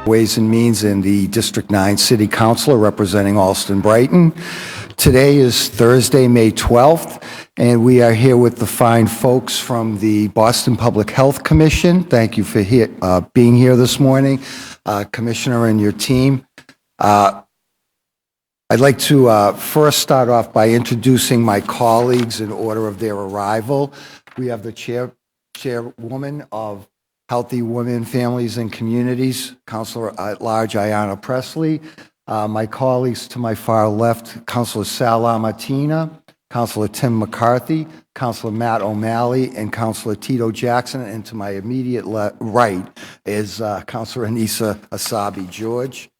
Ways and Means and the District 9 City Councilor representing Alston Brighton. Today is Thursday, May 12th, and we are here with the fine folks from the Boston Public Health Commission. Thank you for being here this morning, Commissioner and your team. I'd like to first start off by introducing my colleagues in order of their arrival. We have the chairwoman of Healthy Women, Families, and Communities, Councilor at Large Ayanna Pressley. My colleagues to my far left, Councilor Sal Martina, Councilor Tim McCarthy, Councilor Matt O'Malley, and Councilor Tito Jackson. And to my immediate right is Councilor Anissa Asabi George.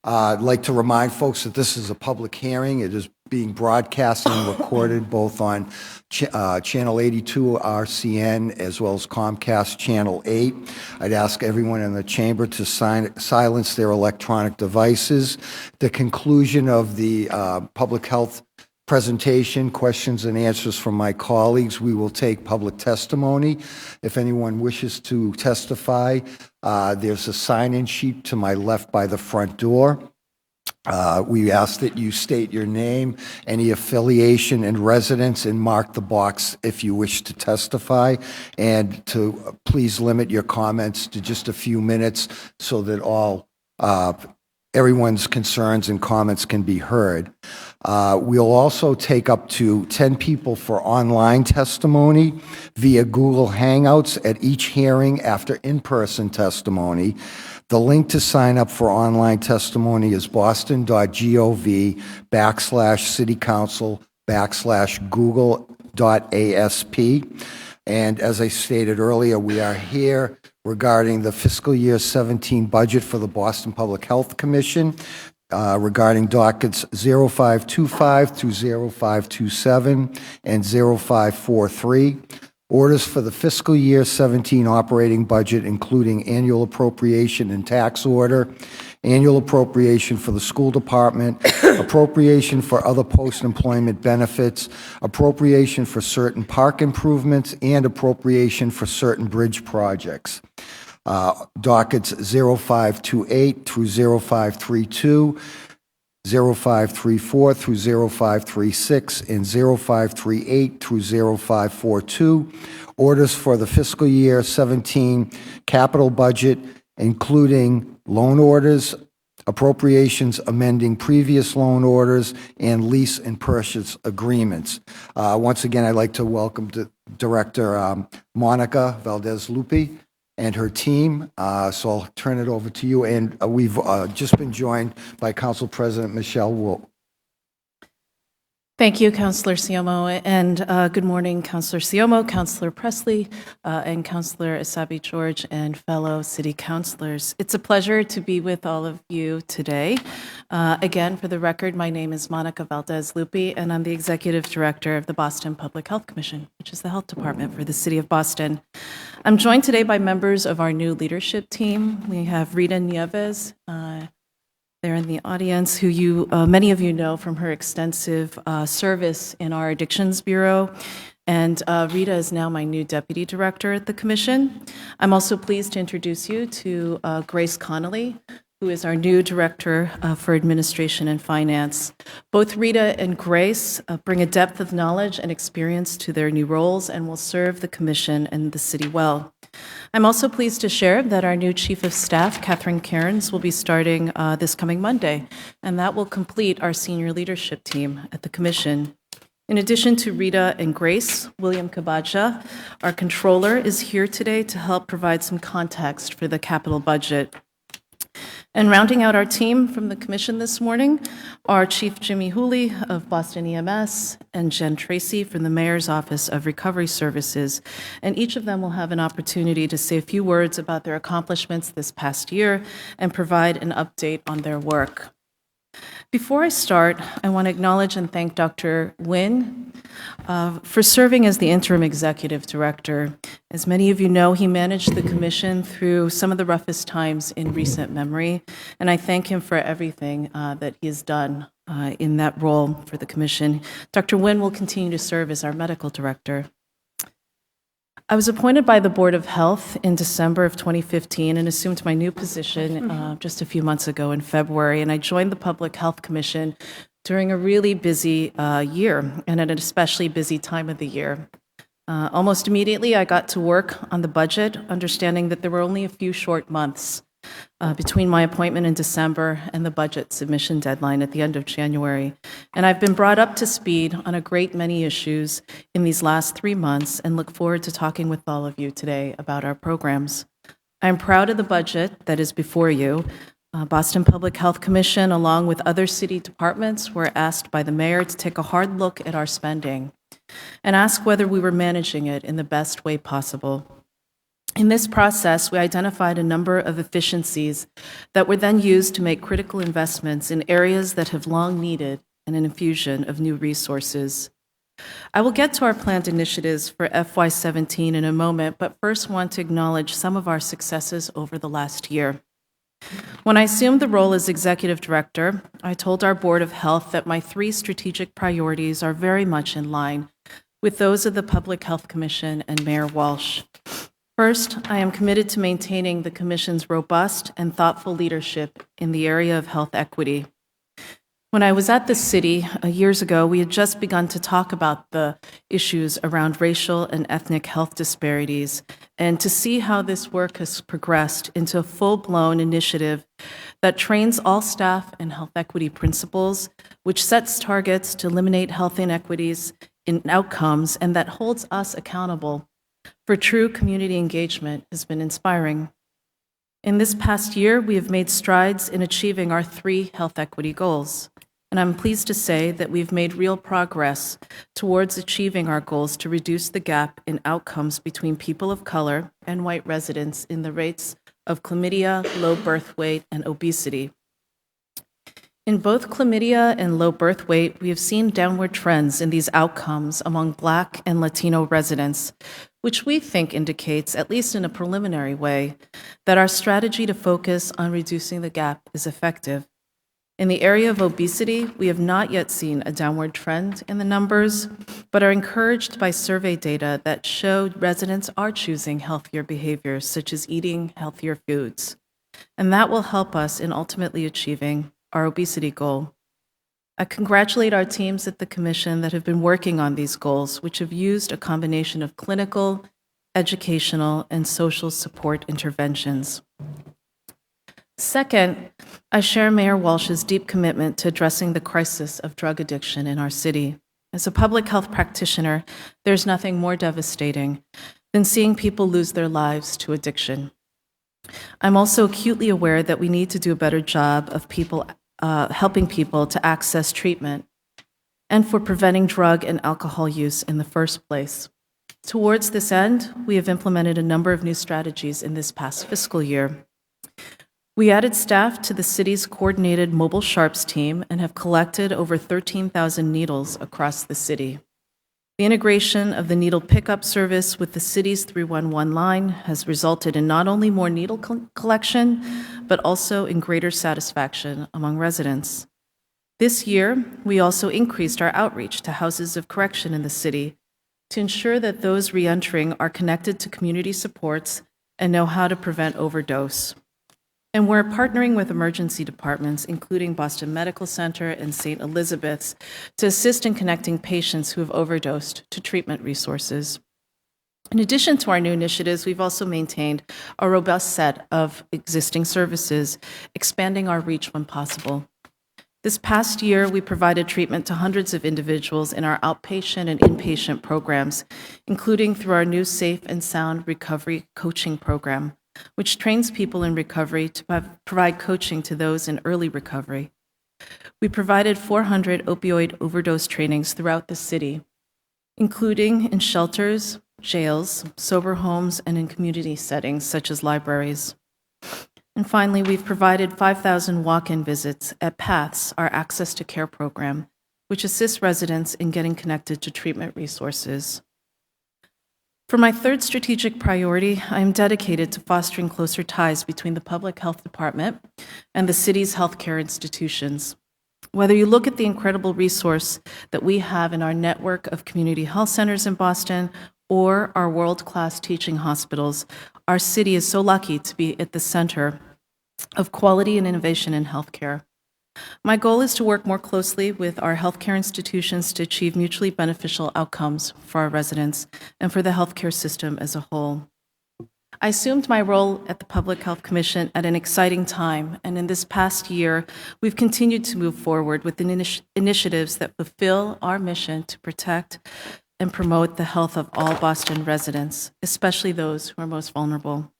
I'd like to remind folks that this is a public hearing. It is being broadcast and recorded both on Channel 82 RCN as well as Comcast Channel 8. I'd ask everyone in the chamber to silence their electronic devices. The conclusion of the public health presentation, questions and answers from my colleagues, we will take public testimony. If anyone wishes to testify, there's a sign-in sheet to my left by the front door. We ask that you state your name, any affiliation and residence, and mark the box if you wish to testify, and to please limit your comments to just a few minutes so that everyone's concerns and comments can be heard. We'll also take up to 10 people for online testimony via Google Hangouts at each hearing after in-person testimony. The link to sign up for online testimony is boston.gov/citycouncil/google.asp. And as I stated earlier, we are here regarding the fiscal year 17 budget for the Boston Public Health Commission, regarding dockets 0525 through 0527 and 0543. Orders for the fiscal year 17 operating budget, including annual appropriation and tax order, annual appropriation for the school department, appropriation for other post-employment benefits, appropriation for certain park improvements, and appropriation for certain bridge projects. Dockets 0528 through 0532, 0534 through 0536, and 0538 through 0542. Orders for the fiscal year 17 capital budget, including loan orders, appropriations amending previous loan orders, and lease and purchase agreements. Once again, I'd like to welcome Director Monica Valdez-Lupi and her team. So I'll turn it over to you. And we've just been joined by Council President Michelle Wu. Thank you, Councilor Siomo, and good morning, Councilor Siomo, Councilor Pressley, and Councilor Asabi George, and fellow city councilors. It's a pleasure to be with all of you today. Again, for the record, my name is Monica Valdez-Lupi, and I'm the Executive Director of the Boston Public Health Commission, which is the health department for the City of Boston. I'm joined today by members of our new leadership team. We have Rita Nieves, there in the audience, who many of you know from her extensive service in our Addictions Bureau. And Rita is now my new Deputy Director at the Commission. I'm also pleased to introduce you to Grace Connolly, who is our new Director for Administration and Finance. Both Rita and Grace bring a depth of knowledge and experience to their new roles and will serve the Commission and the City well. I'm also pleased to share that our new Chief of Staff, Catherine Cairns, will be starting this coming Monday, and that will complete our senior leadership team at the Commission. In addition to Rita and Grace, William Kabaja, our controller, is here today to help provide some context for the capital budget. And rounding out our team from the Commission this morning are Chief Jimmy Hooley of Boston EMS and Jen Tracy from the Mayor's Office of Recovery Services. And each of them will have an opportunity to say a few words about their accomplishments this past year and provide an update on their work. Before I start, I want to acknowledge and thank Dr. Nguyen for serving as the interim executive director. As many of you know, he managed the commission through some of the roughest times in recent memory, and I thank him for everything that he has done in that role for the commission. Dr. Nguyen will continue to serve as our medical director. I was appointed by the Board of Health in December of 2015 and assumed my new position just a few months ago in February, and I joined the Public Health Commission during a really busy year and at an especially busy time of the year. Almost immediately, I got to work on the budget, understanding that there were only a few short months between my appointment in December and the budget submission deadline at the end of January. And I've been brought up to speed on a great many issues in these last 3 months and look forward to talking with all of you today about our programs. I'm proud of the budget that is before you. Boston Public Health Commission, along with other city departments, were asked by the mayor to take a hard look at our spending and ask whether we were managing it in the best way possible. In this process, we identified a number of efficiencies that were then used to make critical investments in areas that have long needed an infusion of new resources. I will get to our planned initiatives for FY17 in a moment, but first want to acknowledge some of our successes over the last year. When I assumed the role as executive director, I told our Board of Health that my 3 strategic priorities are very much in line with those of the Public Health Commission and Mayor Walsh. First, I am committed to maintaining the Commission's robust and thoughtful leadership in the area of health equity. When I was at the city years ago, we had just begun to talk about the issues around racial and ethnic health disparities, and to see how this work has progressed into a full-blown initiative that trains all staff in health equity principles, which sets targets to eliminate health inequities in outcomes, and that holds us accountable for true community engagement has been inspiring. In this past year, we have made strides in achieving our 3 health equity goals, and I'm pleased to say that we've made real progress towards achieving our goals to reduce the gap in outcomes between people of color and white residents in the rates of chlamydia, low birth weight, and obesity. In both chlamydia and low birth weight, we have seen downward trends in these outcomes among Black and Latino residents, which we think indicates, at least in a preliminary way, that our strategy to focus on reducing the gap is effective. In the area of obesity, we have not yet seen a downward trend in the numbers, but are encouraged by survey data that show residents are choosing healthier behaviors, such as eating healthier foods. And that will help us in ultimately achieving our obesity goal. I congratulate our teams at the Commission that have been working on these goals, which have used a combination of clinical, educational, and social support interventions. Second, I share Mayor Walsh's deep commitment to addressing the crisis of drug addiction in our city. As a public health practitioner, there's nothing more devastating than seeing people lose their lives to addiction. I'm also acutely aware that we need to do a better job of helping people to access treatment and for preventing drug and alcohol use in the first place. Towards this end, we have implemented a number of new strategies in this past fiscal year. We added staff to the city's coordinated mobile sharps team and have collected over 13,000 needles across the city. The integration of the needle pickup service with the city's 311 line has resulted in not only more needle collection, but also in greater satisfaction among residents. This year, we also increased our outreach to houses of correction in the city to ensure that those reentering are connected to community supports and know how to prevent overdose. And we're partnering with emergency departments, including Boston Medical Center and St. Elizabeth's, to assist in connecting patients who have overdosed to treatment resources. In addition to our new initiatives, we've also maintained a robust set of existing services, expanding our reach when possible. This past year, we provided treatment to hundreds of individuals in our outpatient and inpatient programs, including through our new Safe and Sound Recovery Coaching Program, which trains people in recovery to provide coaching to those in early recovery. We provided 400 opioid overdose trainings throughout the city, including in shelters, jails, sober homes, and in community settings such as libraries. And finally, we've provided 5,000 walk-in visits at PATHS, our Access to Care program, which assists residents in getting connected to treatment resources. For my third strategic priority, I am dedicated to fostering closer ties between the Public Health Department and the city's healthcare institutions. Whether you look at the incredible resource that we have in our network of community health centers in Boston, or our world-class teaching hospitals, our city is so lucky to be at the center of quality and innovation in healthcare. My goal is to work more closely with our healthcare institutions to achieve mutually beneficial outcomes for our residents and for the healthcare system as a whole. I assumed my role at the Public Health Commission at an exciting time, and in this past year, we've continued to move forward with initiatives that fulfill our mission to protect and promote the health of all Boston residents, especially those who are most vulnerable.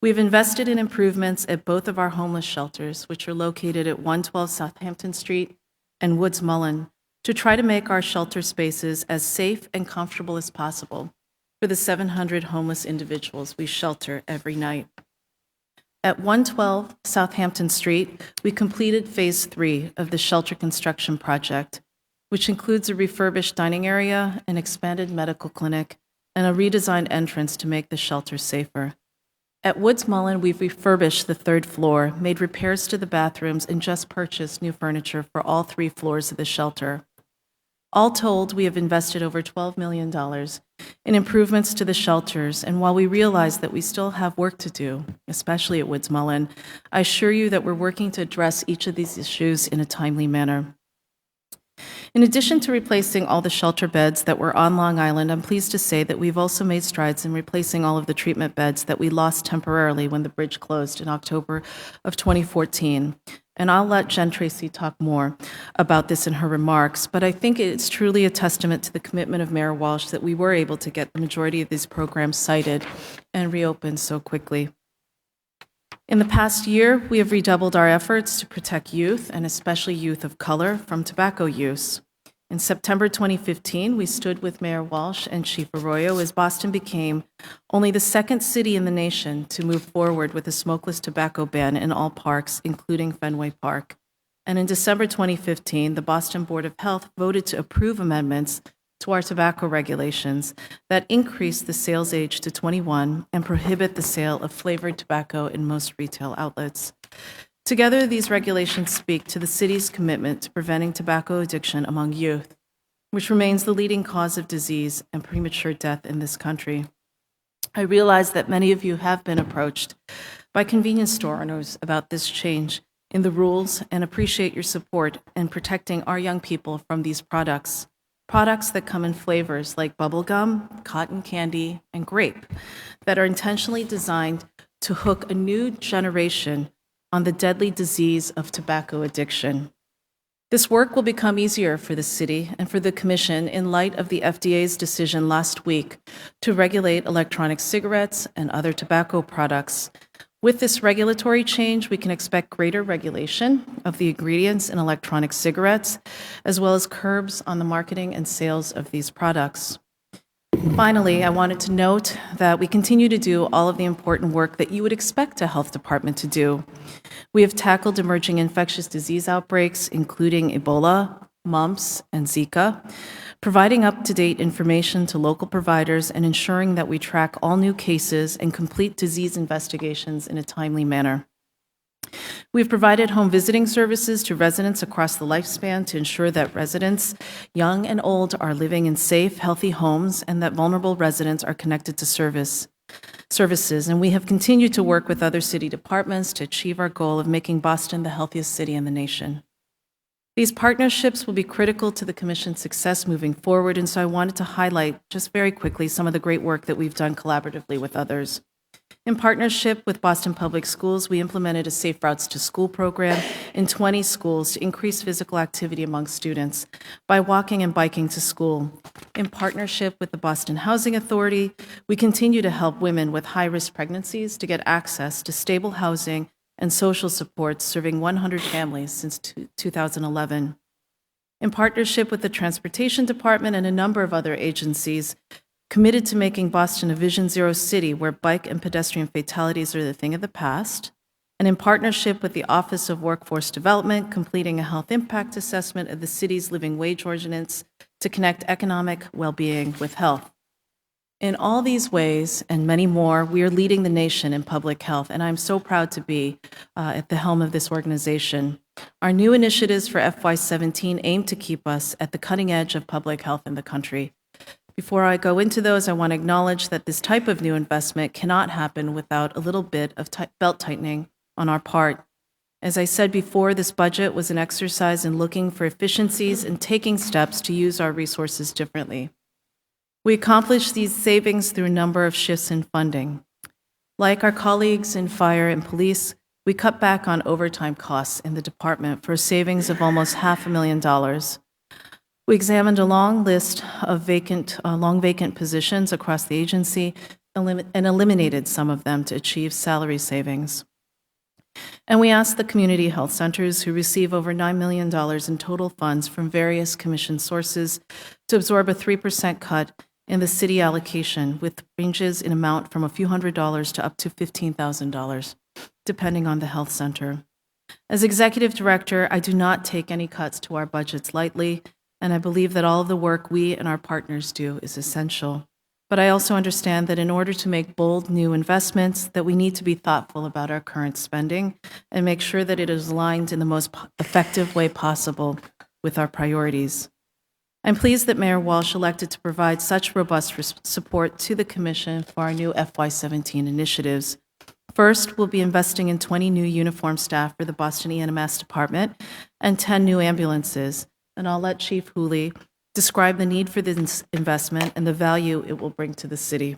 We've invested in improvements at both of our homeless shelters, which are located at 112 Southampton Street and Woods Mullen, to try to make our shelter spaces as safe and comfortable as possible for the 700 homeless individuals we shelter every night. At 112 Southampton Street, we completed Phase 3 of the shelter construction project, which includes a refurbished dining area, an expanded medical clinic, and a redesigned entrance to make the shelter safer. At Woods Mullen, we've refurbished the 3rd floor, made repairs to the bathrooms, and just purchased new furniture for all 3 floors of the shelter. All told, we have invested over $12 million in improvements to the shelters, and while we realize that we still have work to do, especially at Woods Mullen, I assure you that we're working to address each of these issues in a timely manner. In addition to replacing all the shelter beds that were on Long Island, I'm pleased to say that we've also made strides in replacing all of the treatment beds that we lost temporarily when the bridge closed in October of 2014. And I'll let Jen Tracy talk more about this in her remarks, but I think it's truly a testament to the commitment of Mayor Walsh that we were able to get the majority of these programs cited and reopened so quickly. In the past year, we have redoubled our efforts to protect youth, and especially youth of color, from tobacco use. In September 2015, we stood with Mayor Walsh and Chief Arroyo as Boston became only the 2nd city in the nation to move forward with a smokeless tobacco ban in all parks, including Fenway Park. And in December 2015, the Boston Board of Health voted to approve amendments to our tobacco regulations that increase the sales age to 21 and prohibit the sale of flavored tobacco in most retail outlets. Together, these regulations speak to the city's commitment to preventing tobacco addiction among youth, which remains the leading cause of disease and premature death in this country. I realize that many of you have been approached by convenience store owners about this change in the rules and appreciate your support in protecting our young people from these products that come in flavors like bubblegum, cotton candy, and grape that are intentionally designed to hook a new generation on the deadly disease of tobacco addiction. This work will become easier for the city and for the Commission in light of the FDA's decision last week to regulate electronic cigarettes and other tobacco products. With this regulatory change, we can expect greater regulation of the ingredients in electronic cigarettes, as well as curbs on the marketing and sales of these products. Finally, I wanted to note that we continue to do all of the important work that you would expect a health department to do. We have tackled emerging infectious disease outbreaks, including Ebola, mumps, and Zika, providing up-to-date information to local providers and ensuring that we track all new cases and complete disease investigations in a timely manner. We've provided home visiting services to residents across the lifespan to ensure that residents, young and old, are living in safe, healthy homes and that vulnerable residents are connected to services. And we have continued to work with other city departments to achieve our goal of making Boston the healthiest city in the nation. These partnerships will be critical to the Commission's success moving forward, and so I wanted to highlight just very quickly some of the great work that we've done collaboratively with others. In partnership with Boston Public Schools, we implemented a Safe Routes to School program in 20 schools to increase physical activity among students by walking and biking to school. In partnership with the Boston Housing Authority, we continue to help women with high-risk pregnancies to get access to stable housing and social supports, serving 100 families since 2011. In partnership with the Transportation Department and a number of other agencies, committed to making Boston a Vision Zero city where bike and pedestrian fatalities are the thing of the past, and in partnership with the Office of Workforce Development, completing a health impact assessment of the city's living wage ordinance to connect economic well-being with health. In all these ways and many more, we are leading the nation in public health, and I'm so proud to be at the helm of this organization. Our new initiatives for FY17 aim to keep us at the cutting edge of public health in the country. Before I go into those, I want to acknowledge that this type of new investment cannot happen without a little bit of belt tightening on our part. As I said before, this budget was an exercise in looking for efficiencies and taking steps to use our resources differently. We accomplished these savings through a number of shifts in funding. Like our colleagues in fire and police, we cut back on overtime costs in the department for a savings of almost $500,000. We examined a long list of long vacant positions across the agency and eliminated some of them to achieve salary savings. And we asked the community health centers, who receive over $9 million in total funds from various commission sources, to absorb a 3% cut in the city allocation, with ranges in amount from a few $100s to up to $15,000, depending on the health center. As executive director, I do not take any cuts to our budgets lightly, and I believe that all of the work we and our partners do is essential. But I also understand that in order to make bold new investments, that we need to be thoughtful about our current spending and make sure that it is aligned in the most effective way possible with our priorities. I'm pleased that Mayor Walsh elected to provide such robust support to the Commission for our new FY17 initiatives. First, we'll be investing in 20 new uniform staff for the Boston EMS department and 10 new ambulances, and I'll let Chief Hooley describe the need for this investment and the value it will bring to the city.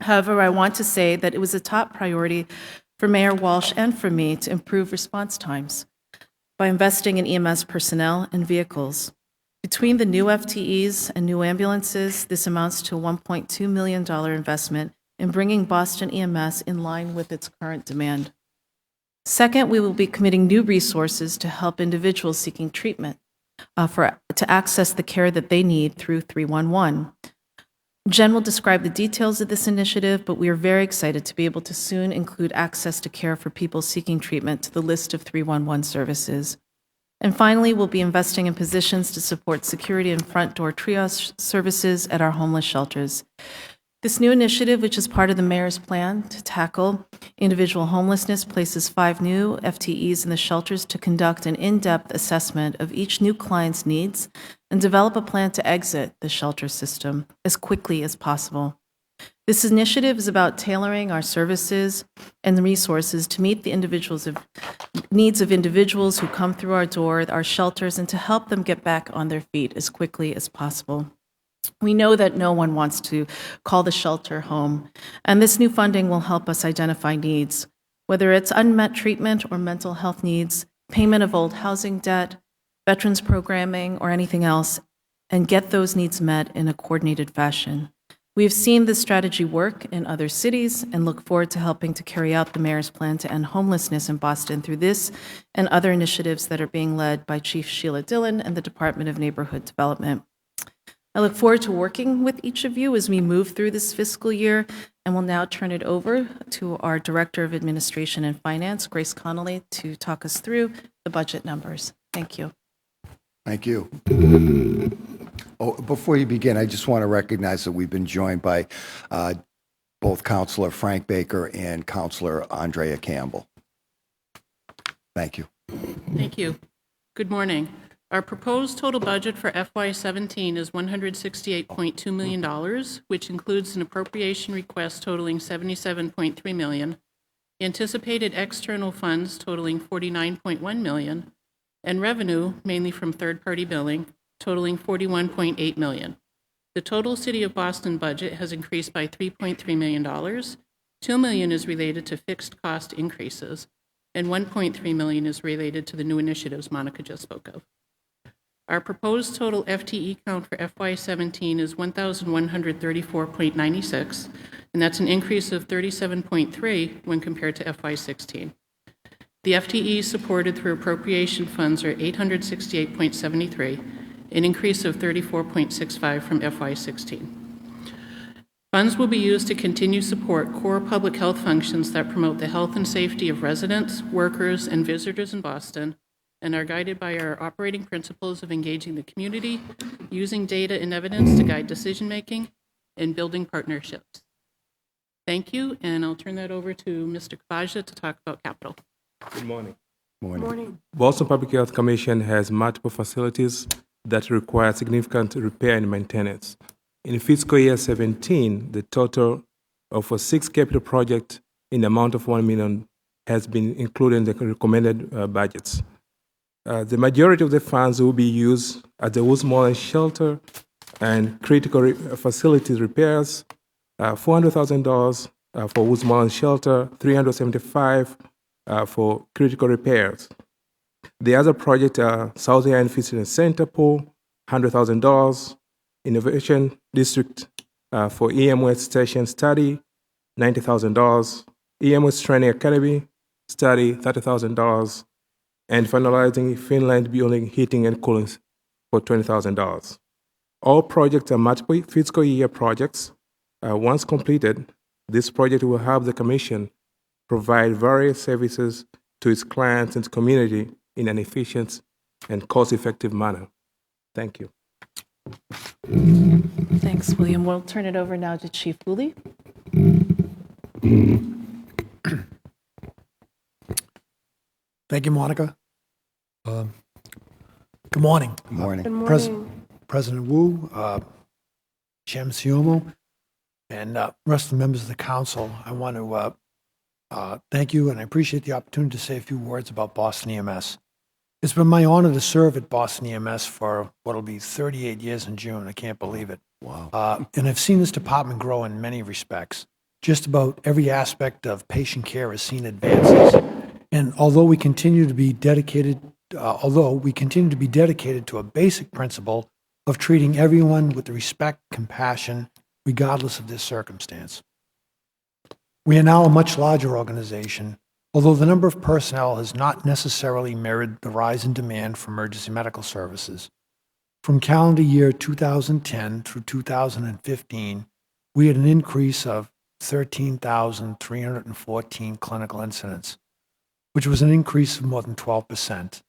However, I want to say that it was a top priority for Mayor Walsh and for me to improve response times by investing in EMS personnel and vehicles. Between the new FTEs and new ambulances, this amounts to a $1.2 million investment in bringing Boston EMS in line with its current demand. Second, we will be committing new resources to help individuals seeking treatment to access the care that they need through 311. Jen will describe the details of this initiative, but we are very excited to be able to soon include access to care for people seeking treatment to the list of 311 services. And finally, we'll be investing in positions to support security and front door triage services at our homeless shelters. This new initiative, which is part of the mayor's plan to tackle individual homelessness, places 5 new FTEs in the shelters to conduct an in-depth assessment of each new client's needs and develop a plan to exit the shelter system as quickly as possible. This initiative is about tailoring our services and resources to meet the needs of individuals who come through our door, our shelters, and to help them get back on their feet as quickly as possible. We know that no one wants to call the shelter home, and this new funding will help us identify needs, whether it's unmet treatment or mental health needs, payment of old housing debt, veterans programming, or anything else, and get those needs met in a coordinated fashion. We have seen this strategy work in other cities and look forward to helping to carry out the mayor's plan to end homelessness in Boston through this and other initiatives that are being led by Chief Sheila Dillon and the Department of Neighborhood Development. I look forward to working with each of you as we move through this fiscal year, and will now turn it over to our Director of Administration and Finance, Grace Connolly, to talk us through the budget numbers. Thank you. Thank you. Before you begin, I just want to recognize that we've been joined by both Councilor Frank Baker and Councilor Andrea Campbell. Thank you. Thank you. Good morning. Our proposed total budget for FY17 is $168.2 million, which includes an appropriation request totaling $77.3 million, anticipated external funds totaling $49.1 million, and revenue, mainly from third-party billing, totaling $41.8 million. The total City of Boston budget has increased by $3.3 million. $2 million is related to fixed cost increases, and $1.3 million is related to the new initiatives Monica just spoke of. Our proposed total FTE count for FY17 is 1,134.96, and that's an increase of 37.3 when compared to FY16. The FTEs supported through appropriation funds are 868.73, an increase of 34.65 from FY16. Funds will be used to continue support core public health functions that promote the health and safety of residents, workers, and visitors in Boston, and are guided by our operating principles of engaging the community, using data and evidence to guide decision-making, and building partnerships. Thank you, and I'll turn that over to Mr. Kabaja to talk about capital. Good morning. Morning. Boston Public Health Commission has multiple facilities that require significant repair and maintenance. In fiscal year 17, the total of for 6 capital projects in the amount of $1 million has been included in the recommended budgets. The majority of the funds will be used at the Westmoreland Shelter and critical facilities repairs, $400,000 for Westmoreland Shelter, $375,000 for critical repairs. The other projects are South End Visitor Center pool, $100,000, Innovation District for EMS station study, $90,000, EMS Training Academy study, $30,000, and finalizing Finland building heating and cooling for $20,000. All projects are multiple fiscal year projects. Once completed, this project will help the Commission provide various services to its clients and community in an efficient and cost-effective manner. Thank you. Thanks, William. We'll turn it over now to Chief Woolley. Thank you, Monica. Good morning. Good morning. Good morning. President Wu, Chairman Siomo, and rest of the members of the council. I want to thank you, and I appreciate the opportunity to say a few words about Boston EMS. It's been my honor to serve at Boston EMS for what'll be 38 years in June. I can't believe it. Wow. And I've seen this department grow in many respects. Just about every aspect of patient care has seen advances. And although we continue to be dedicated to a basic principle of treating everyone with respect, compassion, regardless of their circumstance. We are now a much larger organization, although the number of personnel has not necessarily mirrored the rise in demand for emergency medical services. From calendar year 2010 through 2015, we had an increase of 13,314 clinical incidents, which was an increase of more than 12%,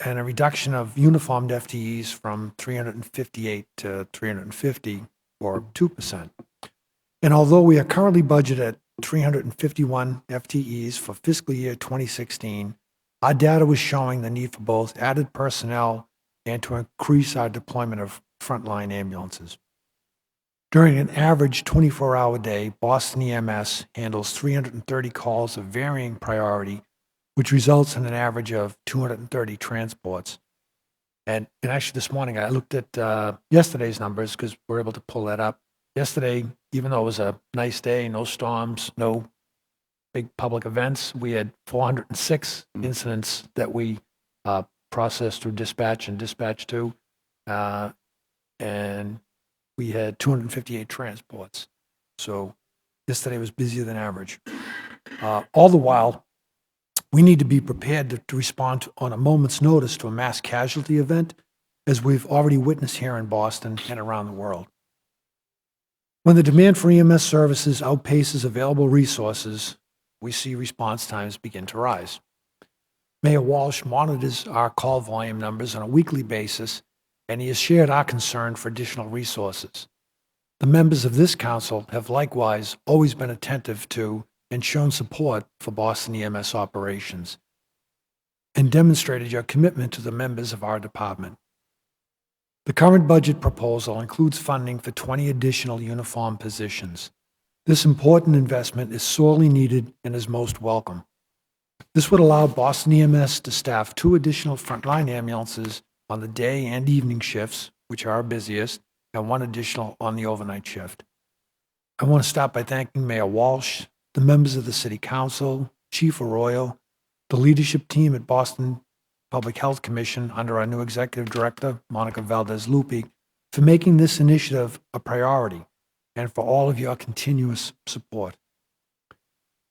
and a reduction of uniformed FTEs from 358 to 350, or 2%. And although we are currently budgeted at 351 FTEs for fiscal year 2016, our data was showing the need for both added personnel and to increase our deployment of frontline ambulances. During an average 24-hour day, Boston EMS handles 330 calls of varying priority, which results in an average of 230 transports. And actually this morning, I looked at yesterday's numbers because we're able to pull that up. Yesterday, even though it was a nice day, no storms, no big public events, we had 406 incidents that we processed through dispatch and dispatch 2. And we had 258 transports. So yesterday was busier than average. All the while, we need to be prepared to respond on a moment's notice to a mass casualty event, as we've already witnessed here in Boston and around the world. When the demand for EMS services outpaces available resources, we see response times begin to rise. Mayor Walsh monitors our call volume numbers on a weekly basis, and he has shared our concern for additional resources. The members of this council have likewise always been attentive to and shown support for Boston EMS operations, and demonstrated your commitment to the members of our department. The current budget proposal includes funding for 20 additional uniform positions. This important investment is sorely needed and is most welcome. This would allow Boston EMS to staff 2 additional frontline ambulances on the day and evening shifts, which are our busiest, and 1 additional on the overnight shift. I want to start by thanking Mayor Walsh, the members of the City Council, Chief Arroyo, the leadership team at Boston Public Health Commission under our new Executive Director, Monica Valdez-Lupi, for making this initiative a priority and for all of your continuous support.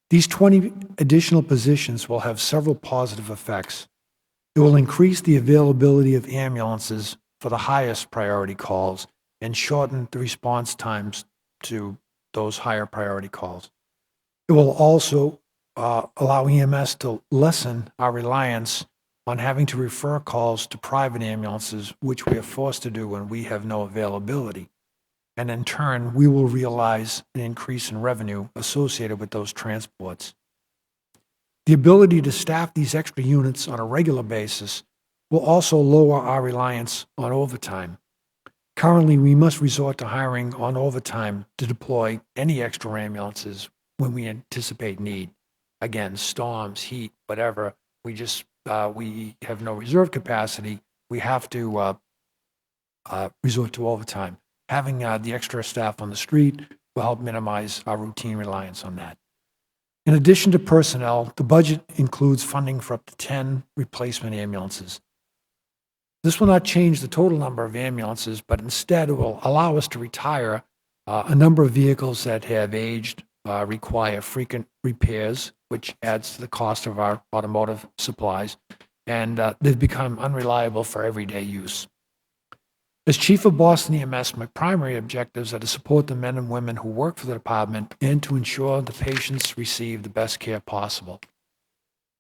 These 20 additional positions will have several positive effects. It will increase the availability of ambulances for the highest priority calls and shorten the response times to those higher priority calls. It will also allow EMS to lessen our reliance on having to refer calls to private ambulances, which we are forced to do when we have no availability. And in turn, we will realize an increase in revenue associated with those transports. The ability to staff these extra units on a regular basis will also lower our reliance on overtime. Currently, we must resort to hiring on overtime to deploy any extra ambulances when we anticipate need. Again, storms, heat, whatever, we have no reserve capacity. We have to resort to overtime. Having the extra staff on the street will help minimize our routine reliance on that. In addition to personnel, the budget includes funding for up to 10 replacement ambulances. This will not change the total number of ambulances, but instead it will allow us to retire a number of vehicles that have aged, require frequent repairs, which adds to the cost of our automotive supplies, and they've become unreliable for everyday use. As Chief of Boston EMS, my primary objectives are to support the men and women who work for the department and to ensure the patients receive the best care possible.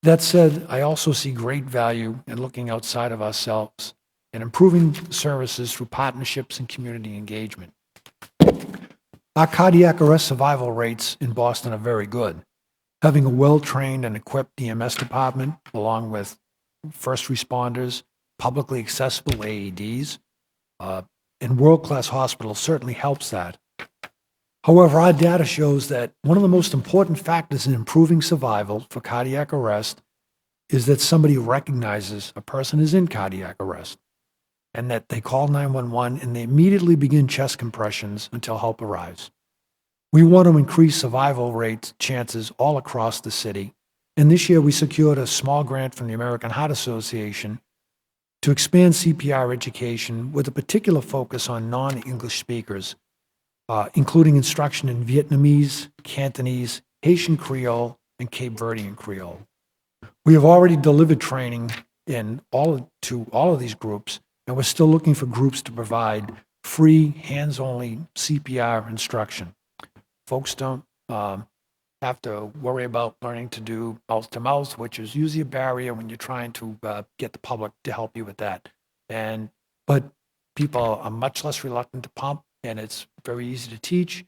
That said, I also see great value in looking outside of ourselves and improving services through partnerships and community engagement. Our cardiac arrest survival rates in Boston are very good. Having a well-trained and equipped EMS department, along with first responders, publicly accessible AEDs, and world-class hospitals certainly helps that. However, our data shows that one of the most important factors in improving survival for cardiac arrest is that somebody recognizes a person is in cardiac arrest and that they call 911 and they immediately begin chest compressions until help arrives. We want to increase survival rate chances all across the city, and this year we secured a small grant from the American Heart Association to expand CPR education with a particular focus on non-English speakers, including instruction in Vietnamese, Cantonese, Haitian Creole, and Cape Verdean Creole. We have already delivered training to all of these groups, and we're still looking for groups to provide free, hands-only CPR instruction. Folks don't have to worry about learning to do mouth-to-mouth, which is usually a barrier when you're trying to get the public to help you with that. But people are much less reluctant to pump, and it's very easy to teach.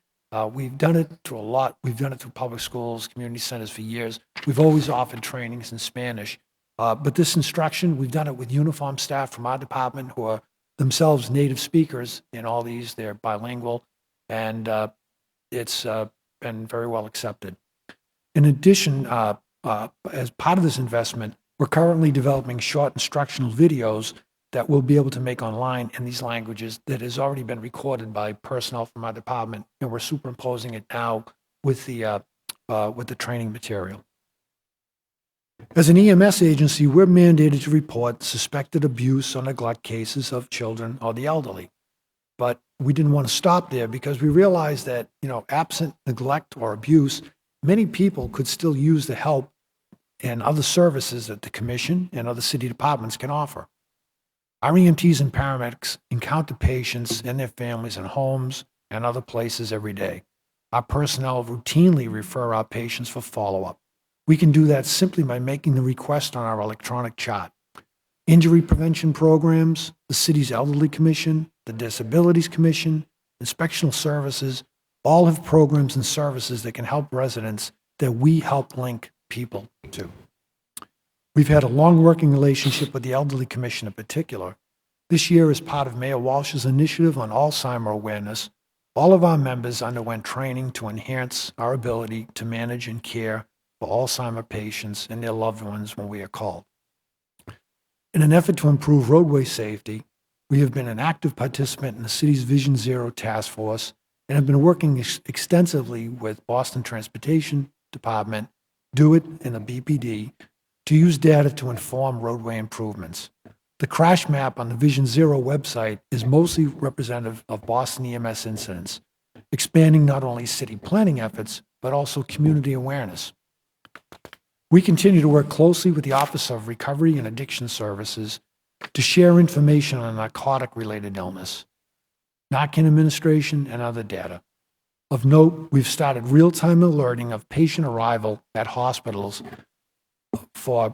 We've done it through a lot. We've done it through public schools, community centers for years. We've always offered trainings in Spanish. But this instruction, we've done it with uniformed staff from our department who are themselves native speakers in all these. They're bilingual, and it's been very well accepted. In addition, as part of this investment, we're currently developing short instructional videos that we'll be able to make online in these languages that has already been recorded by personnel from our department, and we're superimposing it now with the training material. As an EMS agency, we're mandated to report suspected abuse or neglect cases of children or the elderly. But we didn't want to stop there because we realized that, absent neglect or abuse, many people could still use the help and other services that the commission and other city departments can offer. Our EMTs and paramedics encounter patients and their families in homes and other places every day. Our personnel routinely refer our patients for follow-up. We can do that simply by making the request on our electronic chart. Injury prevention programs, the city's elderly commission, the disabilities commission, inspectional services, all have programs and services that can help residents that we help link people to. We've had a long working relationship with the elderly commission in particular. This year, as part of Mayor Walsh's initiative on Alzheimer awareness, all of our members underwent training to enhance our ability to manage and care for Alzheimer patients and their loved ones when we are called. In an effort to improve roadway safety, we have been an active participant in the city's Vision Zero task force and have been working extensively with Boston Transportation Department, DO-IT, and the BPD to use data to inform roadway improvements. The crash map on the Vision Zero website is mostly representative of Boston EMS incidents, expanding not only city planning efforts, but also community awareness. We continue to work closely with the Office of Recovery and Addiction Services to share information on narcotic-related illness, Narcan administration, and other data. Of note, we've started real-time alerting of patient arrival at hospitals for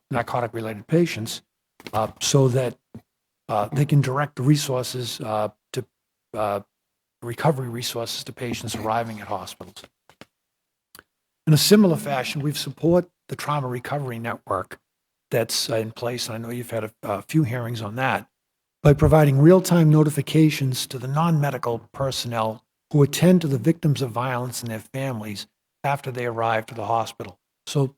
narcotic-related patients so that they can direct the resources to recovery resources to patients arriving at hospitals. In a similar fashion, we've supported the trauma recovery network that's in place. I know you've had a few hearings on that. by providing real-time notifications to the non-medical personnel who attend to the victims of violence and their families after they arrive to the hospital. So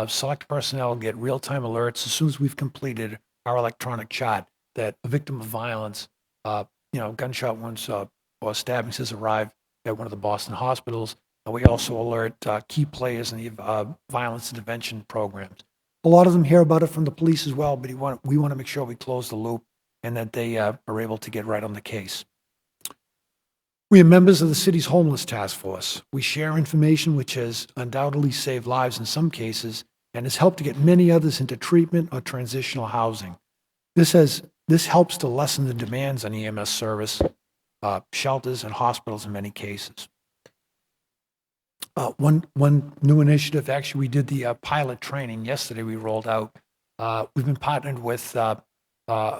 select personnel get real-time alerts as soon as we've completed our electronic chart that a victim of violence, gunshot wounds or stabbings has arrived at one of the Boston hospitals. And we also alert key players in the violence intervention programs. A lot of them hear about it from the police as well, but we want to make sure we close the loop and that they are able to get right on the case. We are members of the city's homeless task force. We share information which has undoubtedly saved lives in some cases and has helped to get many others into treatment or transitional housing. This helps to lessen the demands on EMS service, shelters, and hospitals in many cases. One new initiative, actually, we did the pilot training yesterday. We rolled out. We've been partnered with a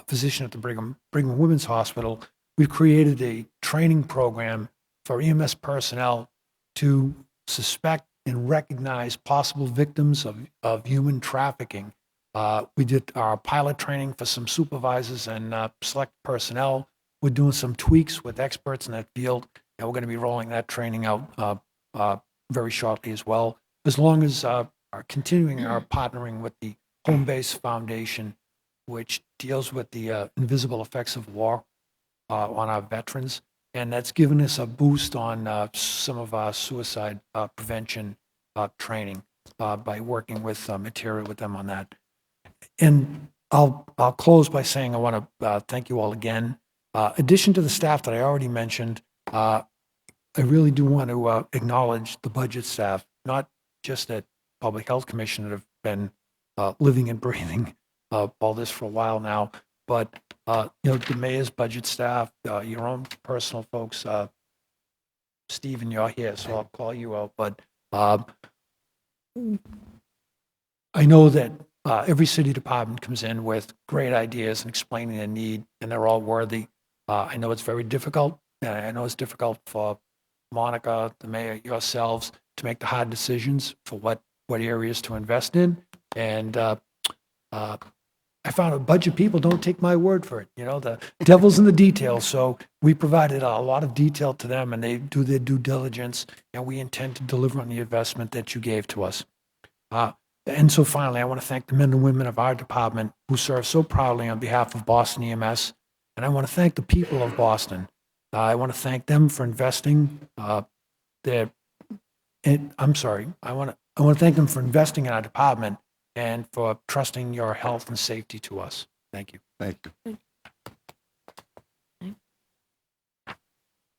physician at the Brigham Women's Hospital. We've created a training program for EMS personnel to suspect and recognize possible victims of human trafficking. We did our pilot training for some supervisors and select personnel. We're doing some tweaks with experts in that field, and we're going to be rolling that training out very shortly as well, as long as continuing our partnering with the Home Base Foundation, which deals with the invisible effects of war on our veterans. And that's given us a boost on some of our suicide prevention training by working with material with them on that. And I'll close by saying I want to thank you all again. Addition to the staff that I already mentioned, I really do want to acknowledge the budget staff, not just at Public Health Commission that have been living and breathing all this for a while now, but the mayor's budget staff, your own personal folks. Stephen, you're here, so I'll call you out. But I know that every city department comes in with great ideas and explaining their need, and they're all worthy. I know it's very difficult, and I know it's difficult for Monica, the mayor, yourselves, to make the hard decisions for what areas to invest in. And I found out budget people don't take my word for it. The devil's in the details. So we provided a lot of detail to them, and they do their due diligence, and we intend to deliver on the investment that you gave to us. And so finally, I want to thank the men and women of our department who serve so proudly on behalf of Boston EMS. And I want to thank the people of Boston. I want to thank them for investing I want to thank them for investing in our department and for trusting your health and safety to us. Thank you. Thank you.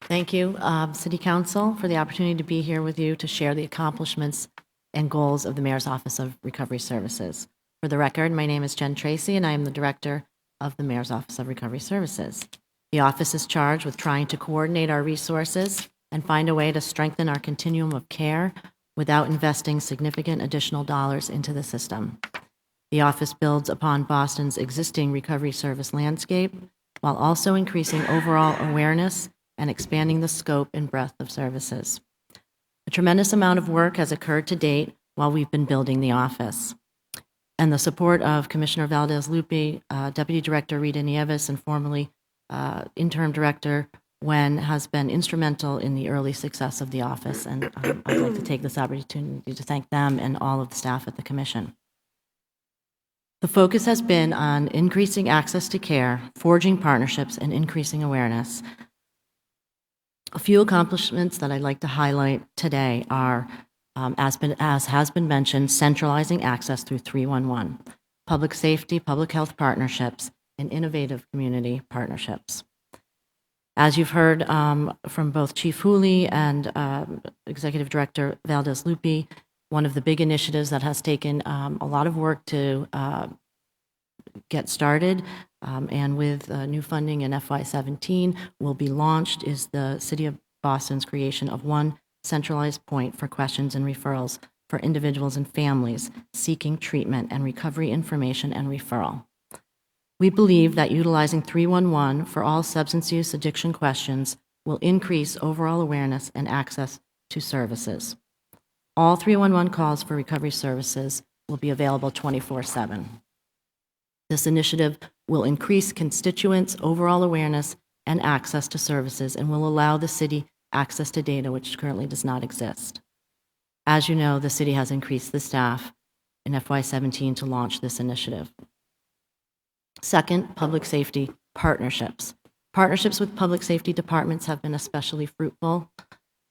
Thank you, City Council, for the opportunity to be here with you to share the accomplishments and goals of the Mayor's Office of Recovery Services. For the record, my name is Jen Tracy, and I am the Director of the Mayor's Office of Recovery Services. The office is charged with trying to coordinate our resources and find a way to strengthen our continuum of care without investing significant additional dollars into the system. The office builds upon Boston's existing recovery service landscape while also increasing overall awareness and expanding the scope and breadth of services. A tremendous amount of work has occurred to date while we've been building the office. And the support of Commissioner Valdez-Lupi, Deputy Director Rita Nieves, and formerly Interim Director Wen has been instrumental in the early success of the office, and I'd like to take this opportunity to thank them and all of the staff at the Commission. The focus has been on increasing access to care, forging partnerships, and increasing awareness. A few accomplishments that I'd like to highlight today are, as has been mentioned, centralizing access through 311, public safety, public health partnerships, and innovative community partnerships. As you've heard from both Chief Hooley and Executive Director Valdez-Lupi, one of the big initiatives that has taken a lot of work to get started and with new funding in FY17 will be launched is the City of Boston's creation of one centralized point for questions and referrals for individuals and families seeking treatment and recovery information and referral. We believe that utilizing 311 for all substance use addiction questions will increase overall awareness and access to services. All 311 calls for recovery services will be available 24/7. This initiative will increase constituents' overall awareness and access to services and will allow the city access to data which currently does not exist. As you know, the city has increased the staff in FY17 to launch this initiative. Second, public safety partnerships. Partnerships with public safety departments have been especially fruitful.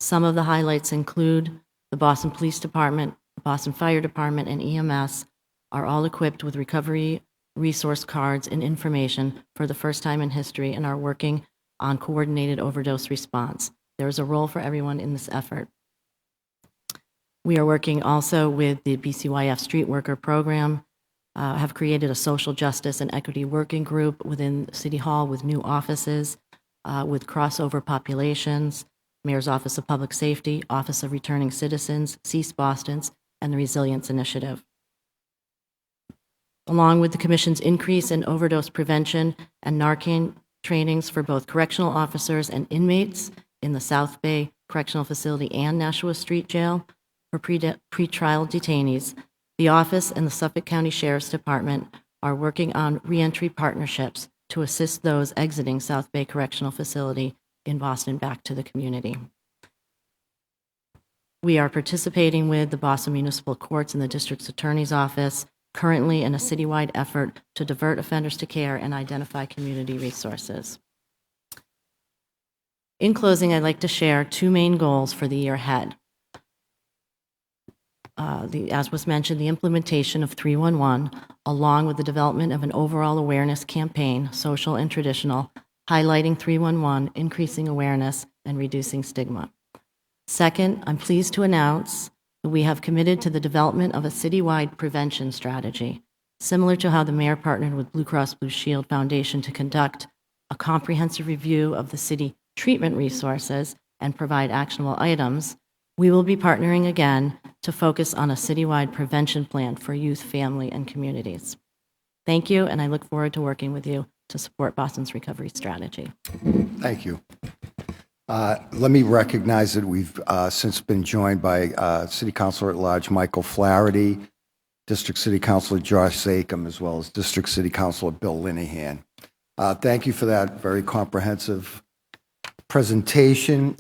Some of the highlights include the Boston Police Department, Boston Fire Department, and EMS are all equipped with recovery resource cards and information for the first time in history and are working on coordinated overdose response. There is a role for everyone in this effort. We are working also with the BCYF Street Worker Program, have created a social justice and equity working group within City Hall with new offices, with crossover populations, Mayor's Office of Public Safety, Office of Returning Citizens, Cease Boston's, and the Resilience Initiative. Along with the Commission's increase in overdose prevention and Narcan trainings for both correctional officers and inmates in the South Bay Correctional Facility and Nashua Street Jail for pretrial detainees, the office and the Suffolk County Sheriff's Department are working on reentry partnerships to assist those exiting South Bay Correctional Facility in Boston back to the community. We are participating with the Boston Municipal Courts and the District's Attorney's Office, currently in a citywide effort to divert offenders to care and identify community resources. In closing, I'd like to share two main goals for the year ahead. As was mentioned, the implementation of 311, along with the development of an overall awareness campaign, social and traditional, highlighting 311, increasing awareness, and reducing stigma. Second, I'm pleased to announce that we have committed to the development of a citywide prevention strategy, similar to how the mayor partnered with Blue Cross Blue Shield Foundation to conduct a comprehensive review of the city treatment resources and provide actionable items. We will be partnering again to focus on a citywide prevention plan for youth, family, and communities. Thank you, and I look forward to working with you to support Boston's recovery strategy. Thank you. Let me recognize that we've since been joined by City Councilor at Large Michael Flaherty, District City Councilor Josh Zakem, as well as District City Councilor Bill Linehan. Thank you for that very comprehensive presentation.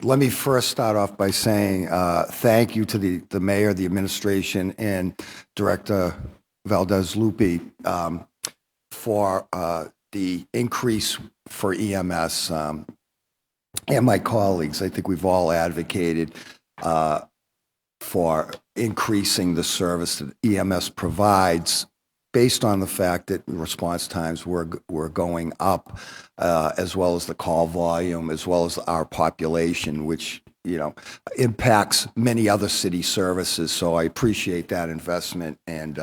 Let me first start off by saying thank you to the mayor, the administration, and Director Valdez Lupi for the increase for EMS and my colleagues. I think we've all advocated for increasing the service that EMS provides based on the fact that response times were going up, as well as the call volume, as well as our population, which, you know, impacts many other city services. So I appreciate that investment and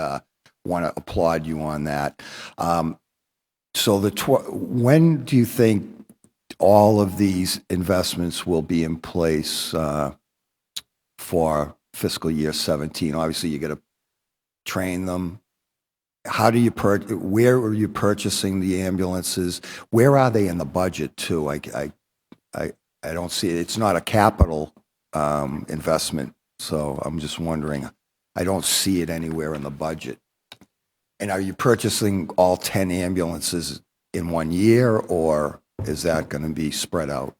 want to applaud you on that. So when do you think all of these investments will be in place for fiscal year 17? Obviously, you got to train them. How do you where are you purchasing the ambulances? Where are they in the budget too? I don't see it. It's not a capital investment, so I'm just wondering. I don't see it anywhere in the budget. And are you purchasing all 10 ambulances in 1 year, or is that going to be spread out?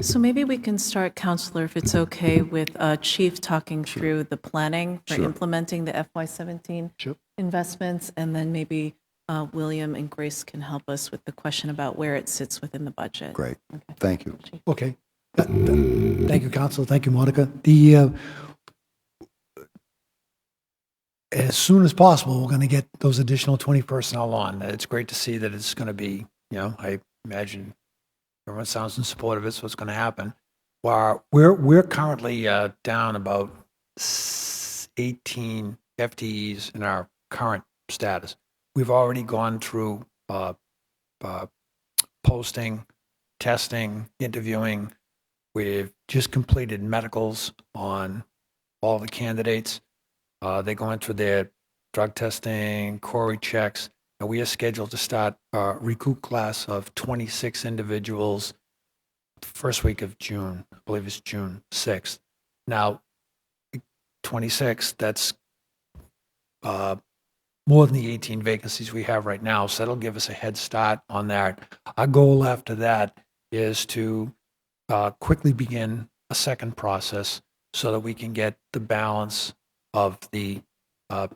So maybe we can start, Counselor, if it's okay, with Chief talking through the planning for implementing the FY17 investments, and then maybe William and Grace can help us with the question about where it sits within the budget. Great. Okay. Thank you. Okay. Thank you, Council. Thank you, Monica. As soon as possible, we're going to get those additional 20 personnel on. It's great to see that it's going to be, you know, I imagine everyone sounds in support of it, so it's going to happen. We're currently down about 18 FTEs in our current status. We've already gone through posting, testing, interviewing. We've just completed medicals on all the candidates. They're going through their drug testing, query checks, and we are scheduled to start a recruit class of 26 individuals first week of June. I believe it's June 6th. Now, 26, that's more than the 18 vacancies we have right now, so that'll give us a head start on that. Our goal after that is to quickly begin a second process so that we can get the balance of the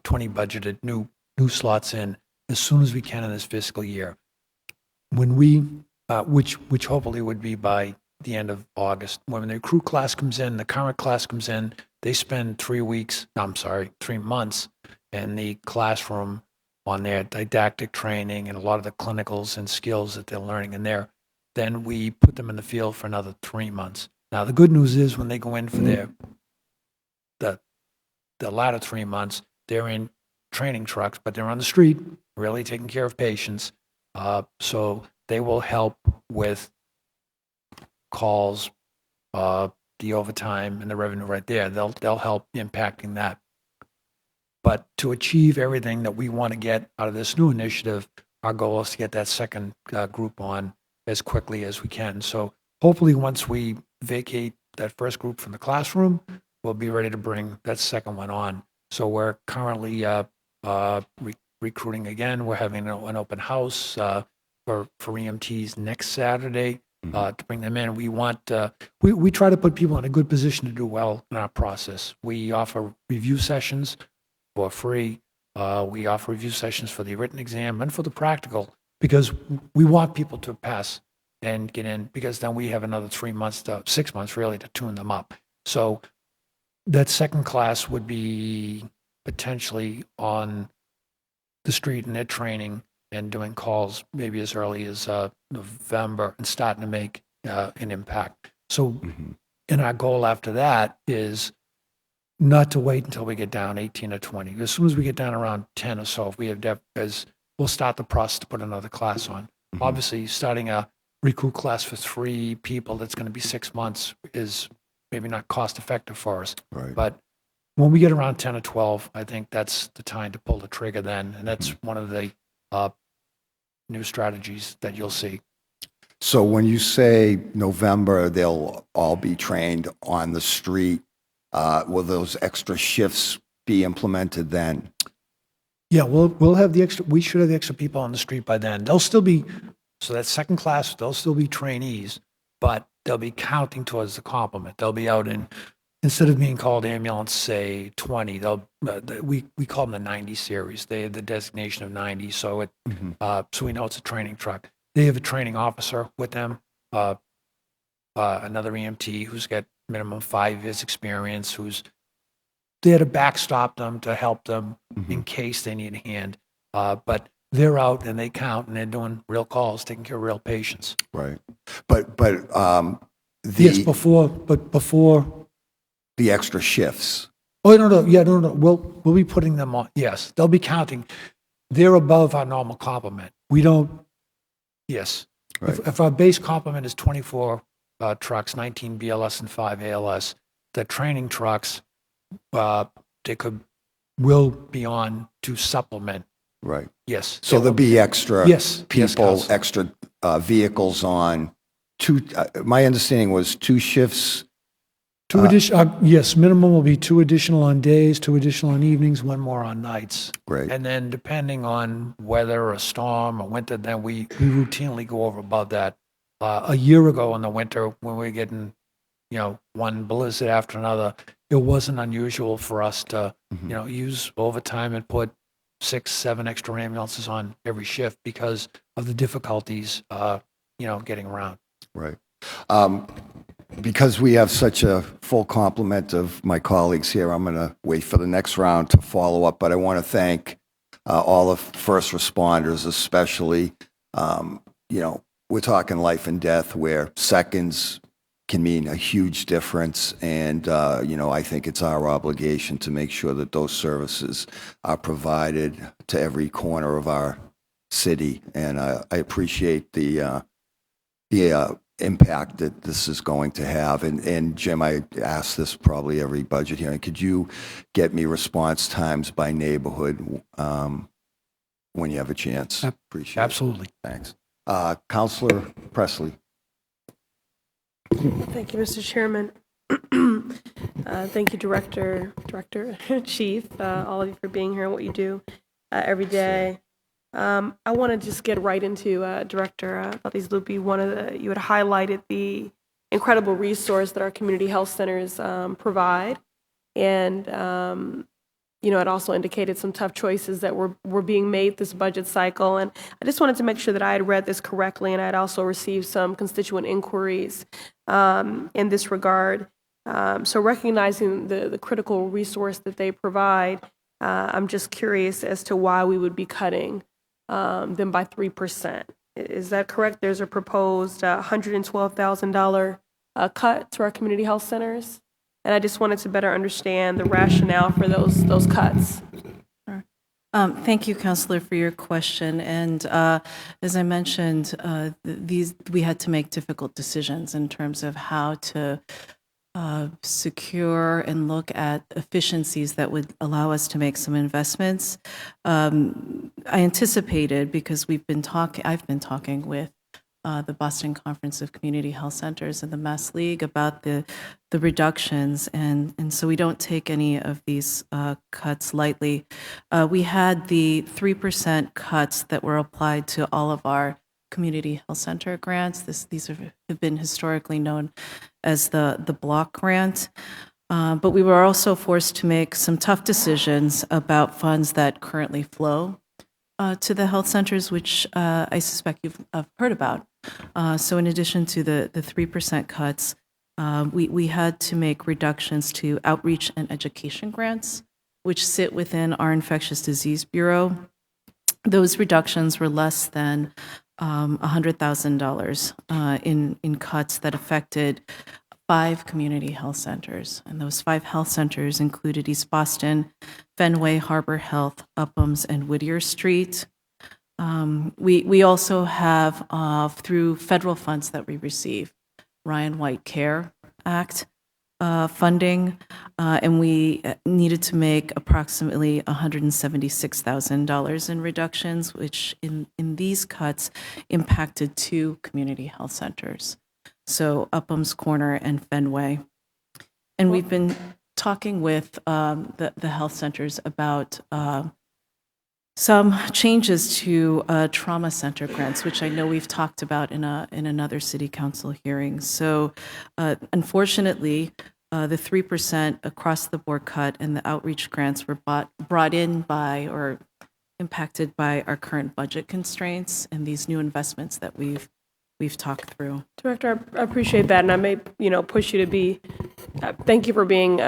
20 budgeted new slots in as soon as we can in this fiscal year. When we, which hopefully would be by the end of August, when the crew class comes in, the current class comes in, they spend 3 months in the classroom on their didactic training and a lot of the clinicals and skills that they're learning in there. Then we put them in the field for another 3 months. Now, the good news is when they go in for the latter 3 months, they're in training trucks, but they're on the street, really taking care of patients. So they will help with calls, the overtime, and the revenue right there. They'll help impacting that. But to achieve everything that we want to get out of this new initiative, our goal is to get that second group on as quickly as we can. So hopefully once we vacate that first group from the classroom, we'll be ready to bring that second one on. So we're currently recruiting again. We're having an open house for EMTs next Saturday to bring them in. We try to put people in a good position to do well in our process. We offer review sessions for free. We offer review sessions for the written exam and for the practical because we want people to pass and get in, because then we have another 6 months really to tune them up. So that second class would be potentially on the street and their training and doing calls maybe as early as November and starting to make an impact. So, and our goal after that is not to wait until we get down 18 or 20. As soon as we get down around 10 or so, if we have we'll start the process to put another class on. Obviously, starting a recruit class for 3 people that's going to be 6 months is maybe not cost effective for us. Right. But when we get around 10 or 12, I think that's the time to pull the trigger then. And that's one of the new strategies that you'll see. So when you say November, they'll all be trained on the street, will those extra shifts be implemented then? Yeah, we'll have the extra, we should have the extra people on the street by then. They'll still be, so that second class, they'll still be trainees, but they'll be counting towards the complement. They'll be out in, instead of being called ambulance, say 20, we call them the 90 series. They have the designation of 90, so so we know it's a training truck. They have a training officer with them, another EMT who's got minimum 5 years experience, who's there to backstop them, to help them in case they need a hand. But they're out and they count and they're doing real calls, taking care of real patients. Right. But Yes, before the extra shifts. Oh, no. We'll be putting them on. Yes, they'll be counting. They're above our normal complement. We don't. Yes. Right. If our base complement is 24 trucks, 19 BLS and 5 ALS, the training trucks, will be on to supplement. Right. Yes. So there'll be extra people, Counsel. extra vehicles on two. My understanding was 2 shifts. 2 additional, yes, minimum will be 2 additional on days, 2 additional on evenings, 1 more on nights. Great. And then depending on weather or storm or winter, then we routinely go over above that. A year ago in the winter, when we were getting, one blizzard after another, it wasn't unusual for us to, use overtime and put 6, 7 extra ambulances on every shift because of the difficulties, getting around. Right. Because we have such a full complement of my colleagues here, I'm going to wait for the next round to follow up, but I want to thank all the first responders, especially, we're talking life and death where seconds can mean a huge difference. And, I think it's our obligation to make sure that those services are provided to every corner of our city. And I appreciate the impact that this is going to have. And Jim, I ask this probably every budget hearing. Could you get me response times by neighborhood when you have a chance? Appreciate Absolutely. it. Thanks. Councilor Presley. Thank you, Mr. Chairman. Thank you, Director, Chief, all of you for being here and what you do. every day. I want to just get right into Director Batti's-Lupi. You had highlighted the incredible resource that our community health centers provide, and it also indicated some tough choices that were being made this budget cycle. And I just wanted to make sure that I had read this correctly, and I had also received some constituent inquiries in this regard. So recognizing the critical resource that they provide, I'm just curious as to why we would be cutting them by 3%. Is that correct? There's a proposed $112,000 cut to our community health centers, and I just wanted to better understand the rationale for those cuts. Thank you, Counselor, for your question. And as I mentioned, we had to make difficult decisions in terms of how to secure and look at efficiencies that would allow us to make some investments. I anticipated, because I've been talking with the Boston Conference of Community Health Centers and the Mass League about the reductions, and so we don't take any of these cuts lightly. We had the 3% cuts that were applied to all of our community health center grants. These have been historically known as the block grant. But we were also forced to make some tough decisions about funds that currently flow to the health centers, which I suspect you've heard about. So in addition to the 3% cuts, we had to make reductions to outreach and education grants, which sit within our Infectious Disease Bureau. Those reductions were less than $100,000 in cuts that affected 5 community health centers. And those 5 health centers included East Boston, Fenway, Harbor Health, Upham's, and Whittier Street. We also have, through federal funds that we receive, Ryan White Care Act funding, and we needed to make approximately $176,000 in reductions, which in these cuts impacted 2 community health centers, so Upham's Corner and Fenway. And we've been talking with the health centers about some changes to trauma center grants, which I know we've talked about in another city council hearing. So unfortunately, the 3% across the board cut and the outreach grants were brought in by or impacted by our current budget constraints and these new investments that we've talked through. Director, I appreciate that, and I may, push you to be. Thank you for being,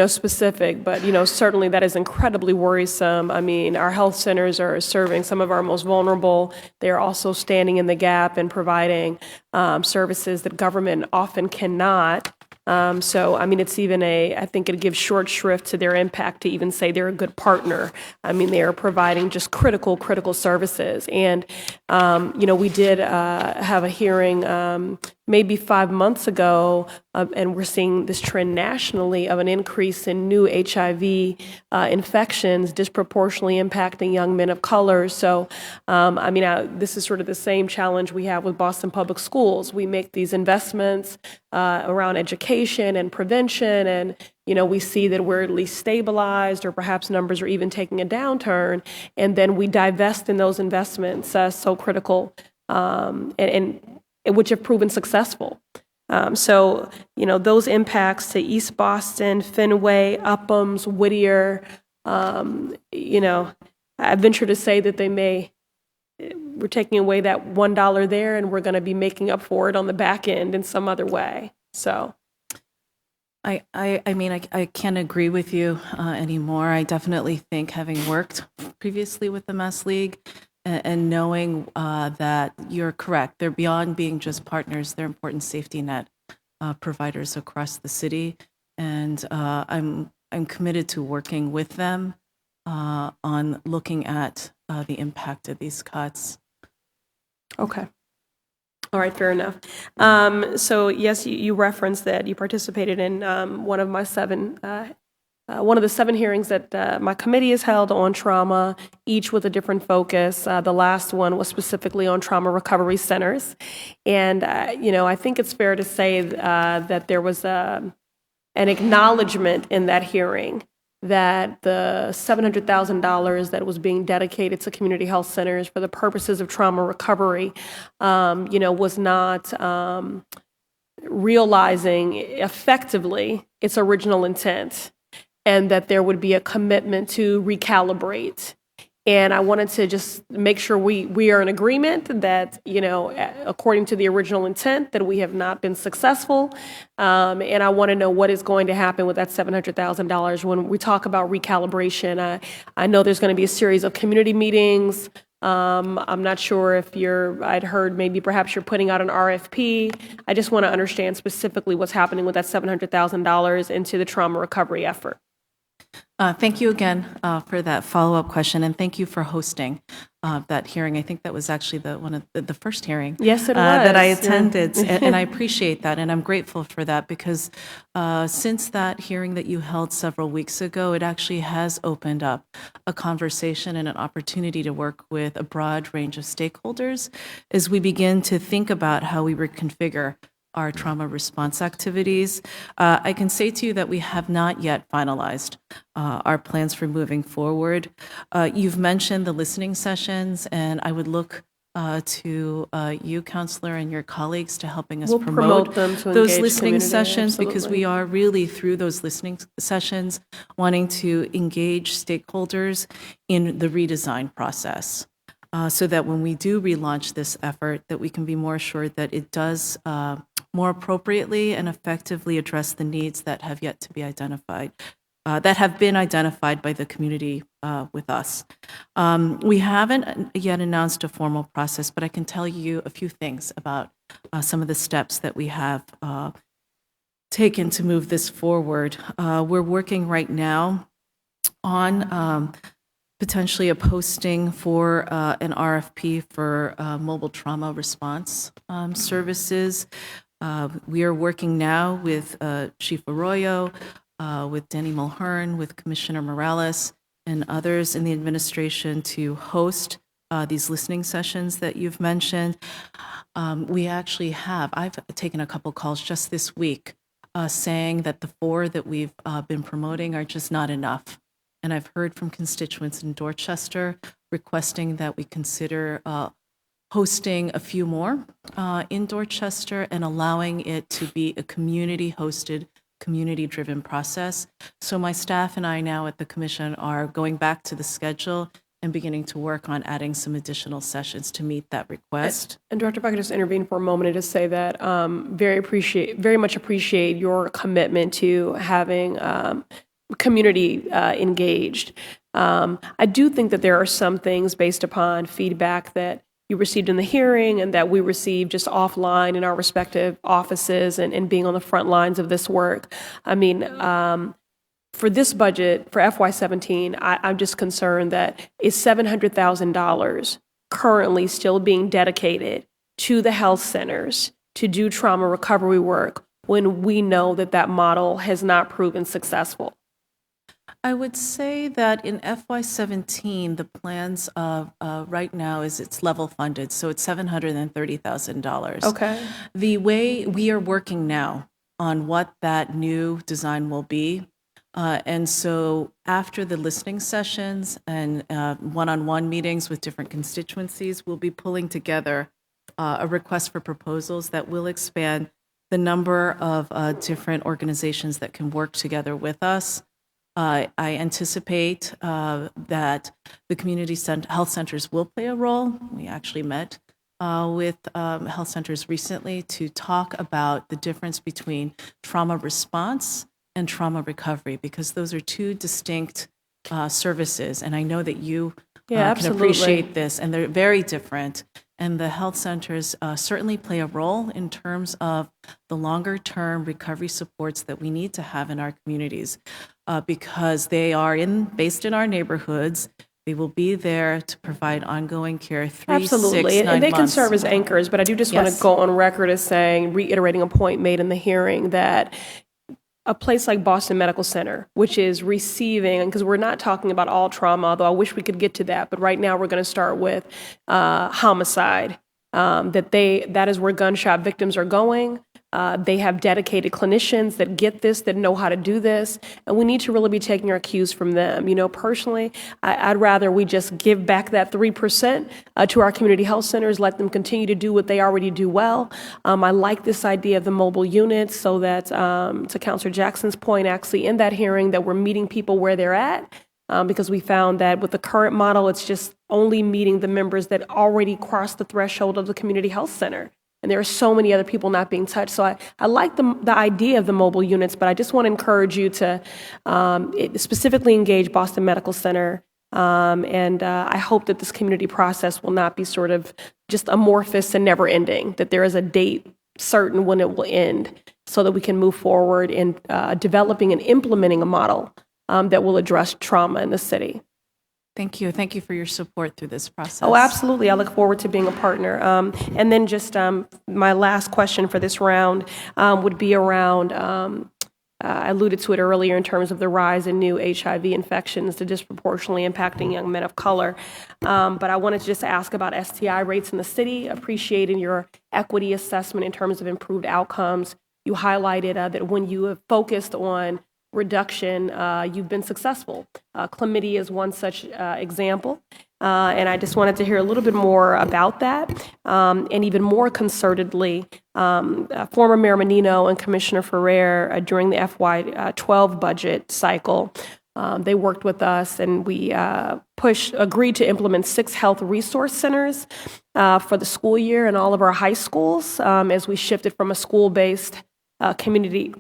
specific, but certainly that is incredibly worrisome. I mean, our health centers are serving some of our most vulnerable. They are also standing in the gap and providing services that government often cannot. So, I mean, it's even I think it gives short shrift to their impact to even say they're a good partner. I mean, they are providing just critical services. And, we did have a hearing maybe 5 months ago, and we're seeing this trend nationally of an increase in new HIV infections disproportionately impacting young men of color. So, this is sort of the same challenge we have with Boston Public Schools. We make these investments around education and prevention, and we see that we're at least stabilized, or perhaps numbers are even taking a downturn, and then we divest in those investments so critical, and which have proven successful. So, those impacts to East Boston, Fenway, Upham's, Whittier, I venture to say that we're taking away that $1 there, and we're going to be making up for it on the back end in some other way. So. I can't agree with you anymore. I definitely think, having worked previously with the Mass League and knowing that you're correct, they're beyond being just partners, they're important safety net providers across the city, and I'm committed to working with them on looking at the impact of these cuts. Okay. All right, fair enough. So yes, you referenced that you participated in one of the 7 hearings that my committee has held on trauma, each with a different focus. The last one was specifically on trauma recovery centers, and I think it's fair to say that there was an acknowledgement in that hearing that the $700,000 that was being dedicated to community health centers for the purposes of trauma recovery, was not realizing effectively its original intent, and that there would be a commitment to recalibrate. And I wanted to just make sure we are in agreement that, according to the original intent, that we have not been successful. And I want to know what is going to happen with that $700,000 when we talk about recalibration. I know there's going to be a series of community meetings. I'm not sure if I'd heard maybe perhaps you're putting out an RFP. I just want to understand specifically what's happening with that $700,000 into the trauma recovery effort. Thank you again for that follow-up question, and thank you for hosting that hearing. I think that was actually one of the first hearing Yes, it was. that I Yeah. attended, and I appreciate that, and I'm grateful for that because since that hearing that you held several weeks ago, it actually has opened up a conversation and an opportunity to work with a broad range of stakeholders as we begin to think about how we reconfigure our trauma response activities. I can say to you that we have not yet finalized our plans for moving forward. You've mentioned the listening sessions, and I would look to you, Counselor, and your colleagues to helping us We'll promote them to those engage listening community, sessions because absolutely. we are really through those listening sessions wanting to engage stakeholders in the redesign process. So that when we do relaunch this effort, that we can be more assured that it does more appropriately and effectively address the needs that have yet to be identified, that have been identified by the community with us. We haven't yet announced a formal process, but I can tell you a few things about some of the steps that we have taken to move this forward. We're working right now on potentially a posting for an RFP for mobile trauma response services. We are working now with Chief Arroyo, with Denny Mulhern, with Commissioner Morales, and others in the administration to host these listening sessions that you've mentioned. I've taken a couple calls just this week saying that the 4 that we've been promoting are just not enough. And I've heard from constituents in Dorchester requesting that we consider hosting a few more in Dorchester and allowing it to be a community-hosted, community-driven process. So my staff and I now at the Commission are going back to the schedule and beginning to work on adding some additional sessions to meet that request. And Director, if I could just intervene for a moment and just say that very much appreciate your commitment to having community engaged. I do think that there are some things based upon feedback that you received in the hearing and that we received just offline in our respective offices and being on the front lines of this work. I mean, for this budget, for FY17, I'm just concerned that is $700,000 currently still being dedicated to the health centers to do trauma recovery work when we know that that model has not proven successful? I would say that in FY17, the plans right now is it's level funded, so it's $730,000. Okay. The way we are working now on what that new design will be, and so after the listening sessions and one-on-one meetings with different constituencies, we'll be pulling together a request for proposals that will expand the number of different organizations that can work together with us. I anticipate that the community health centers will play a role. We actually met with health centers recently to talk about the difference between trauma response and trauma recovery, because those are two distinct services. And I know that you can absolutely. appreciate this, and they're very different. And the health centers certainly play a role in terms of the longer-term recovery supports that we need to have in our communities because they are based in our neighborhoods. They will be there to provide ongoing care 3, Absolutely. 6, 9 and they can months. serve as anchors, but I do just want Yes. to go on record as saying, reiterating a point made in the hearing, that a place like Boston Medical Center, which is receiving, because we're not talking about all trauma, although I wish we could get to that, but right now we're going to start with homicide, that is where gunshot victims are going. They have dedicated clinicians that get this, that know how to do this, and we need to really be taking our cues from them. You know, personally, I'd rather we just give back that 3% to our community health centers, let them continue to do what they already do well. I like this idea of the mobile units so that, to Councilor Jackson's point, actually in that hearing, that we're meeting people where they're at. Because we found that with the current model, it's just only meeting the members that already crossed the threshold of the community health center. And there are so many other people not being touched. So I like the idea of the mobile units, but I just want to encourage you to specifically engage Boston Medical Center. And I hope that this community process will not be sort of just amorphous and never ending, that there is a date certain when it will end so that we can move forward in developing and implementing a model that will address trauma in the city. Thank you. Thank you for your support through this process. Oh, absolutely. I look forward to being a partner. And then just my last question for this round would be around, I alluded to it earlier in terms of the rise in new HIV infections, the disproportionately impacting young men of color. But I wanted to just ask about STI rates in the city, appreciating your equity assessment in terms of improved outcomes. You highlighted that when you have focused on reduction, you've been successful. Chlamydia is one such example. And I just wanted to hear a little bit more about that. And even more concertedly, former Mayor Menino and Commissioner Ferrer, during the FY12 budget cycle, they worked with us and we agreed to implement 6 health resource centers for the school year in all of our high schools as we shifted from a school-based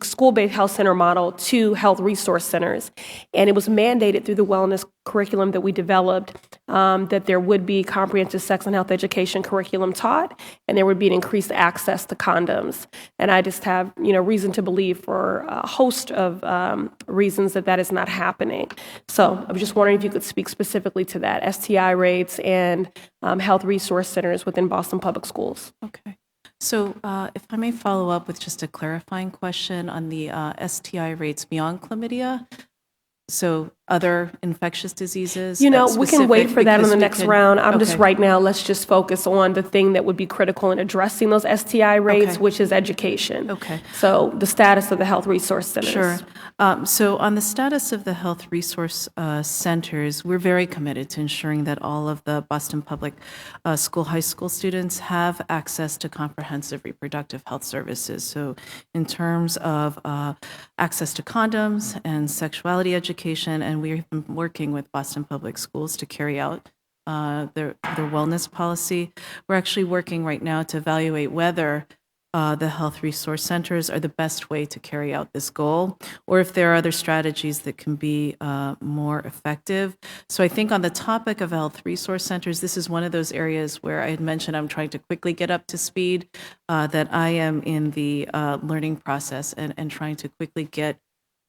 school-based health center model to health resource centers. And it was mandated through the wellness curriculum that we developed that there would be comprehensive sex and health education curriculum taught, and there would be an increased access to condoms. And I just have, reason to believe for a host of reasons that is not happening. So I was just wondering if you could speak specifically to that, STI rates and health resource centers within Boston Public Schools. Okay. So if I may follow up with just a clarifying question on the STI rates beyond chlamydia, so other infectious diseases? We can wait for that in the next round. I'm just okay. right now, let's just focus on the thing that would be critical in addressing those STI rates, Okay. which is education. Okay. So the status of the health resource centers. Sure. So on the status of the health resource centers, we're very committed to ensuring that all of the Boston Public high school students have access to comprehensive reproductive health services. So in terms of access to condoms and sexuality education, and we've been working with Boston Public Schools to carry out their wellness policy. We're actually working right now to evaluate whether the health resource centers are the best way to carry out this goal, or if there are other strategies that can be more effective. So I think on the topic of health resource centers, this is one of those areas where I had mentioned I'm trying to quickly get up to speed, that I am in the learning process and trying to quickly get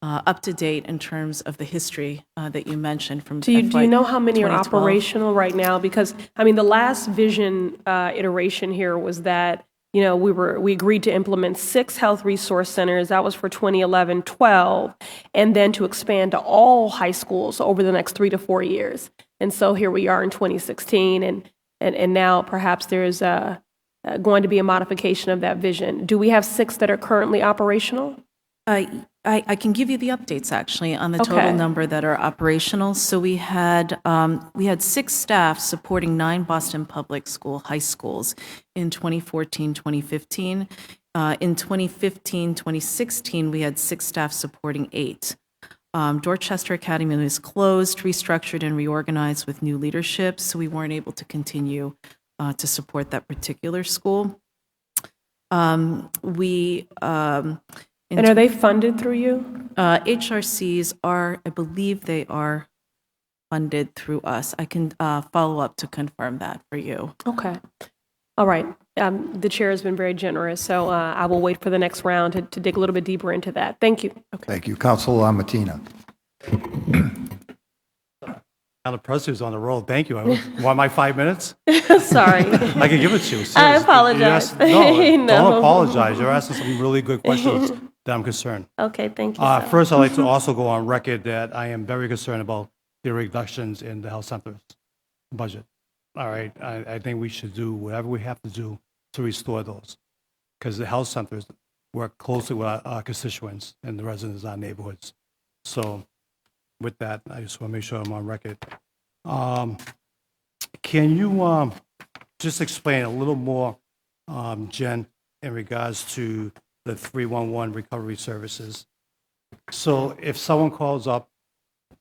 up to date in terms of the history that you mentioned from Do you know how many are 2012? operational right now? Because, the last vision iteration here was that we agreed to implement 6 health resource centers. That was for 2011-12, and then to expand to all high schools over the next 3 to 4 years. And so here we are in 2016, and now perhaps there is going to be a modification of that vision. Do we have 6 that are currently operational? I can give you the updates actually on the Okay. total number that are operational. So we had 6 staff supporting 9 Boston Public School high schools in 2014, 2015. In 2015, 2016, we had 6 staff supporting 8. Dorchester Academy was closed, restructured, and reorganized with new leadership, so we weren't able to continue to support that particular school. And are they funded through you? HRCs are, I believe they are funded through us. I can follow up to confirm that for you. Okay. All right. The chair has been very generous, so I will wait for the next round to dig a little bit deeper into that. Thank you. Thank you. Councilor Martina. Now the president's on the roll. Thank you. I want my 5 minutes? Sorry. I can give it to you. Seriously. I apologize. No, No. don't apologize. You're asking some really good questions that I'm concerned. Okay, thank you. sir. First, I'd like to also go on record that I am very concerned about the reductions in the health centers budget. All right, I think we should do whatever we have to do to restore those. Because the health centers, work closely with our constituents and the residents of our neighborhoods. So with that, I just want to make sure I'm on record. Can you just explain a little more, Jen, in regards to the 311 recovery services? So if someone calls up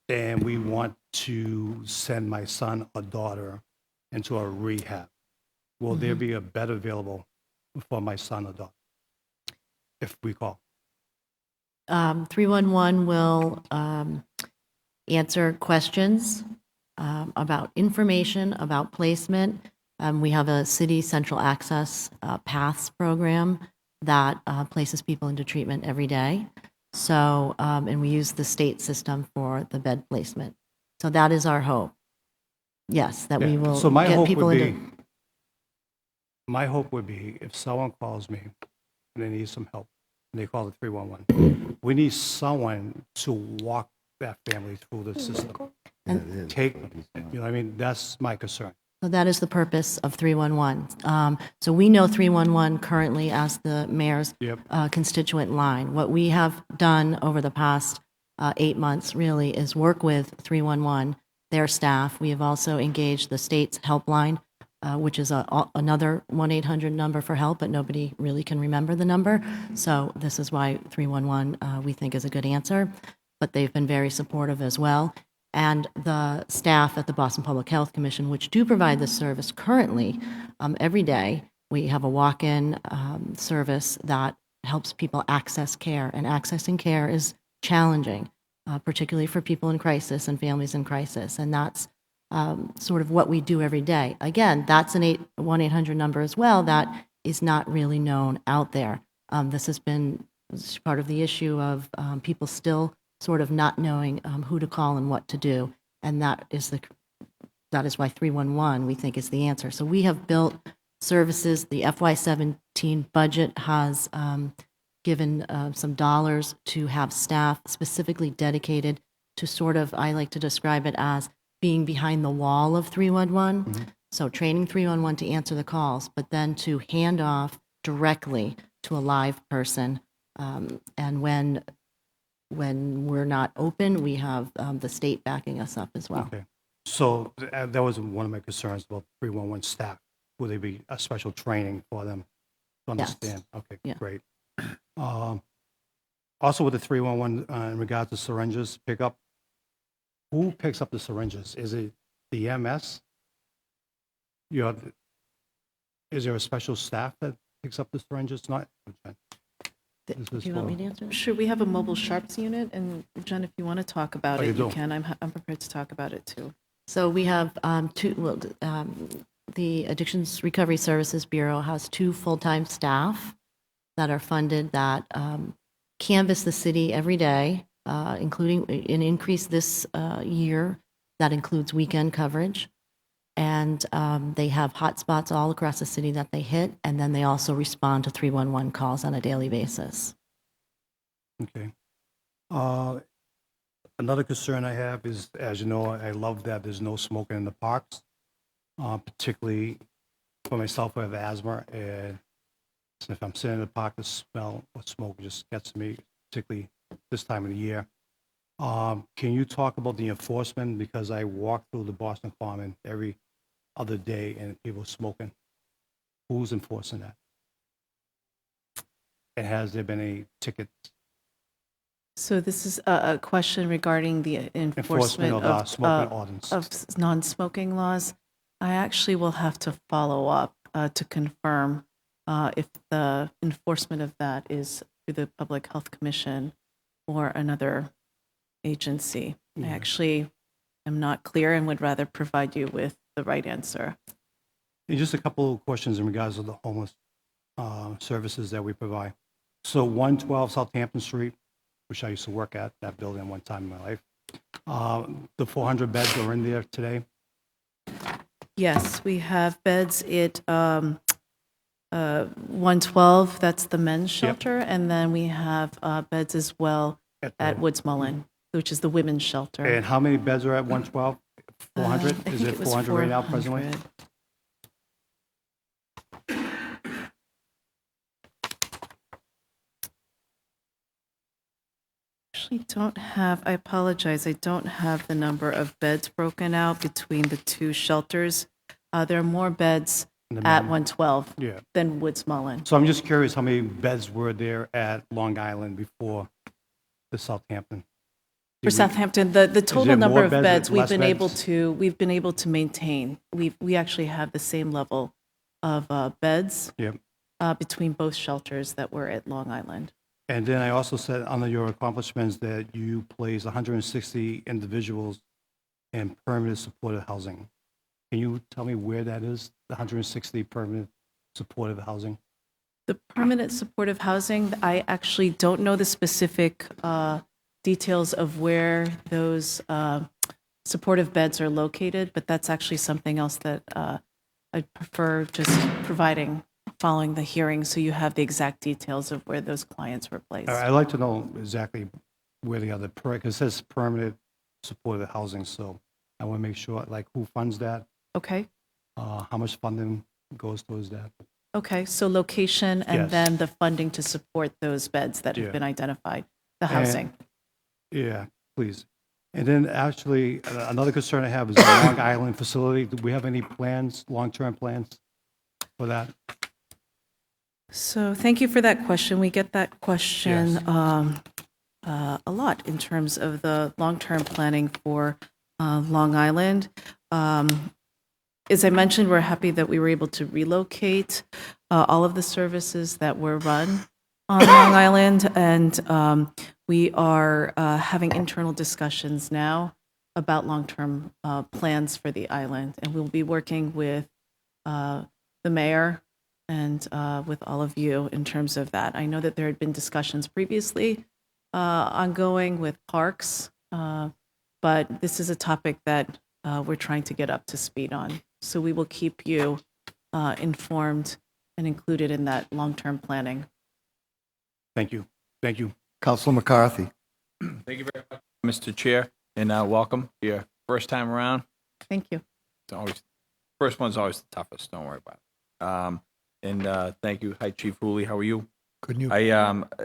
and we want to send my son or daughter into a rehab, will there be a bed available for my son or daughter if we call? 311 will answer questions about information, about placement. We have a city central access paths program that places people into treatment every day. So, and we use the state system for the bed placement. So that is our hope. Yes, that we will So my get hope people would into. be, my hope would be if someone calls me and they need some help, and they call the 311, we need someone to walk that family through the system. Take, you know, what I mean, that's my concern. So that is the purpose of 311. So we know 311 currently as the mayor's Yep. constituent line. What we have done over the past 8 months really is work with 311, their staff. We have also engaged the state's helpline, which is another 1-800 number for help, but nobody really can remember the number. So this is why 311 we think is a good answer. But they've been very supportive as well. And the staff at the Boston Public Health Commission, which do provide this service currently, every day, we have a walk-in service that helps people access care. And accessing care is challenging, particularly for people in crisis and families in crisis. And that's sort of what we do every day. Again, that's an 1-800 number as well that is not really known out there. This has been part of the issue of people still sort of not knowing who to call and what to do. And that is why 311 we think is the answer. So we have built services. The FY17 budget has given some dollars to have staff specifically dedicated to sort of, I like to describe it as being behind the wall of 311. So training 311 to answer the calls, but then to hand off directly to a live person. And when we're not open, we have the state backing us up as well. Okay. So that was one of my concerns about 311 staff. Will there be a special training for them to Yes. understand? Okay, Yeah. great. Also with the 311, in regards to syringes pickup, who picks up the syringes? Is it the EMS? Is there a special staff that picks up the syringes? Not. Do you want me to answer? Sure, we have a mobile sharps unit, and Jen, if you want to talk about Oh, you it, you do? can. I'm prepared to talk about it too. So we have the Addictions Recovery Services Bureau has 2 full-time staff that are funded that canvass the city every day, including an increase this year that includes weekend coverage. And they have hotspots all across the city that they hit, and then they also respond to 311 calls on a daily basis. Okay. Another concern I have is, as you know, I love that there's no smoking in the parks, particularly for myself, I have asthma, and if I'm sitting in the park, the smell of smoke just gets to me, particularly this time of the year. Can you talk about the enforcement? Because I walk through the Boston Common every other day and people smoking. Who's enforcing that? And has there been any tickets? So this is a question regarding the enforcement of smoking ordinance. of non-smoking laws. I actually will have to follow up to confirm if the enforcement of that is through the Public Health Commission or another agency. I actually am not clear and would rather provide you with the right answer. And just a couple of questions in regards to the homeless services that we provide. So 112 Southampton Street, which I used to work at that building one time in my life. The 400 beds are in there today. Yes, we have beds at 112, that's the men's shelter, and then we have beds as well at Woods Mullen, which is the women's shelter. And how many beds are at 112? 400? I Is think it was 400 right now presently? 400. actually don't have, I apologize, I don't have the number of beds broken out between the two shelters. There are more beds The at main- 112 Yeah. than Woods Mullen. So I'm just curious how many beds were there at Long Island before the Southampton? For Southampton, the total there number more of beds or beds less beds? we've been able to maintain. We actually have the same level of beds Yep. between both shelters that were at Long Island. And then I also said under your accomplishments that you placed 160 individuals in permanent supportive housing. Can you tell me where that is, the 160 permanent supportive housing? The permanent supportive housing, I actually don't know the specific details of where those supportive beds are located, but that's actually something else that I'd prefer just providing following the hearing, so you have the exact details of where those clients were placed. I'd like to know exactly where the other, because it says permanent supportive housing, so I want to make sure, like, who funds that, Okay, how much funding goes towards that? okay, so location and Yes. then the funding to support those beds that Yeah. have been identified, the housing. Yeah, please. And then actually, another concern I have is the Long Island facility. Do we have any plans, long-term plans for that? So thank you for that question. We get that question Yes. a lot in terms of the long-term planning for Long Island. As I mentioned, we're happy that we were able to relocate all of the services that were run on Long Island, and we are having internal discussions now about long-term plans for the island, and we'll be working with the mayor and with all of you in terms of that. I know that there had been discussions previously ongoing with parks, but this is a topic that we're trying to get up to speed on. So we will keep you informed and included in that long-term planning. Thank you. Thank you. Councilor McCarthy. Thank you very much, Mr. Chair, and welcome. Your first time around. Thank you. It's always first one's always the toughest. Don't worry about it. And thank you. Hi, Chief Hooley. How are you? Good news.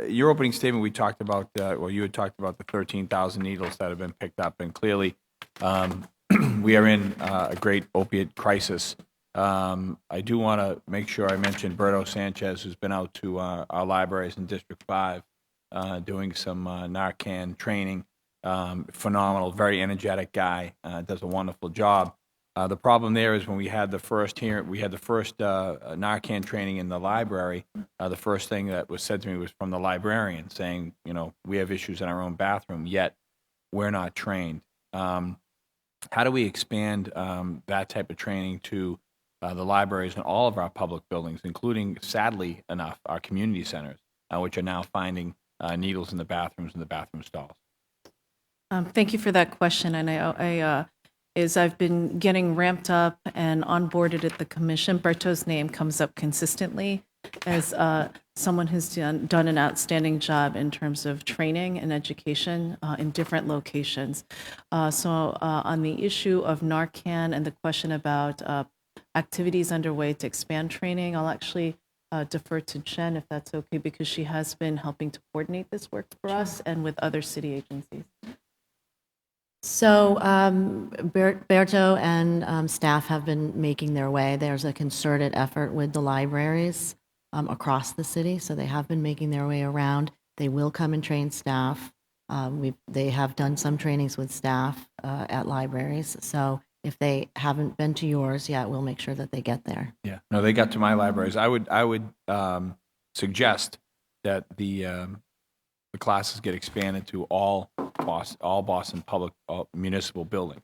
Your opening statement, we talked about, well, you had talked about the 13,000 needles that have been picked up, and clearly we are in a great opiate crisis. I do want to make sure I mention Berto Sanchez, who's been out to our libraries in District 5 doing some Narcan training. Phenomenal, very energetic guy, does a wonderful job. The problem there is when we had the first Narcan training in the library, the first thing that was said to me was from the librarian saying, you know, we have issues in our own bathroom, yet we're not trained. How do we expand that type of training to the libraries and all of our public buildings, including, sadly enough, our community centers, which are now finding needles in the bathrooms and the bathroom stalls? Thank you for that question. And as I've been getting ramped up and onboarded at the commission, Berto's name comes up consistently as someone who's done an outstanding job in terms of training and education in different locations. So on the issue of Narcan and the question about activities underway to expand training, I'll actually defer to Jen if that's okay, because she has been helping to coordinate this work for us and with other city agencies. So Berto and staff have been making their way. There's a concerted effort with the libraries across the city, so they have been making their way around. They will come and train staff. They have done some trainings with staff at libraries, so if they haven't been to yours yet, we'll make sure that they get there. Yeah, no, they got to my libraries. I would suggest that the classes get expanded to all Boston public municipal buildings,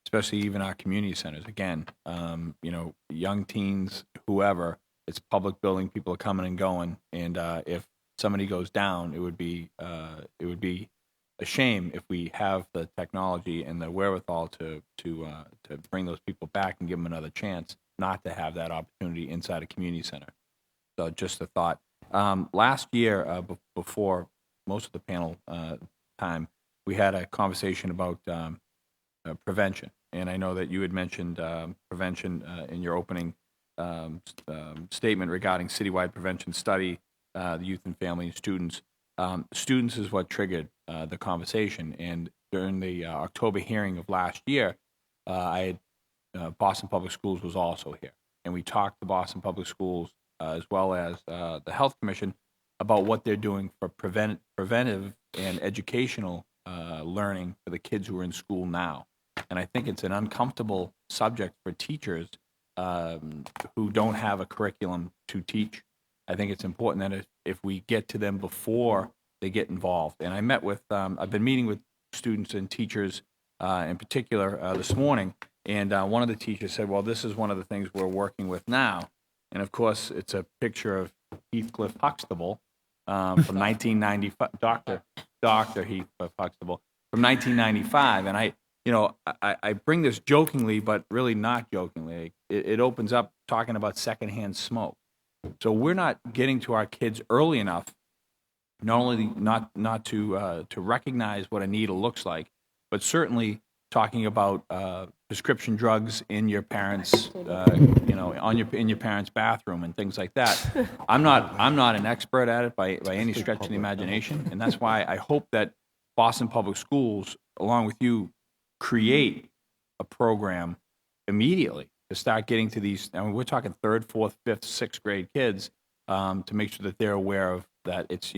especially even our community centers. Again, you know, young teens, whoever, it's public building. People are coming and going, and if somebody goes down, it would be a shame if we have the technology and the wherewithal to bring those people back and give them another chance, not to have that opportunity inside a community center. So just a thought. Last year, before most of the panel time, we had a conversation about prevention, and I know that you had mentioned prevention in your opening statement regarding citywide prevention study, the youth and family and students. Students is what triggered the conversation. And during the October hearing of last year, I had Boston Public Schools was also here, and we talked to Boston Public Schools as well as the Health Commission about what they're doing for preventive and educational learning for the kids who are in school now. And I think it's an uncomfortable subject for teachers who don't have a curriculum to teach. I think it's important that if we get to them before they get involved. And I met with, I've been meeting with students and teachers in particular this morning, and one of the teachers said, well, this is one of the things we're working with now. And of course, it's a picture of Heathcliff Huxtable from 1995, Dr. Heathcliff Huxtable from 1995. And I bring this jokingly, but really not jokingly. It opens up talking about secondhand smoke. So we're not getting to our kids early enough, not only not to recognize what a needle looks like, but certainly talking about prescription drugs in your parents, in your parents' bathroom and things like that. I'm not an expert at it by any stretch of the imagination, and that's why I hope that Boston Public Schools, along with you, create a program immediately to start getting to these. I mean, we're talking 3rd, 4th, 5th, 6th grade kids to make sure that they're aware of that. It's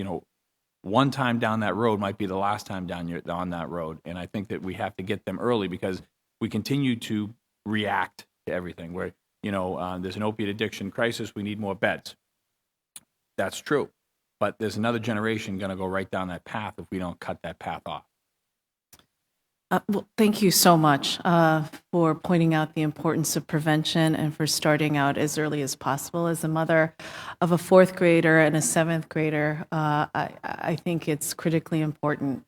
one time down that road might be the last time down that road, and I think that we have to get them early because we continue to react to everything. Where there's an opiate addiction crisis, we need more beds. That's true, but there's another generation going to go right down that path if we don't cut that path off. Well, thank you so much for pointing out the importance of prevention and for starting out as early as possible. As a mother of a 4th grader and a 7th grader, I think it's critically important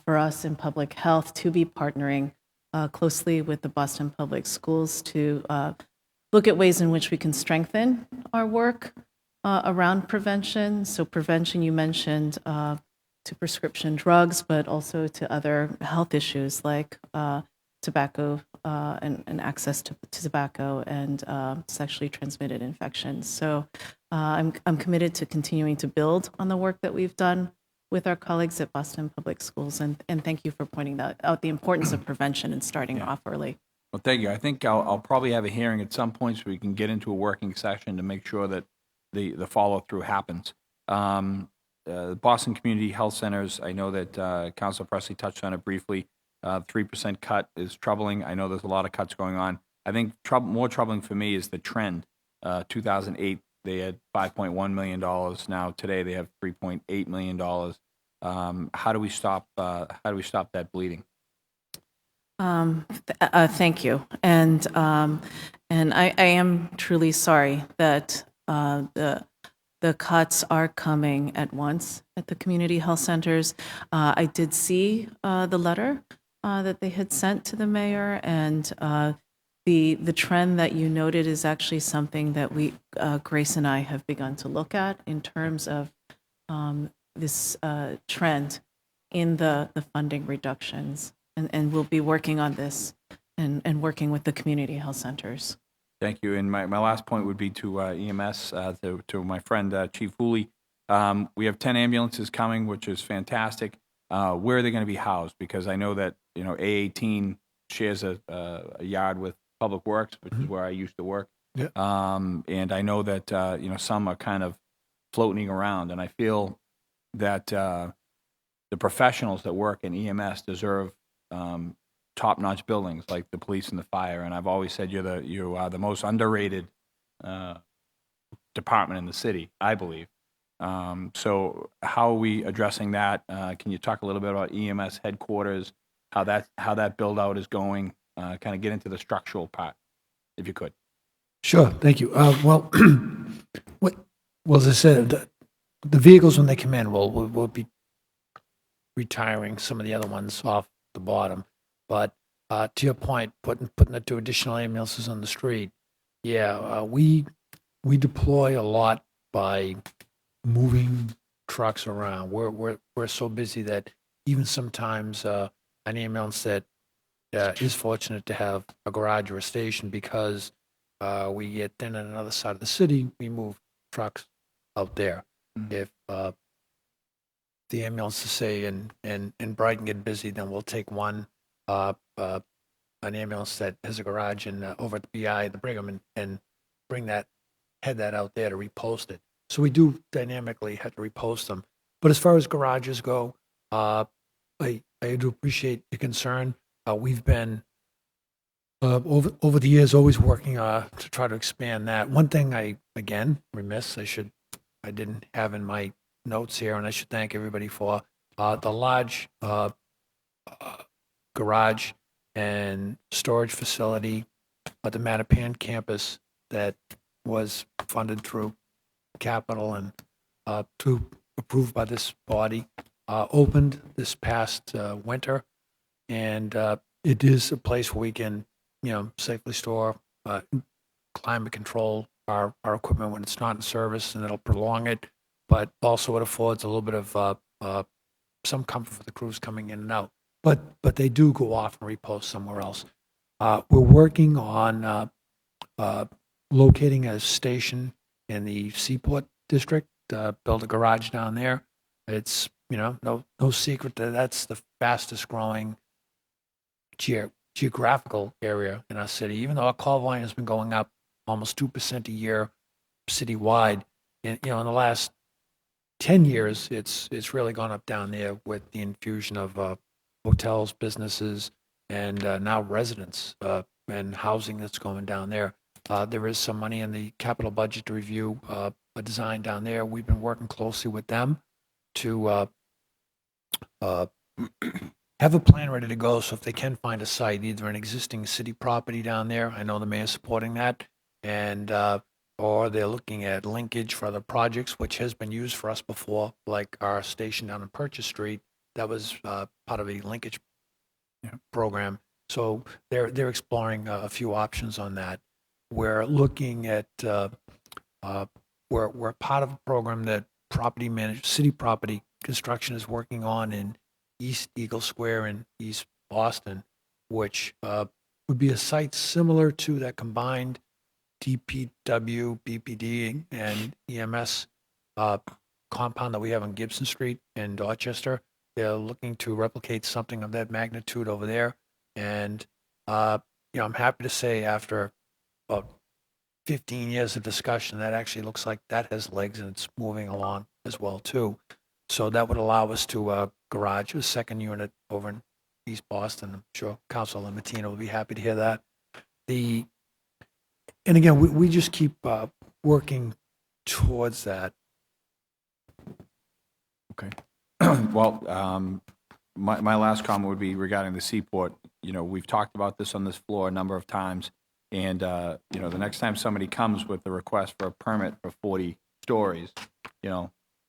for us in public health to be partnering closely with the Boston Public Schools to look at ways in which we can strengthen our work around prevention. So prevention, you mentioned, to prescription drugs, but also to other health issues like tobacco and access to tobacco and sexually transmitted infections. So I'm committed to continuing to build on the work that we've done with our colleagues at Boston Public Schools, and thank you for pointing out the importance of prevention and starting off early. Well, thank you. I think I'll probably have a hearing at some point so we can get into a working session to make sure that the follow-through happens. Boston Community Health Centers, I know that Councilor Presley touched on it briefly. 3% cut is troubling. I know there's a lot of cuts going on. I think more troubling for me is the trend. 2008, they had $5.1 million. Now today they have $3.8 million. How do we stop that bleeding? Thank you, and I am truly sorry that the cuts are coming at once at the community health centers. I did see the letter that they had sent to the mayor, and the trend that you noted is actually something that Grace and I have begun to look at in terms of this trend in the funding reductions, and we'll be working on this and working with the community health centers. Thank you. And my last point would be to EMS, to my friend Chief Hooley. We have 10 ambulances coming, which is fantastic. Where are they going to be housed? Because I know that A18 shares a yard with Public Works, which is where I used to work. Yeah. And I know that some are kind of floating around, and I feel that the professionals that work in EMS deserve top-notch buildings like the police and the fire. And I've always said you are the most underrated department in the city, I believe. So how are we addressing that? Can you talk a little bit about EMS headquarters, how that build out is going? Kind of get into the structural part, if you could. Sure, thank you. Well, as I said, the vehicles when they come in, we'll be retiring some of the other ones off the bottom. But to your point, putting the 2 additional ambulances on the street, we deploy a lot by moving trucks around. We're so busy that even sometimes an ambulance that is fortunate to have a garage or a station, because we get in on another side of the city, we move trucks out there. If the ambulances say in Brighton get busy, then we'll take one, an ambulance that has a garage in, over at the BI, the Brigham, and bring that, head that out there to repost it. So we do dynamically have to repost them. But as far as garages go, I do appreciate the concern. We've been, over the years, always working to try to expand that. One thing again, remiss, I didn't have in my notes here, and I should thank everybody for, the large garage and storage facility at the Mattapan campus that was funded through capital and approved by this body, opened this past winter, and it is a place where we can, safely store, climate control our equipment when it's not in service, and it'll prolong it, but also it affords a little bit of some comfort for the crews coming in and out. But they do go off and repost somewhere else. We're working on locating a station in the Seaport District, build a garage down there. It's, no secret that that's the fastest growing geographical area in our city. Even though our call volume has been going up almost 2% a year citywide, in the last 10 years, it's really gone up down there with the infusion of hotels, businesses, and now residents and housing that's going down there. There is some money in the capital budget to review a design down there. We've been working closely with them to have a plan ready to go. So if they can find a site, either an existing city property down there, I know the mayor's supporting that, and or they're looking at linkage for other projects, which has been used for us before, like our station down on Purchase Street. That was part of a linkage program. So they're exploring a few options on that. We're looking at we're part of a program that city property construction is working on in East Eagle Square in East Boston, which would be a site similar to that combined DPW, BPD, and EMS compound that we have on Gibson Street in Dorchester. They're looking to replicate something of that magnitude over there. And, I'm happy to say after about 15 years of discussion, that actually looks like that has legs and it's moving along as well, too. So that would allow us to garage a second unit over in East Boston. I'm sure Councilor Matina will be happy to hear that. And again, we just keep working towards that. Okay. Well, my last comment would be regarding the Seaport. We've talked about this on this floor a number of times, and the next time somebody comes with a request for a permit for 40 stories,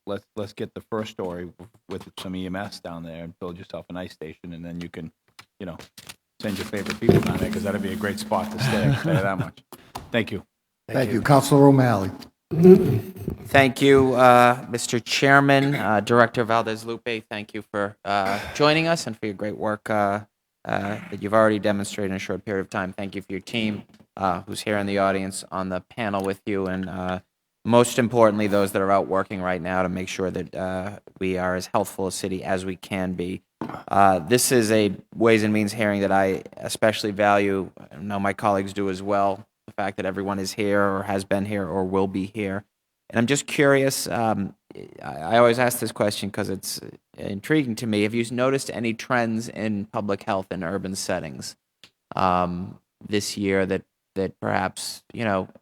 let's get the first story with some EMS down there and build yourself an ice station, and then you can, send your favorite people down there, because that'd be a great spot to stay. I can tell you that much. Thank you. Thank you. Councilor O'Malley. Thank you, Mr. Chairman. Director Valdez-Lupe, thank you for joining us and for your great work that you've already demonstrated in a short period of time. Thank you for your team who's here in the audience on the panel with you, and most importantly, those that are out working right now to make sure that we are as healthful a city as we can be. This is a Ways and Means hearing that I especially value. I know my colleagues do as well. The fact that everyone is here or has been here or will be here. And I'm just curious, I always ask this question because it's intriguing to me. Have you noticed any trends in public health in urban settings this year that perhaps,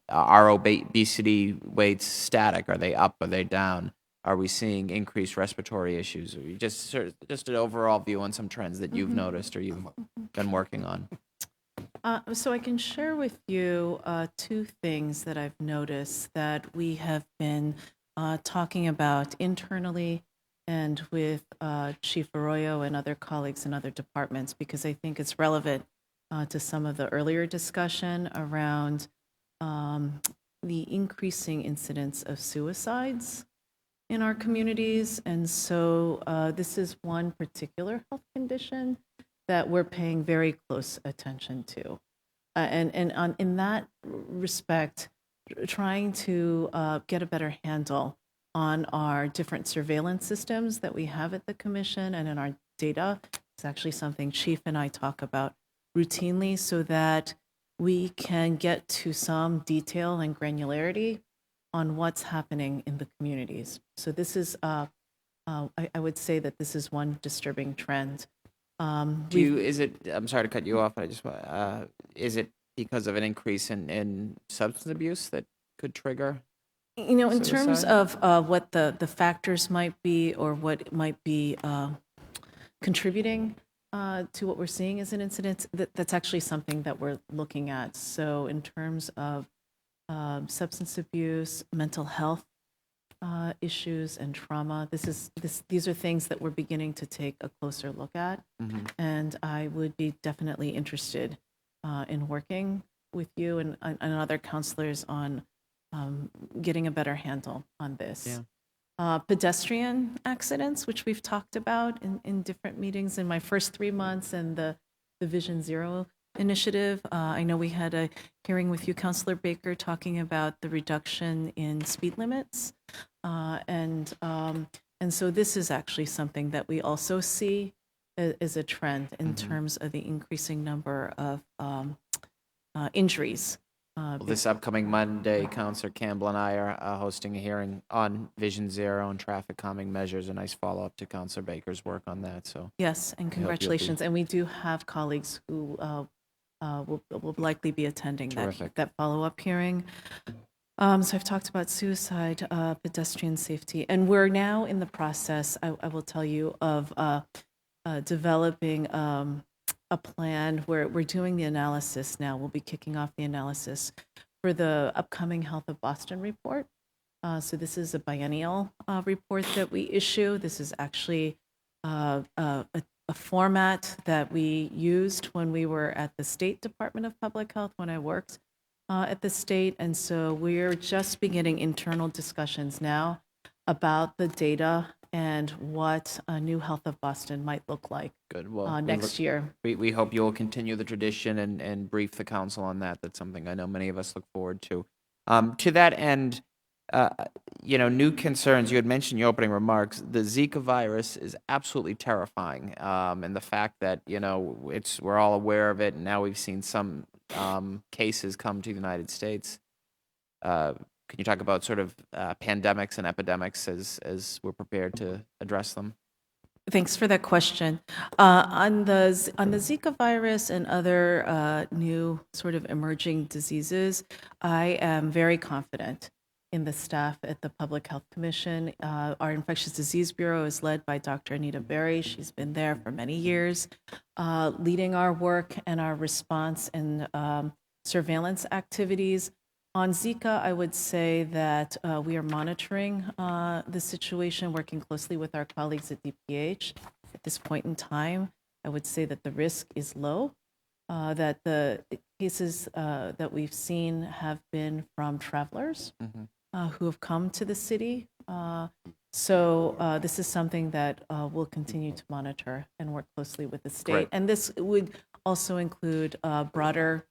are obesity rates static? Are they up? Are they down? Are we seeing increased respiratory issues? Or just an overall view on some trends that you've noticed or you've been working on? So I can share with you two things that I've noticed that we have been talking about internally and with Chief Arroyo and other colleagues in other departments, because I think it's relevant to some of the earlier discussion around the increasing incidence of suicides in our communities. And so this is one particular health condition that we're paying very close attention to. In that respect, trying to get a better handle on our different surveillance systems that we have at the commission and in our data. It's actually something Chief and I talk about routinely so that we can get to some detail and granularity on what's happening in the communities. So this is, I would say that this is one disturbing trend. Is it, I'm sorry to cut you off, but is it because of an increase in substance abuse that could trigger? You know, in terms Suicide? of what the factors might be or what might be contributing to what we're seeing as an incident, that's actually something that we're looking at. So in terms of substance abuse, mental health issues, and trauma, these are things that we're beginning to take a closer look at. And I would be definitely interested in working with you and other counselors on getting a better handle on this. Yeah. Pedestrian accidents, which we've talked about in different meetings in my first 3 months, and the Vision Zero initiative. I know we had a hearing with you, Councillor Baker, talking about the reduction in speed limits. And so this is actually something that we also see as a trend in terms of the increasing number of injuries. Well, this upcoming Monday, Councillor Campbell and I are hosting a hearing on Vision Zero and traffic calming measures, a nice follow-up to Councillor Baker's work on that, so. Yes, and you'll be- congratulations. And we do have colleagues who will likely be attending Terrific. that follow-up hearing. So I've talked about suicide, pedestrian safety, and we're now in the process, I will tell you, of developing a plan where we're doing the analysis now. We'll be kicking off the analysis for the upcoming Health of Boston report. So this is a biennial report that we issue. This is actually a format that we used when we were at the State Department of Public Health, when I worked at the state. And so we're just beginning internal discussions now about the data and what a new Health of Boston might look like Good, well. next year. We hope you will continue the tradition and brief the council on that. That's something I know many of us look forward to. To that end, new concerns, you had mentioned in your opening remarks, the Zika virus is absolutely terrifying. And the fact that, we're all aware of it, and now we've seen some cases come to the United States. Can you talk about sort of pandemics and epidemics as we're prepared to address them? Thanks for that question. On the Zika virus and other new sort of emerging diseases, I am very confident in the staff at the Public Health Commission. Our Infectious Disease Bureau is led by Dr. Anita Berry. She's been there for many years, leading our work and our response and surveillance activities. On Zika, I would say that we are monitoring the situation, working closely with our colleagues at DPH. At this point in time, I would say that the risk is low, that the cases that we've seen have been from travelers who have come to the city. So this is something that we'll continue to monitor and work closely with the state. Great. And this would also include broader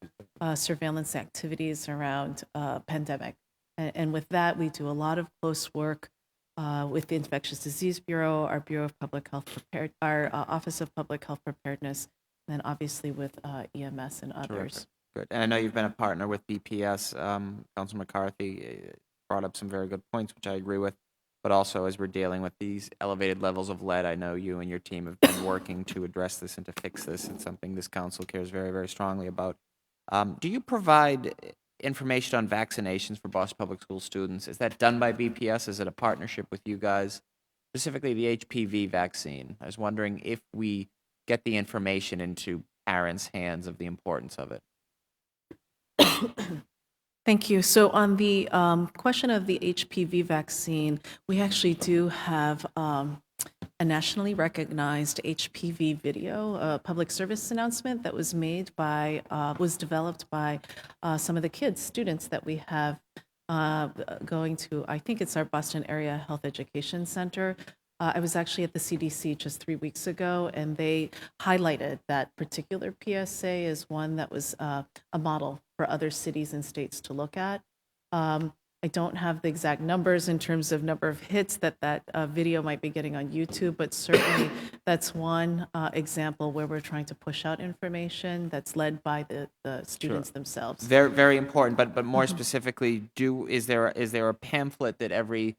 surveillance activities around pandemic. And with that, we do a lot of close work with the Infectious Disease Bureau, our Bureau of Public Health our Office of Public Health Preparedness, and then obviously with EMS and others. Terrific. Good. And I know you've been a partner with BPS. Councilor McCarthy brought up some very good points, which I agree with. But also, as we're dealing with these elevated levels of lead, I know you and your team have been working to address this and to fix this. It's something this council cares very, very strongly about. Do you provide information on vaccinations for Boston Public School students? Is that done by BPS? Is it a partnership with you guys? Specifically, the HPV vaccine. I was wondering if we get the information into parents' hands of the importance of it. Thank you. So on the question of the HPV vaccine, we actually do have a nationally recognized HPV video, a public service announcement that was was developed by some of the students that we have going to, I think it's our Boston Area Health Education Center. I was actually at the CDC just 3 weeks ago, and they highlighted that particular PSA as one that was a model for other cities and states to look at. I don't have the exact numbers in terms of number of hits that video might be getting on YouTube, but certainly that's one example where we're trying to push out information that's led by the students themselves. Very, very important, but more specifically, is there a pamphlet that every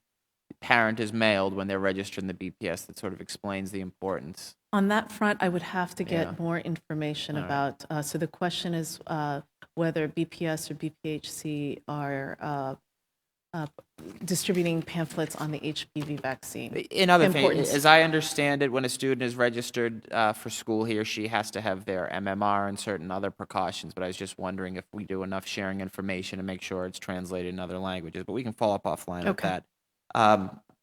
parent is mailed when they're registered in the BPS that sort of explains the importance? On that front, I would have to get Yeah. more information about, so the question is whether BPS or BPHC are distributing pamphlets on the HPV vaccine. In other Importance. things, as I understand it, when a student is registered for school, he or she has to have their MMR and certain other precautions. But I was just wondering if we do enough sharing information to make sure it's translated in other languages. But we can follow up offline with Okay. that.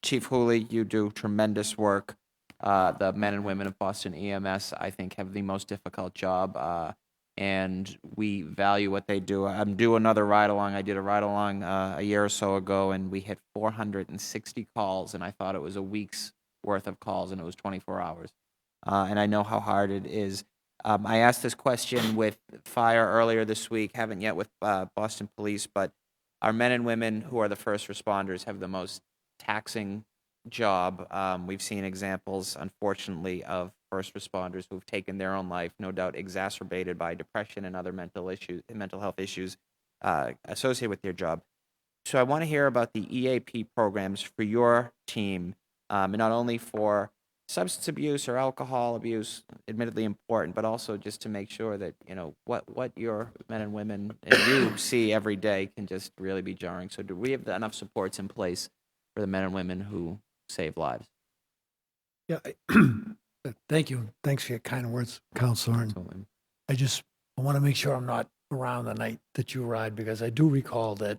Chief Hooley, you do tremendous work. The men and women of Boston EMS, I think, have the most difficult job, and we value what they do. I'm due another ride-along. I did a ride-along a year or so ago, and we hit 460 calls, and I thought it was a week's worth of calls, and it was 24 hours. And I know how hard it is. I asked this question with fire earlier this week, haven't yet with Boston Police, but our men and women who are the first responders have the most taxing job. We've seen examples, unfortunately, of first responders who've taken their own life, no doubt exacerbated by depression and other mental health issues associated with their job. So I want to hear about the EAP programs for your team, and not only for substance abuse or alcohol abuse, admittedly important, but also just to make sure that, you know, what your men and women and you see every day can just really be jarring. So do we have enough supports in place for the men and women who save lives? Yeah, thank you. Thanks for your kind words, Counselor. And I want to make sure I'm not around the night that you ride, because I do recall that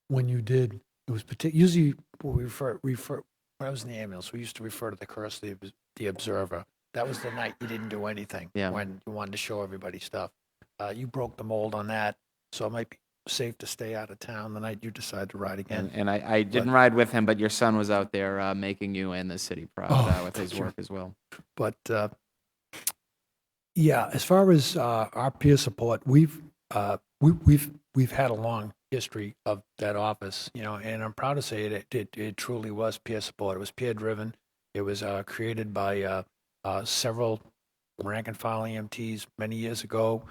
when you did, it was usually when we refer when I was in the ambulance, we used to refer to the curse of the observer. That was the night you didn't do anything, when you wanted to show everybody stuff. You broke the mold on that, so it might be safe to stay out of town the night you decide to ride again. And I didn't ride with him, but your son was out there making you and the city proud with his that's work right. as well. But yeah, as far as our peer support, we've had a long history of that office, you know, and I'm proud to say it truly was peer support. It was peer driven. It was created by several rank and file EMTs many years ago,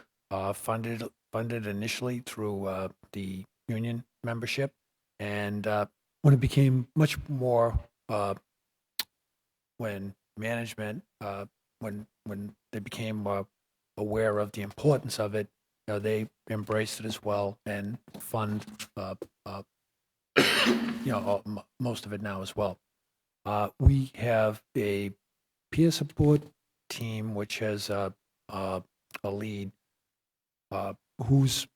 funded initially through the union membership, and when it became much more when management when they became aware of the importance of it, you know, they embraced it as well and fund most of it now as well. We have a peer support team which has a lead who's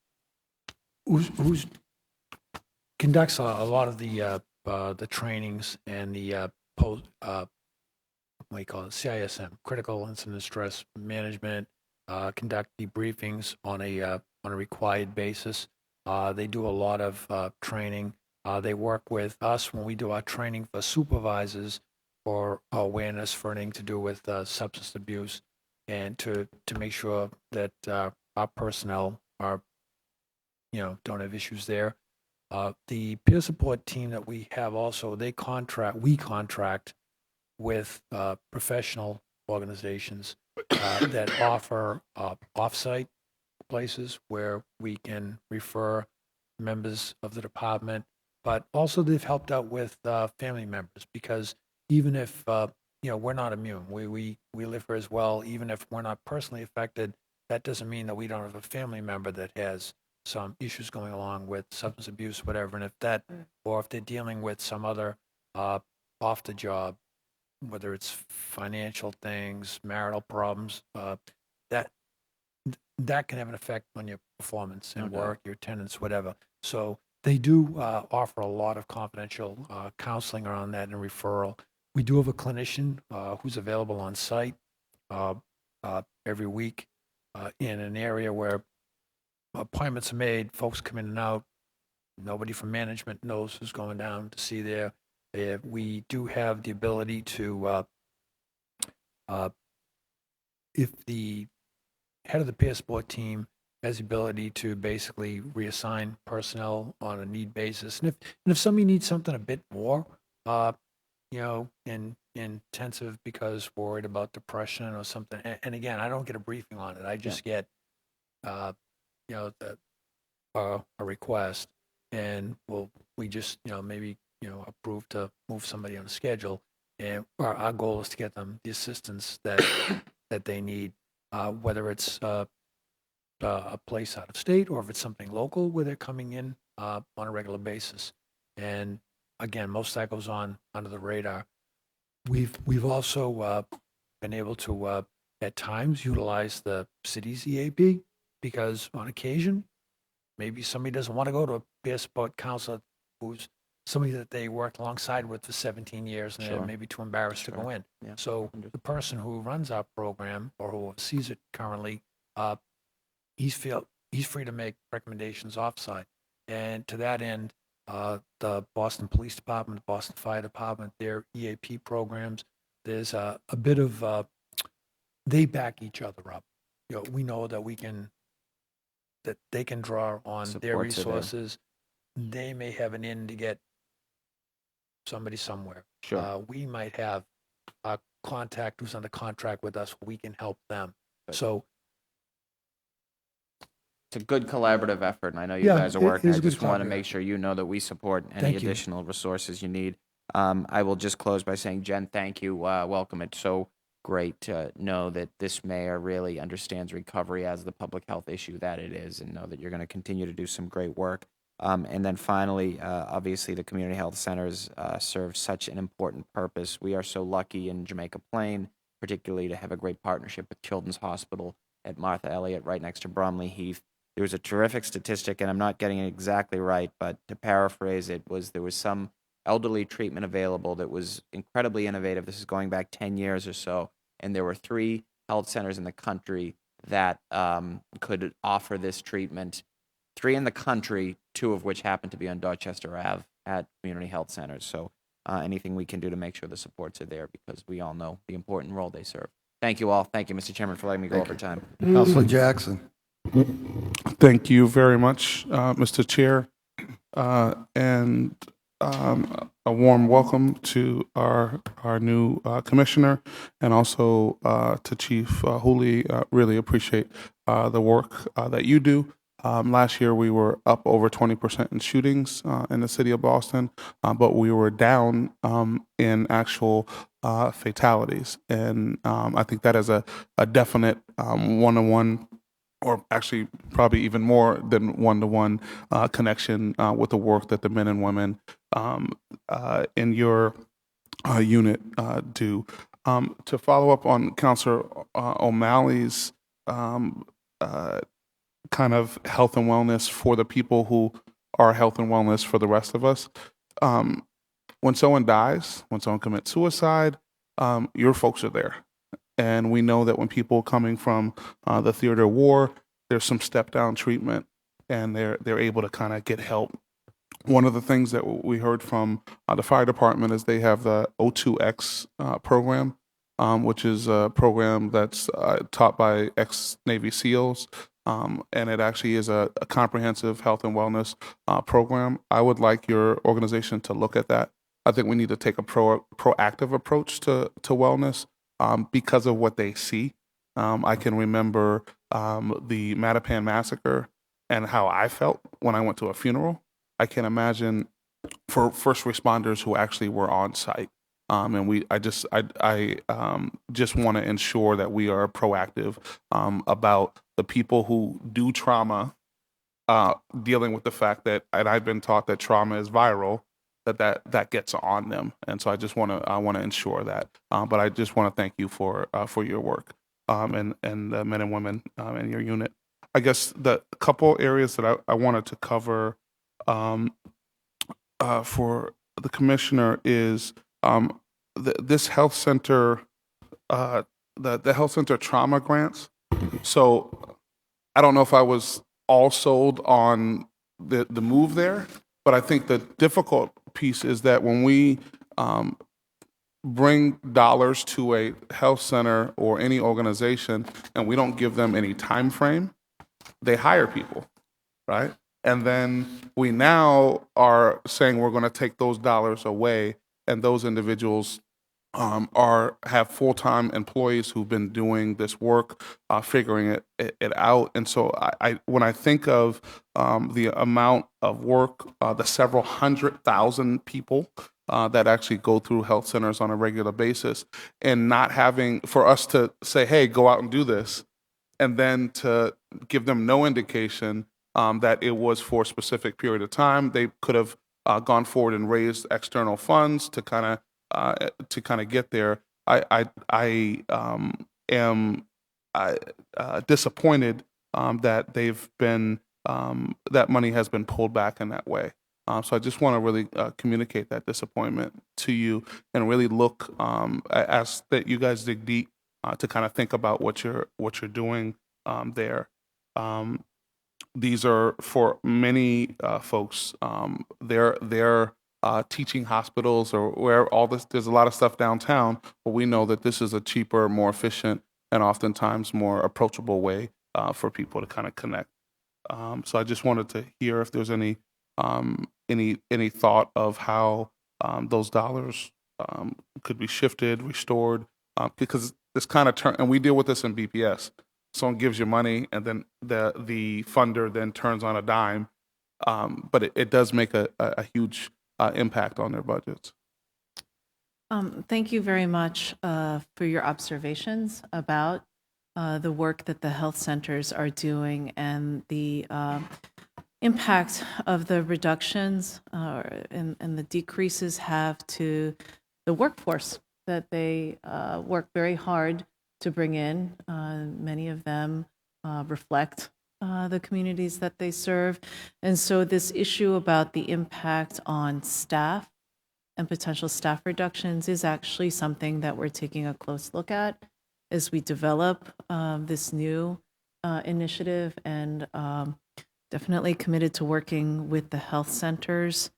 conducts a lot of the trainings and the what do you call it, CISM, critical incident stress management, conduct debriefings on a required basis. They do a lot of training. They work with us when we do our training for supervisors for awareness for anything to do with substance abuse, and to make sure that our personnel are, you know, don't have issues there. The peer support team that we have also, we contract with professional organizations that offer off-site places where we can refer members of the department, but also they've helped out with family members, because even if you know, we're not immune, we live here as well. Even if we're not personally affected, that doesn't mean that we don't have a family member that has some issues going along with substance abuse, whatever. And if that, or if they're dealing with some other off the job, whether it's financial things, marital problems, that can have an effect on your performance and work, your attendance, whatever. So they do offer a lot of confidential counseling around that and referral. We do have a clinician who's available on site every week in an area where appointments are made, folks come in and out. Nobody from management knows who's going down to see there. We do have the ability to, if the head of the peer support team has the ability to basically reassign personnel on a need basis. And if somebody needs something a bit more, intensive because worried about depression or something, and again, I don't get a briefing on it. I just get, a request, and we just, maybe, approve to move somebody on a schedule. And our goal is to get them the assistance that they need, whether it's a place out of state or if it's something local where they're coming in on a regular basis. And again, most of that goes on under the radar. We've also been able to at times utilize the city's EAP because on occasion, maybe somebody doesn't want to go to a peer support counselor who's somebody that they worked alongside with for 17 years and they're maybe too embarrassed to go in. Yeah. So the person who runs our program or who sees it currently, he's free to make recommendations offsite. And to that end, the Boston Police Department, the Boston Fire Department, their EAP programs, there's a bit of, they back each other up. We know that that they can draw on their Supports are there. resources. They may have an in to get somebody somewhere. Sure. We might have a contact who's under contract with us. We can help them. Good. So It's a good collaborative effort, and I know you Yeah, guys are it working. is I a good just want to collaborative make sure you know that we support any Thank you. additional resources you need. I will just close by saying, Jen, thank you. Welcome. It's so great to know that this mayor really understands recovery as the public health issue that it is, and know that you're going to continue to do some great work. And then finally, obviously, the community health centers serve such an important purpose. We are so lucky in Jamaica Plain, particularly to have a great partnership with Children's Hospital at Martha Elliott, right next to Bromley Heath. There was a terrific statistic, and I'm not getting it exactly right, but to paraphrase it, there was some elderly treatment available that was incredibly innovative. This is going back 10 years or so, and there were 3 health centers in the country that could offer this treatment. 3 in the country, 2 of which happen to be on Dorchester Ave at community health centers. So anything we can do to make sure the supports are there, because we all know the important role they serve. Thank you all. Thank you, Mr. Chairman, for letting me go over time. Councilor Jackson. Thank you very much, Mr. Chair, and a warm welcome to our new commissioner, and also to Chief Hooley. Really appreciate the work that you do. Last year, we were up over 20% in shootings in the city of Boston, but we were down in actual fatalities. And I think that is a definite one-to-one, or actually probably even more than one-to-one connection with the work that the men and women in your unit do. To follow up on Councilor O'Malley's kind of health and wellness for the people who are health and wellness for the rest of us. When someone dies, when someone commits suicide, your folks are there. And we know that when people coming from the theater of war, there's some step-down treatment, and they're able to kind of get help. One of the things that we heard from the fire department is they have the O2X program, which is a program that's taught by ex-Navy SEALs. And it actually is a comprehensive health and wellness program. I would like your organization to look at that. I think we need to take a proactive approach to wellness because of what they see. I can remember the Mattapan massacre and how I felt when I went to a funeral. I can imagine for first responders who actually were on site. And I just want to ensure that we are proactive about the people who do trauma, dealing with the fact that, and I've been taught that trauma is viral, that gets on them. And so I want to ensure that. But I just want to thank you for your work and the men and women in your unit. I guess the couple areas that I wanted to cover for the commissioner is this health center, the health center trauma grants. So I don't know if I was all sold on the move there, but I think the difficult piece is that when we bring dollars to a health center or any organization and we don't give them any time frame, they hire people, right? And then we now are saying we're going to take those dollars away, and those individuals have full-time employees who've been doing this work, figuring it out. And so when I think of the amount of work, the several 100,000 people that actually go through health centers on a regular basis, and not having for us to say, hey, go out and do this, and then to give them no indication that it was for a specific period of time. They could have gone forward and raised external funds to kind of get there. I am disappointed that they've been that money has been pulled back in that way. So I just want to really communicate that disappointment to you, and really look ask that you guys dig deep to kind of think about what you're doing there. These are for many folks. They're teaching hospitals or where all this. There's a lot of stuff downtown, but we know that this is a cheaper, more efficient, and oftentimes more approachable way for people to kind of connect. So I just wanted to hear if there's any thought of how those dollars could be shifted, restored, because this kind of turn, and we deal with this in BPS. Someone gives you money, and then the funder then turns on a dime, but it does make a huge impact on their budgets. Thank you very much for your observations about the work that the health centers are doing, and the impact of the reductions and the decreases have to the workforce that they work very hard to bring in. Many of them reflect the communities that they serve. And so this issue about the impact on staff and potential staff reductions is actually something that we're taking a close look at as we develop this new initiative, and definitely committed to working with the health centers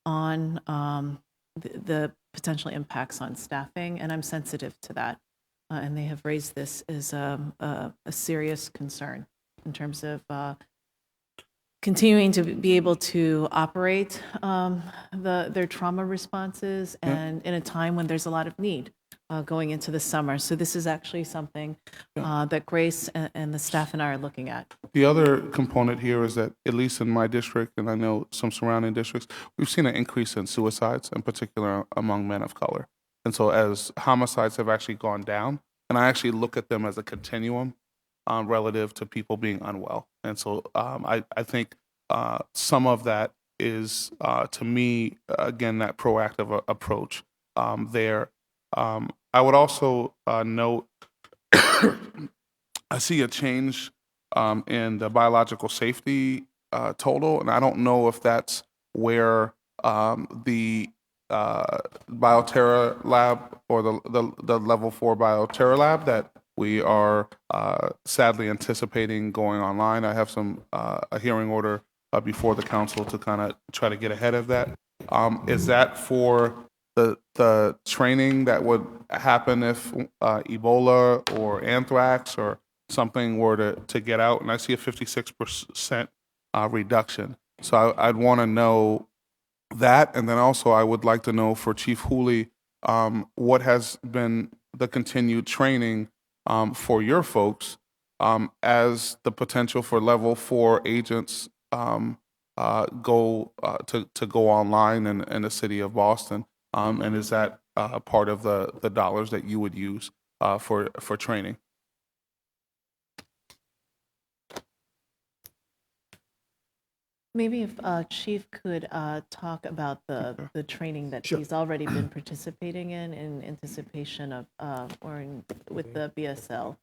on the potential impacts on staffing, and I'm sensitive to that. And they have raised this as a serious concern in terms of continuing to be able to operate their trauma responses, and in a time when there's a lot of need going into the summer. So this is actually something that Grace and the staff and I are looking at. The other component here is that, at least in my district, and I know some surrounding districts, we've seen an increase in suicides, in particular among men of color. And so as homicides have actually gone down, and I actually look at them as a continuum relative to people being unwell. And so I think some of that is, to me, again, that proactive approach there. I would also note, I see a change in the biological safety total, and I don't know if that's where the bioterror lab, or the level 4 bioterror lab that we are sadly anticipating going online. I have a hearing order before the council to kind of try to get ahead of that. Is that for the training that would happen if Ebola or anthrax or something were to get out? And I see a 56% reduction. So I'd want to know that, and then also I would like to know for Chief Hooley, what has been the continued training for your folks as the potential for level 4 agents go online in the city of Boston, and is that part of the dollars that you would use for training? Maybe if Chief could talk about the training that he's already been participating in anticipation of, with the BSL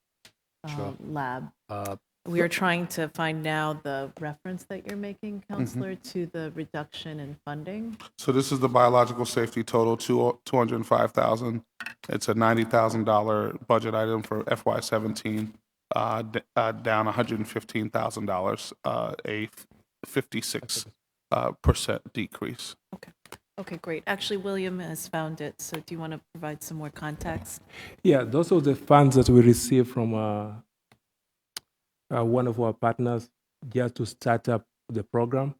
lab. We are trying to find now the reference that you're making, Counselor, to the reduction in funding. So this is the biological safety total, $205,000. It's a $90,000 budget item for FY17, down $115,000, a 56% decrease. Okay, great. Actually, William has found it, so do you want to provide some more context? Yeah, those are the funds that we received from one of our partners, just to start up the program.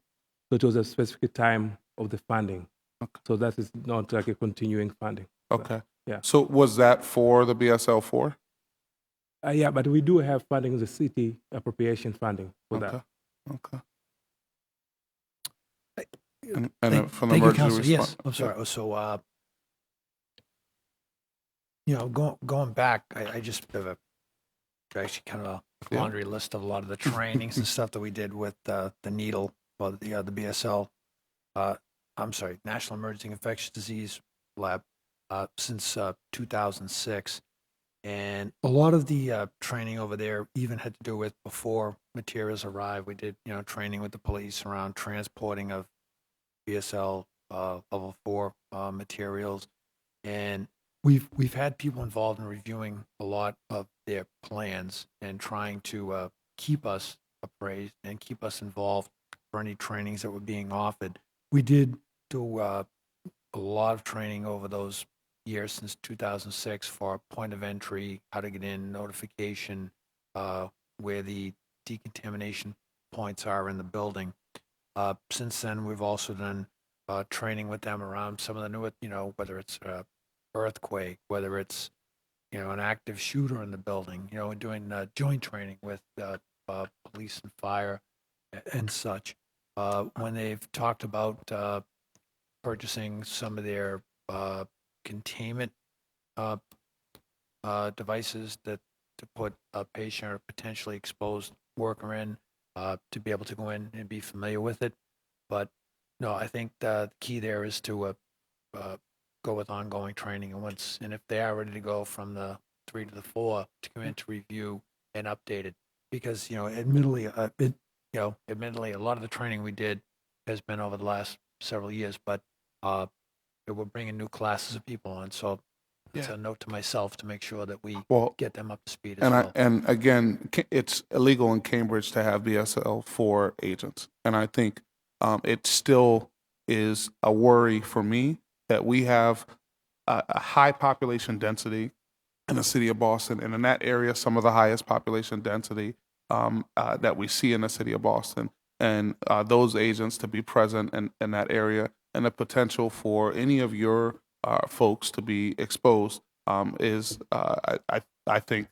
So it was a specific time of the funding. Okay. So that is not like a continuing funding. Okay. Yeah. So was that for the BSL 4? Yeah, but we do have funding, the city appropriation funding for Okay. that. Okay. Thank- And from the Thank you, emergency Counselor. Yes, response. I'm sorry. So, going back, I just have actually kind of a Yeah. laundry list of a lot of the trainings and stuff that we did with the needle, or the BSL. I'm sorry, National Emergency Infectious Disease Lab, since 2006. And a lot of the training over there even had to do with before materials arrived. We did, training with the police around transporting of BSL level 4 materials. And we've had people involved in reviewing a lot of their plans and trying to keep us appraised and keep us involved for any trainings that were being offered. We did do a lot of training over those years since 2006 for point of entry, how to get in, notification, where the decontamination points are in the building. Since then, we've also done training with them around some of the new, whether it's earthquake, whether it's, an active shooter in the building, and doing joint training with police and fire and such. When they've talked about purchasing some of their containment devices to put a patient or potentially exposed worker in, to be able to go in and be familiar with it. But no, I think the key there is to go with ongoing training, and if they are ready to go from the 3 to the 4, to come in to review and update it, because admittedly, admittedly, a lot of the training we did has been over the last several years, but we're bringing new classes of people on, so it's a note to myself to make sure that we get them up to speed as well. And again, it's illegal in Cambridge to have BSL 4 agents. And I think it still is a worry for me that we have a high population density in the city of Boston, and in that area, some of the highest population density that we see in the city of Boston. And those agents to be present in that area, and the potential for any of your folks to be exposed is, I think,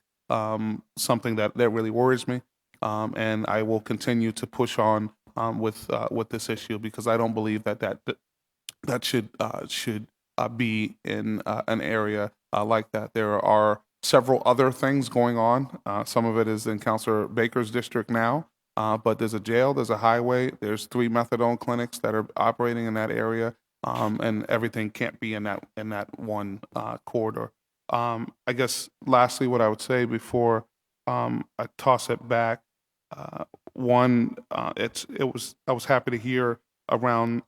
something that really worries me. And I will continue to push on with this issue, because I don't believe that should be in an area like that. There are several other things going on. Some of it is in Councilor Baker's district now, but there's a jail, there's a highway, there's 3 methadone clinics that are operating in that area, and everything can't be in that one corridor. I guess lastly, what I would say before I toss it back, I was happy to hear around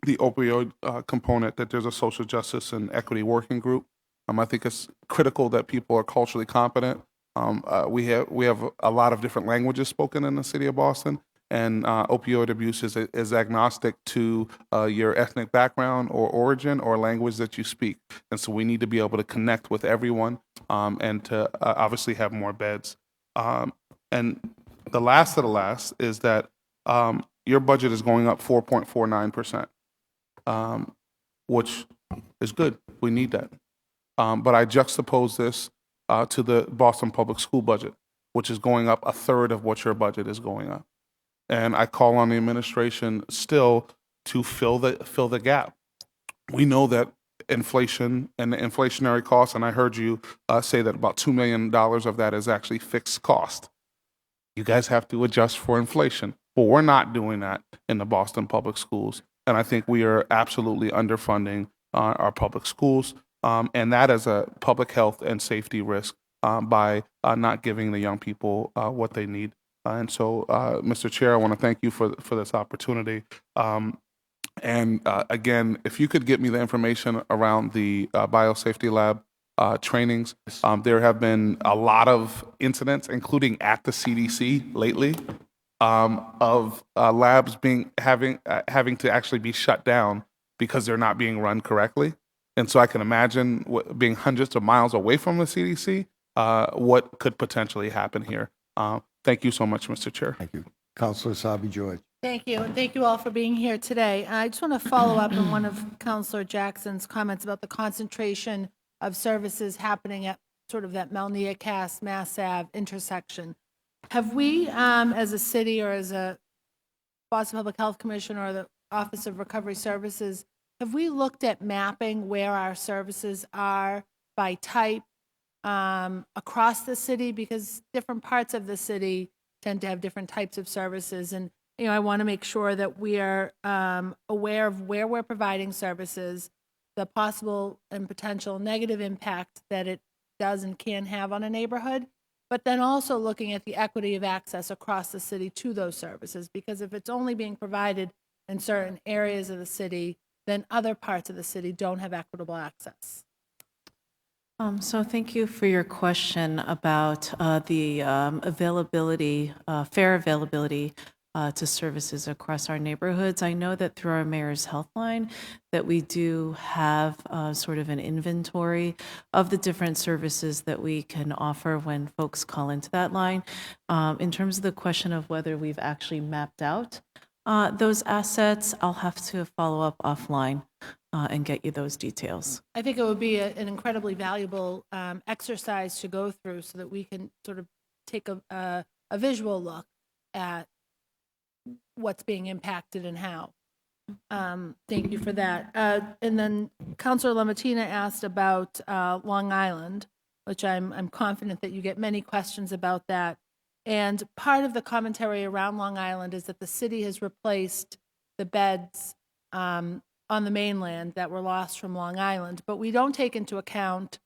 the opioid component that there's a social justice and equity working group. I think it's critical that people are culturally competent. We have a lot of different languages spoken in the city of Boston, and opioid abuse is agnostic to your ethnic background or origin or language that you speak. And so we need to be able to connect with everyone, and to obviously have more beds. And the last of the last is that your budget is going up 4.49%, which is good. We need that. But I juxtapose this to the Boston Public School budget, which is going up a third of what your budget is going up. And I call on the administration still to fill the gap. We know that inflation and the inflationary costs, and I heard you say that about $2 million of that is actually fixed cost. You guys have to adjust for inflation. But we're not doing that in the Boston Public Schools. And I think we are absolutely underfunding our public schools. And that is a public health and safety risk by not giving the young people what they need. And so, Mr. Chair, I want to thank you for this opportunity. And again, if you could get me the information around the biosafety lab trainings, there have been a lot of incidents, including at the CDC lately, of labs having to actually be shut down because they're not being run correctly. And so I can imagine being hundreds of miles away from the CDC, what could potentially happen here. Thank you so much, Mr. Chair. Thank you. Counselor Asabi George. Thank you, and thank you all for being here today. I just want to follow up on one of Counselor Jackson's comments about the concentration of services happening at sort of that Melnia Cass Mass Ave intersection. Have we, as a city or as a Boston Public Health Commission or the Office of Recovery Services, have we looked at mapping where our services are by type across the city? Because different parts of the city tend to have different types of services, and I want to make sure that we are aware of where we're providing services, the possible and potential negative impact that it does and can have on a neighborhood, but then also looking at the equity of access across the city to those services. Because if it's only being provided in certain areas of the city, then other parts of the city don't have equitable access. So thank you for your question about the availability, fair availability to services across our neighborhoods. I know that through our Mayor's Health Line that we do have sort of an inventory of the different services that we can offer when folks call into that line. In terms of the question of whether we've actually mapped out those assets, I'll have to follow up offline and get you those details. I think it would be an incredibly valuable exercise to go through so that we can sort of take a visual look at what's being impacted and how. Thank you for that. And then Councilor Lamatina asked about Long Island, which I'm confident that you get many questions about that. And part of the commentary around Long Island is that the city has replaced the beds on the mainland that were lost from Long Island, but we don't take into account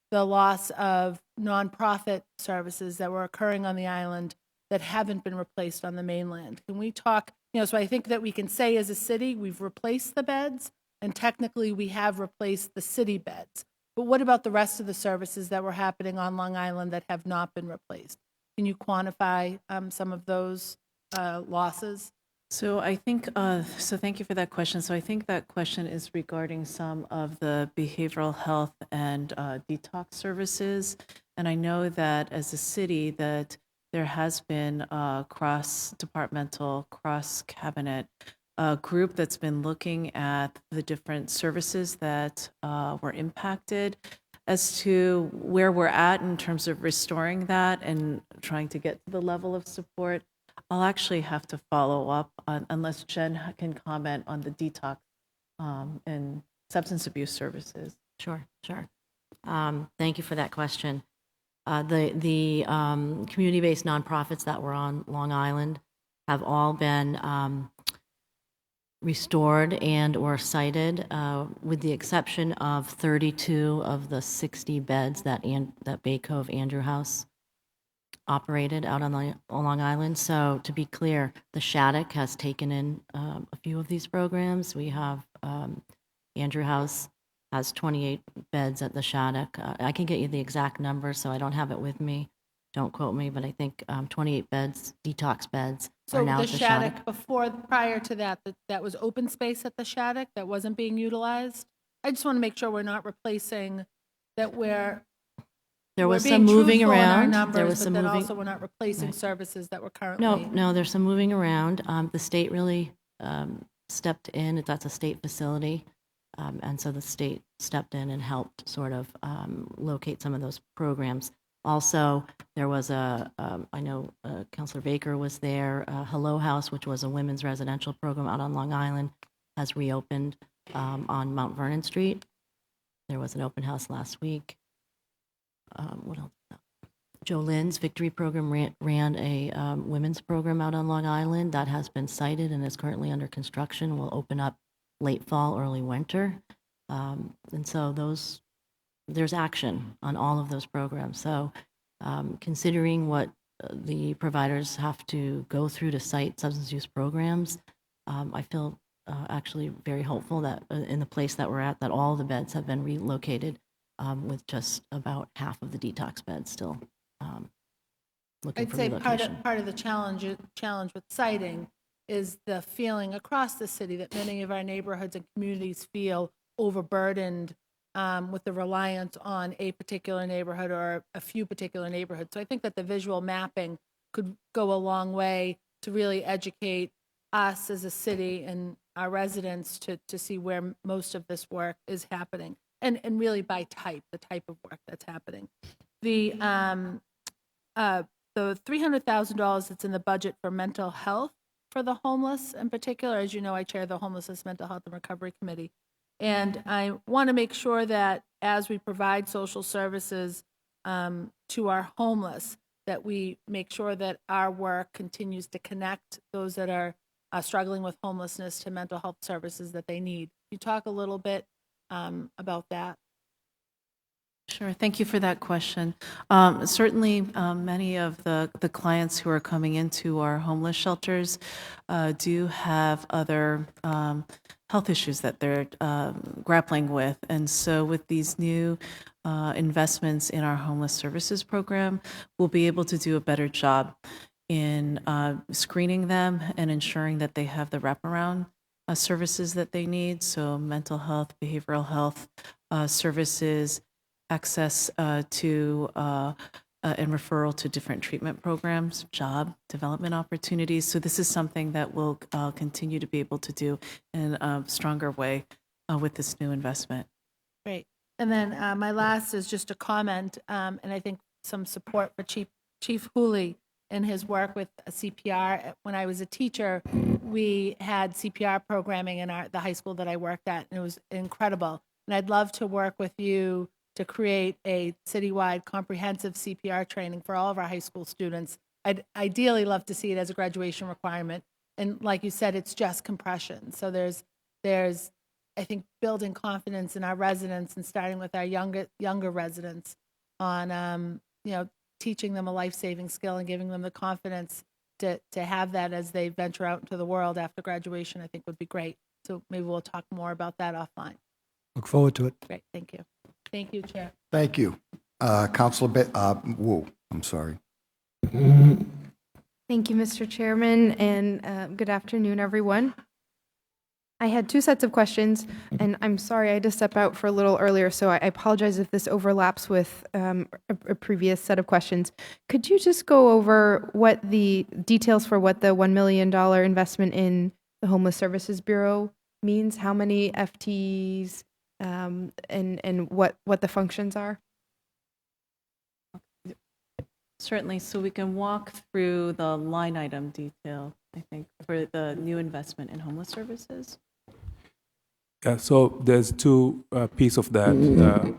the loss of nonprofit services that were occurring on the island that haven't been replaced on the mainland. Can we talk, so I think that we can say as a city, we've replaced the beds, and technically we have replaced the city beds. But what about the rest of the services that were happening on Long Island that have not been replaced? Can you quantify some of those losses? So I think, so thank you for that question. So I think that question is regarding some of the behavioral health and detox services. And I know that as a city that there has been a cross-departmental, cross-cabinet group that's been looking at the different services that were impacted as to where we're at in terms of restoring that and trying to get to the level of support. I'll actually have to follow up unless Jen can comment on the detox and substance abuse services. Sure. Thank you for that question. The community-based nonprofits that were on Long Island have all been restored and or cited, with the exception of 32 of the 60 beds that Bay Cove Andrew House operated out on Long Island. So to be clear, the Shattuck has taken in a few of these programs. We have Andrew House has 28 beds at the Shattuck. I can get you the exact number, so I don't have it with me. Don't quote me, but I think 28 beds, detox beds, are now at the Shattuck. Prior to that, that was open space at the Shattuck that wasn't being utilized? I just want to make sure we're not replacing, that There was we're some being moving truthful in our around. numbers, There was but some then moving. also we're not replacing services that were currently. No, there's some moving around. The state really stepped in. That's a state facility. And so the state stepped in and helped sort of locate some of those programs. Also, there was I know Councilor Baker was there. Hello House, which was a women's residential program out on Long Island, has reopened on Mount Vernon Street. There was an open house last week. What else? Jolene's Victory Program ran a women's program out on Long Island that has been cited and is currently under construction. Will open up late fall, early winter. And so there's action on all of those programs. So considering what the providers have to go through to cite substance use programs, I feel actually very hopeful that in the place that we're at, that all the beds have been relocated with just about half of the detox beds still looking I'd for say relocation. part of the challenge with citing is the feeling across the city that many of our neighborhoods and communities feel overburdened with the reliance on a particular neighborhood or a few particular neighborhoods. So I think that the visual mapping could go a long way to really educate us as a city and our residents to see where most of this work is happening, and really by type, the type of work that's happening. The $300,000 that's in the budget for mental health for the homeless in particular, as you know, I chair the Homelessness Mental Health and Recovery Committee. And I want to make sure that as we provide social services to our homeless, that we make sure that our work continues to connect those that are struggling with homelessness to mental health services that they need. Can you talk a little bit about that? Sure. Thank you for that question. Certainly, many of the clients who are coming into our homeless shelters do have other health issues that they're grappling with. And so with these new investments in our homeless services program, we'll be able to do a better job in screening them and ensuring that they have the wraparound services that they need. So mental health, behavioral health services, access to and referral to different treatment programs, job development opportunities. So this is something that we'll continue to be able to do in a stronger way with this new investment. Great. And then my last is just a comment, and I think some support for Chief Hooley in his work with CPR. When I was a teacher, we had CPR programming in the high school that I worked at, and it was incredible. And I'd love to work with you to create a citywide comprehensive CPR training for all of our high school students. I'd ideally love to see it as a graduation requirement. And like you said, it's just compression. So there's I think, building confidence in our residents and starting with our younger residents on, teaching them a life-saving skill and giving them the confidence to have that as they venture out into the world after graduation, I think would be great. So maybe we'll talk more about that offline. Look forward to it. Great, thank you. Thank you, Chair. Thank you. Councilor Wu, I'm sorry. Thank you, Mr. Chairman, and good afternoon, everyone. I had two sets of questions, and I'm sorry I had to step out for a little earlier, so I apologize if this overlaps with a previous set of questions. Could you just go over what the details for what the $1 million investment in the Homeless Services Bureau means? How many FTEs and what the functions are? Certainly. So we can walk through the line item detail, I think, for the new investment in homeless services. Yeah, so there's two pieces of that.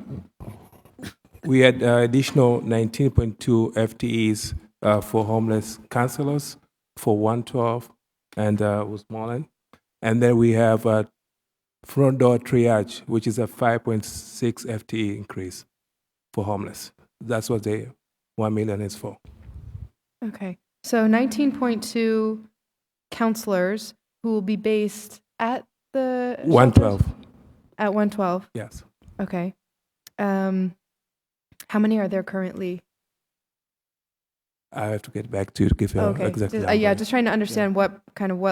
We had additional 19.2 FTEs for homeless counselors for 112 and Westmoreland. And then we have front door triage, which is a 5.6 FTE increase for homeless. That's what the 1 million is for. Okay, so 19.2 counselors who will be based at the 112. shelters? At 112. Yes. Okay. How many are there currently? I have to get back to you to give you Okay. exact Just, number. yeah, just trying to understand what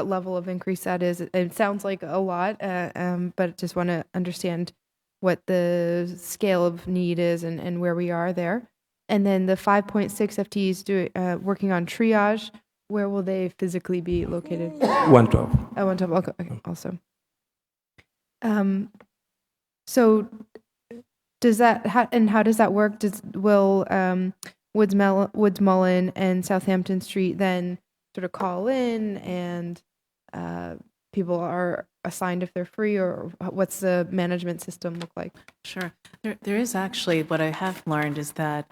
level of increase that is. It sounds like a lot, but just want to understand what the scale of need is and where we are there. And then the 5.6 FTEs working on triage, where will they physically be located? 112. Oh, 112. Okay, also. So does that, how does that work? Will Woods-Mullen and Southampton Street then sort of call in and people are assigned if they're free, or what's the management system look like? Sure. There is actually, what I have learned is that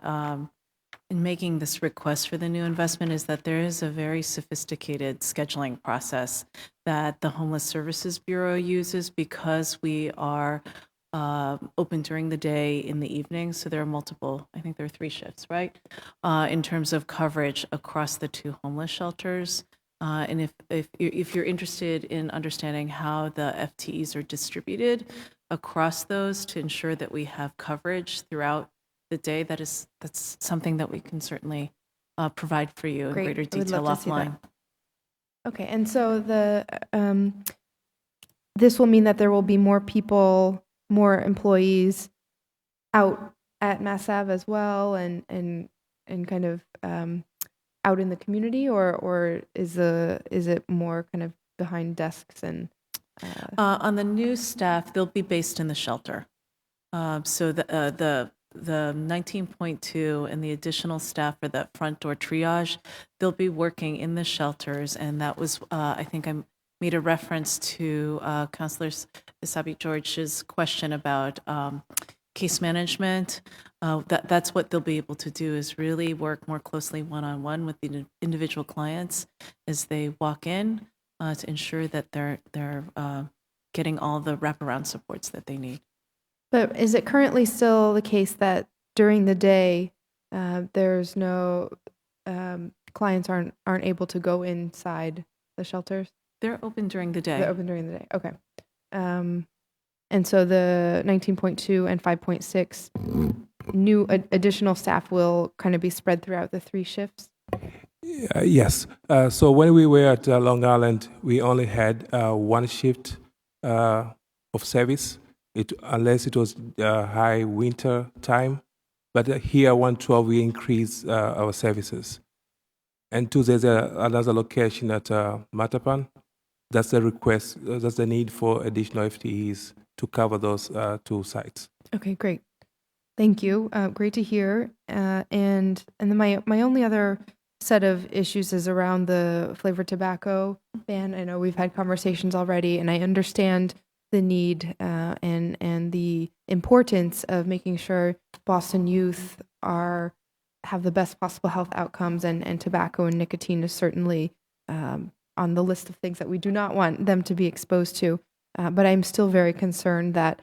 in making this request for the new investment is that there is a very sophisticated scheduling process that the Homeless Services Bureau uses because we are open during the day, in the evening. So there are multiple, I think there are 3 shifts, right? In terms of coverage across the 2 homeless shelters. And if you're interested in understanding how the FTEs are distributed across those to ensure that we have coverage throughout the day, that's something that we can certainly provide for you in Great. greater I would detail love to see that. offline. Okay, and so this will mean that there will be more people, more employees out at Mass Ave as well, and kind of out in the community, or is it more kind of behind desks and? On the new staff, they'll be based in the shelter. So the 19.2 and the additional staff for that front door triage, they'll be working in the shelters, and that was I think I made a reference to Councilor Isabi George's question about case management. That's what they'll be able to do, is really work more closely one-on-one with the individual clients as they walk in to ensure that they're getting all the wraparound supports that they need. But is it currently still the case that during the day, there's no clients aren't able to go inside the shelters? They're open during the day. They're open during the day. Okay. And so the 19.2 and 5.6 new additional staff will kind of be spread throughout the 3 shifts? Yes. So when we were at Long Island, we only had 1 shift of service, unless it was high winter time. But here, 112, we increased our services. And 2, there's another location at Matapan. That's the request. That's the need for additional FTEs to cover those 2 sites. Okay, great. Thank you. Great to hear. And then my only other set of issues is around the flavored tobacco ban. I know we've had conversations already, and I understand the need and the importance of making sure Boston youth have the best possible health outcomes, and tobacco and nicotine is certainly on the list of things that we do not want them to be exposed to. But I'm still very concerned that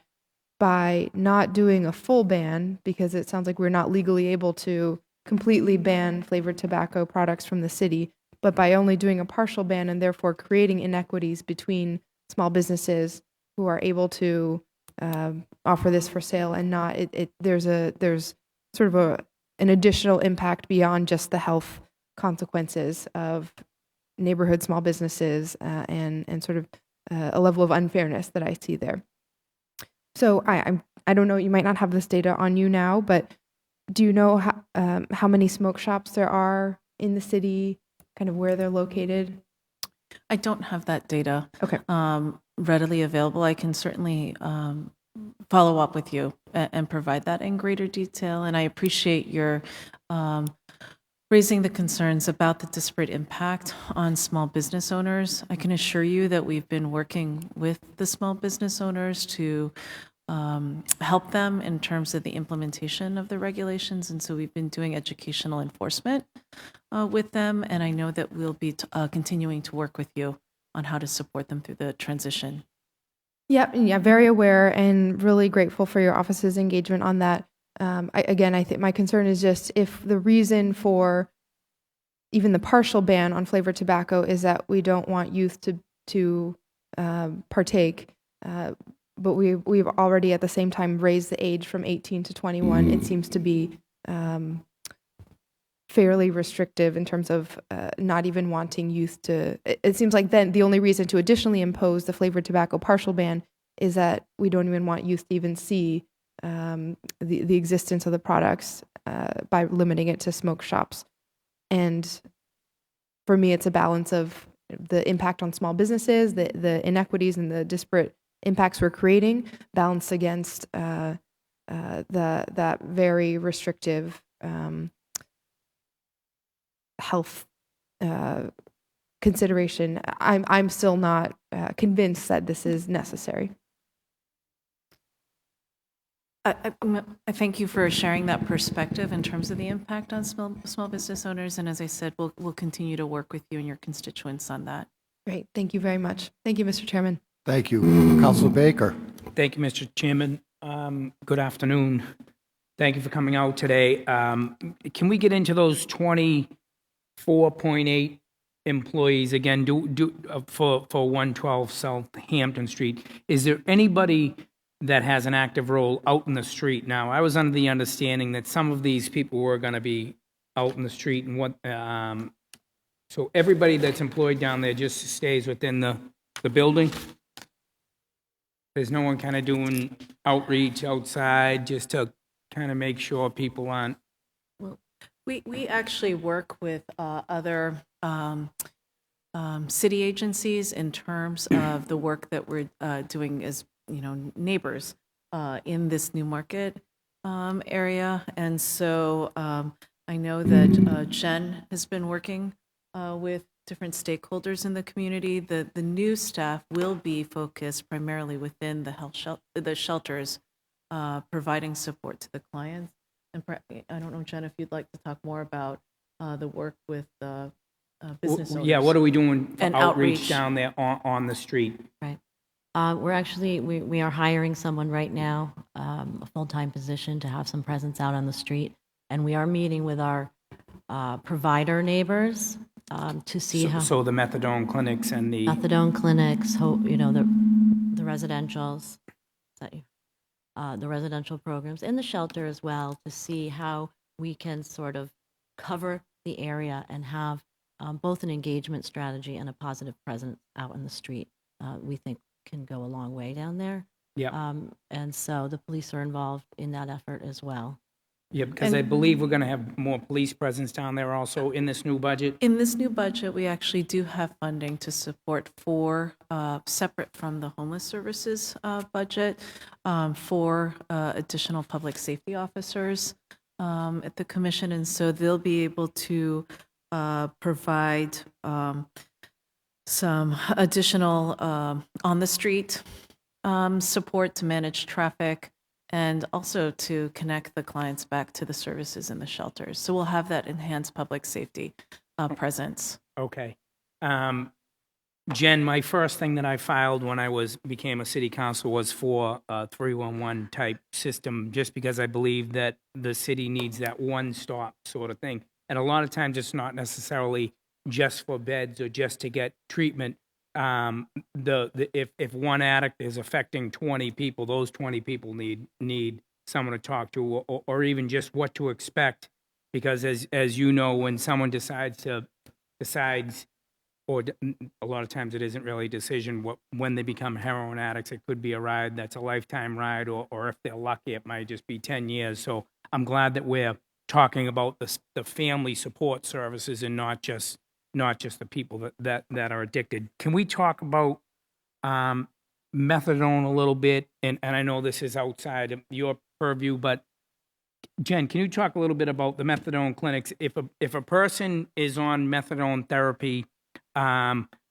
by not doing a full ban, because it sounds like we're not legally able to completely ban flavored tobacco products from the city, but by only doing a partial ban and therefore creating inequities between small businesses who are able to offer this for sale and not, there's sort of an additional impact beyond just the health consequences of neighborhood small businesses and sort of a level of unfairness that I see there. So I don't know, you might not have this data on you now, but do you know how many smoke shops there are in the city, kind of where they're located? I don't have that data Okay. readily available. I can certainly follow up with you and provide that in greater detail. And I appreciate your raising the concerns about the disparate impact on small business owners. I can assure you that we've been working with the small business owners to help them in terms of the implementation of the regulations. And so we've been doing educational enforcement with them. And I know that we'll be continuing to work with you on how to support them through the transition. Yeah, very aware and really grateful for your office's engagement on that. I think my concern is just if the reason for even the partial ban on flavored tobacco is that we don't want youth to partake, but we've already at the same time raised the age from 18 to 21. It seems to be fairly restrictive in terms of not even wanting youth to. It seems like then the only reason to additionally impose the flavored tobacco partial ban is that we don't even want youth to even see the existence of the products by limiting it to smoke shops. And for me, it's a balance of the impact on small businesses, the inequities and the disparate impacts we're creating, balanced against that very restrictive health consideration. I'm still not convinced that this is necessary. I thank you for sharing that perspective in terms of the impact on small business owners. And as I said, we'll continue to work with you and your constituents on that. Great. Thank you very much. Thank you, Mr. Chairman. Thank you. Councilor Baker. Thank you, Mr. Chairman. Good afternoon. Thank you for coming out today. Can we get into those 24.8 employees again for 112 Southampton Street? Is there anybody that has an active role out in the street? Now, I was under the understanding that some of these people were going to be out in the street, and so everybody that's employed down there just stays within the building? There's no one kind of doing outreach outside just to kind of make sure people aren't We actually work with other city agencies in terms of the work that we're doing as, neighbors in this new market area. And so I know that Jen has been working with different stakeholders in the community. The new staff will be focused primarily within the shelters, providing support to the clients. And I don't know, Jen, if you'd like to talk more about the work with business owners. Yeah, what are we doing for And outreach outreach. down there on the street? Right. We are hiring someone right now, a full-time position to have some presence out on the street. And we are meeting with our provider neighbors to see how So the methadone clinics and the, methadone clinics, the residentials, is that you? The residential programs and the shelter as well, to see how we can sort of cover the area and have both an engagement strategy and a positive presence out in the street. We think can go a long way down there. yeah, And so the police are involved in that effort as well. yeah, because I believe we're going to have more police presence down there also in this new budget. In this new budget, we actually do have funding to support 4, separate from the homeless services budget, 4 additional public safety officers at the commission. And so they'll be able to provide some additional on-the-street support to manage traffic, and also to connect the clients back to the services in the shelters. So we'll have that enhanced public safety presence. Okay. Jen, my first thing that I filed when I became a city council was for a 311 type system, just because I believe that the city needs that one-stop sort of thing. And a lot of times it's not necessarily just for beds or just to get treatment. If one addict is affecting 20 people, those 20 people need someone to talk to, or even just what to expect, because as you know, when someone decides, or a lot of times it isn't really a decision. When they become heroin addicts, it could be a ride that's a lifetime ride, or if they're lucky, it might just be 10 years. So I'm glad that we're talking about the family support services and not just the people that are addicted. Can we talk about methadone a little bit? And I know this is outside of your purview, but Jen, can you talk a little bit about the methadone clinics? If a person is on methadone therapy,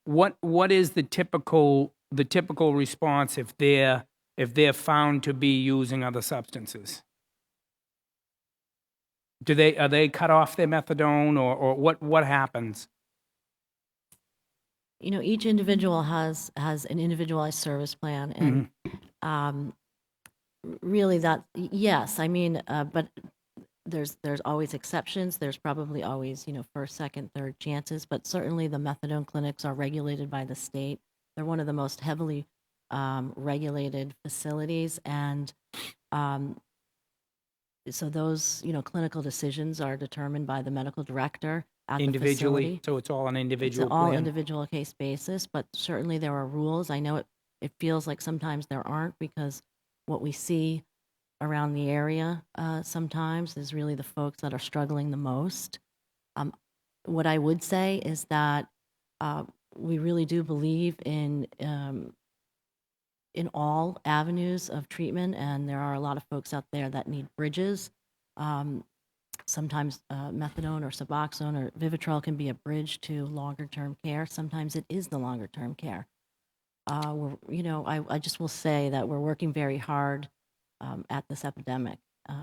what is the typical response if they're found to be using other substances? Are they cut off their methadone, or what happens? Each individual has an individualized service plan, and really yes, I mean, but there's always exceptions. There's probably always, first, second, third chances, but certainly the methadone clinics are regulated by the state. They're one of the most heavily regulated facilities, and so those, clinical decisions are determined by the medical director at the Individually, facility. so it's all an individual It's all plan? individual case basis, but certainly there are rules. I know it feels like sometimes there aren't, because what we see around the area sometimes is really the folks that are struggling the most. What I would say is that we really do believe in all avenues of treatment, and there are a lot of folks out there that need bridges. Sometimes methadone or Suboxone or Vivitrol can be a bridge to longer-term care. Sometimes it is the longer-term care. I just will say that we're working very hard at this epidemic,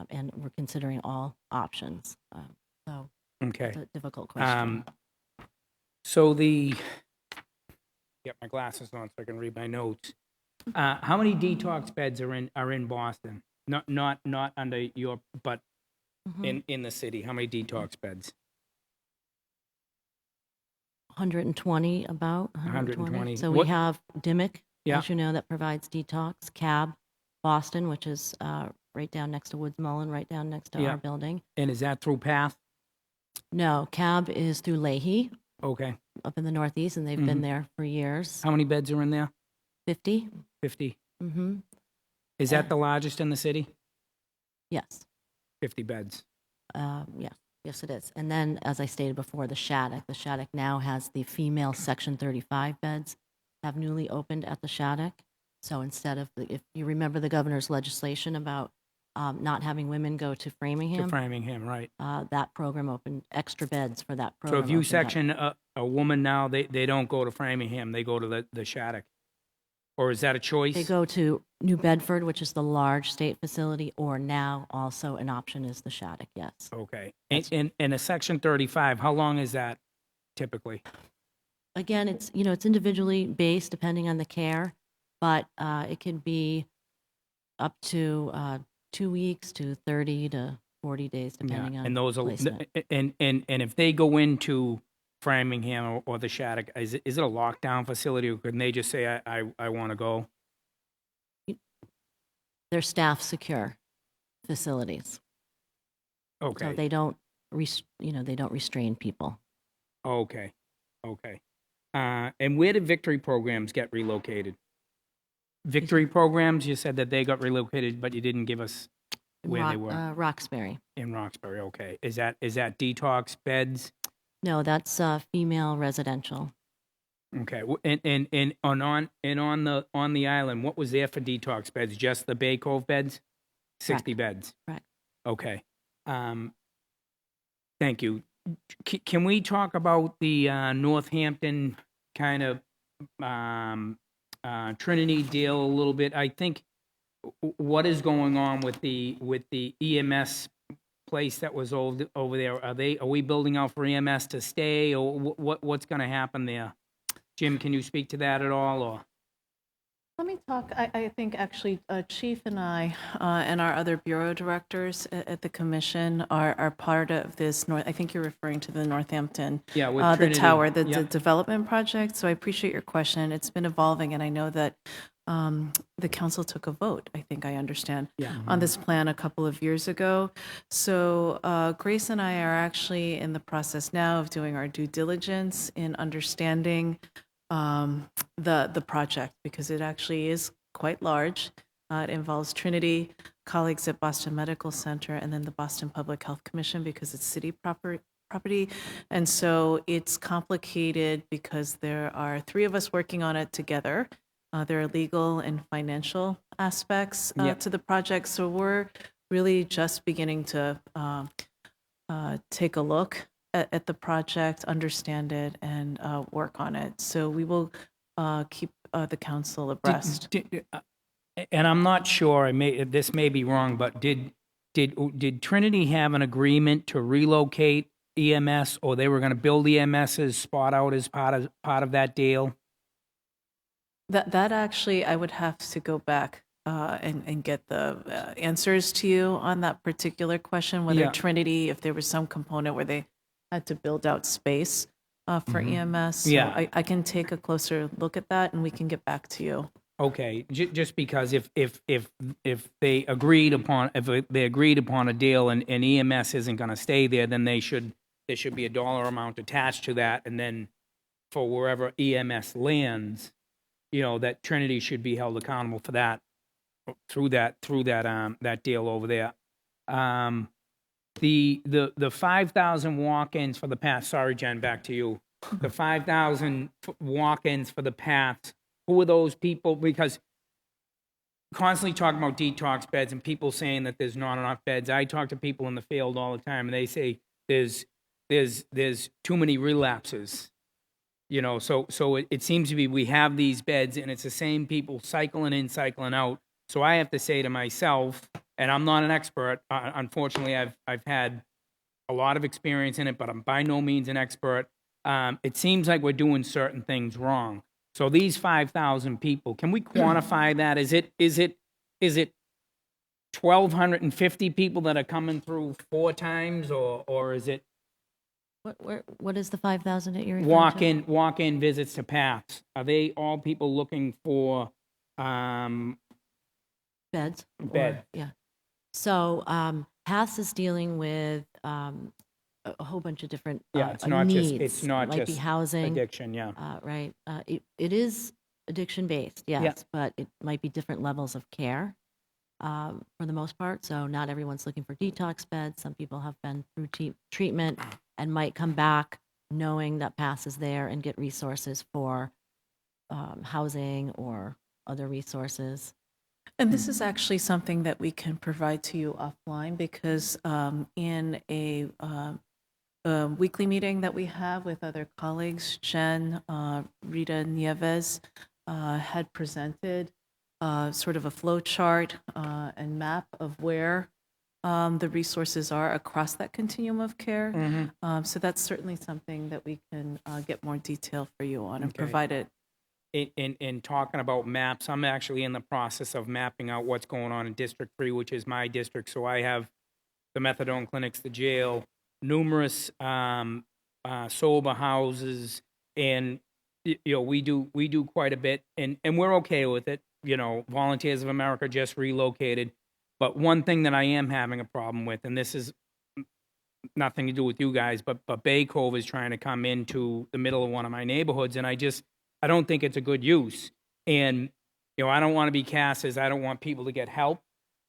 and we're considering all options. Okay. It's a difficult question. Get my glasses on so I can read my notes. How many detox beds are in Boston? Not under your, but in the city. How many detox beds? 120, about 120. So we have Dimick, Yeah. as you know, that provides detox. Cab, Boston, which is right down next to Woods Mullen, right down next to Yeah. our building. And is that through PATH? No, Cab is through Leahy, Okay. up in the Northeast, and they've been there for years. How many beds are in there? 50. 50. Mm-hmm. Is that the largest in the city? Yes. 50 beds. Yeah. Yes, it is. And then, as I stated before, the Shattuck now has the female Section 35 beds have newly opened at the Shattuck. So instead of, if you remember the governor's legislation about not having women go to To Framingham, Framingham, right. that program opened, extra beds for that So program. if you opened up. section a woman now, they don't go to Framingham, they go to the Shattuck? Or is that a choice? They go to New Bedford, which is the large state facility, or now also an option is the Shattuck, yes. Okay. And a Section 35, how long is that typically? Again, it's, it's individually based depending on the care, but it can be up to 2 weeks to 30 to 40 days, depending on And those are, placement. and if they go into Framingham or the Shattuck, is it a lockdown facility, or can they just say, I want to go? They're staff secure facilities, so Okay, they don't, they don't restrain people. okay. And where did Victory Programs get relocated? Victory Programs, you said that they got relocated, but you didn't give us where they were. Roxbury. In Roxbury, okay. Is that detox beds? No, that's female residential. Okay, and on the island, what was there for detox beds? Just the Bay Cove beds? 60 beds? Correct. Okay. Thank you. Can we talk about the Northampton kind of Trinity deal a little bit? I think what is going on with the EMS place that was over there? Are we building out for EMS to stay, or what's going to happen there? Jim, can you speak to that at all, or? Let me talk. I think actually Chief and I and our other bureau directors at the commission are part of this. I think you're referring to the Northampton, Yeah, with the Trinity. tower, the Yep. development project. So I appreciate your question. It's been evolving, and I know that the council took a vote, I think I understand, on this plan a couple of years ago. So Grace and I are actually in the process now of doing our due diligence in understanding the project, because it actually is quite large. It involves Trinity, colleagues at Boston Medical Center, and then the Boston Public Health Commission, because it's city property. And so it's complicated because there are three of us working on it together. There are legal and financial aspects to the project. So we're really just beginning to take a look at the project, understand it, and work on it. So we will keep the council abreast. And I'm not sure, this may be wrong, but did Trinity have an agreement to relocate EMS, or they were going to build EMS's spot out as part of that deal? That actually, I would have to go back and get the answers to you on that particular question, whether Trinity, if there was some component where they had to build out space for EMS. So I can take a closer look at that, and we can get back to you. Okay, just because if they agreed upon a deal and EMS isn't going to stay there, then there should be a dollar amount attached to that, and then for wherever EMS lands, that Trinity should be held accountable for that through that deal over there. The 5,000 walk-ins for the path. Sorry, Jen, back to you. The 5,000 walk-ins for the paths. Who are those people? Because constantly talking about detox beds and people saying that there's not enough beds. I talk to people in the field all the time, and they say there's too many relapses. So it seems to be we have these beds, and it's the same people cycling in, cycling out. So I have to say to myself, and I'm not an expert. Unfortunately, I've had a lot of experience in it, but I'm by no means an expert. It seems like we're doing certain things wrong. So these 5,000 people, can we quantify that? Is it 1,250 people that are coming through 4 times, or is it What is the 5,000 that you're referring to? walk-in visits to paths? Are they all people looking for Beds? bed? Yeah. So PATHS is dealing with a whole bunch of different It's not needs. just Might be housing, addiction. right? It is addiction based, yes, but it might be different levels of care. for the most part. So not everyone's looking for detox beds. Some people have been through treatment and might come back knowing that PASS is there and get resources for housing or other resources. And this is actually something that we can provide to you offline because in a weekly meeting that we have with other colleagues, Jen, Rita Nieves had presented sort of a flow chart and map of where the resources are across that continuum of care. So that's certainly something that we can get more detail for you on and provide it. In talking about maps, I'm actually in the process of mapping out what's going on in District 3, which is my district. So I have the methadone clinics, the jail, numerous sober houses, and we do quite a bit, and we're okay with it. Volunteers of America just relocated. But one thing that I am having a problem with, and this is nothing to do with you guys, but Bay Cove is trying to come into the middle of one of my neighborhoods, and I don't think it's a good use. And, I don't want to be cast as I don't want people to get help,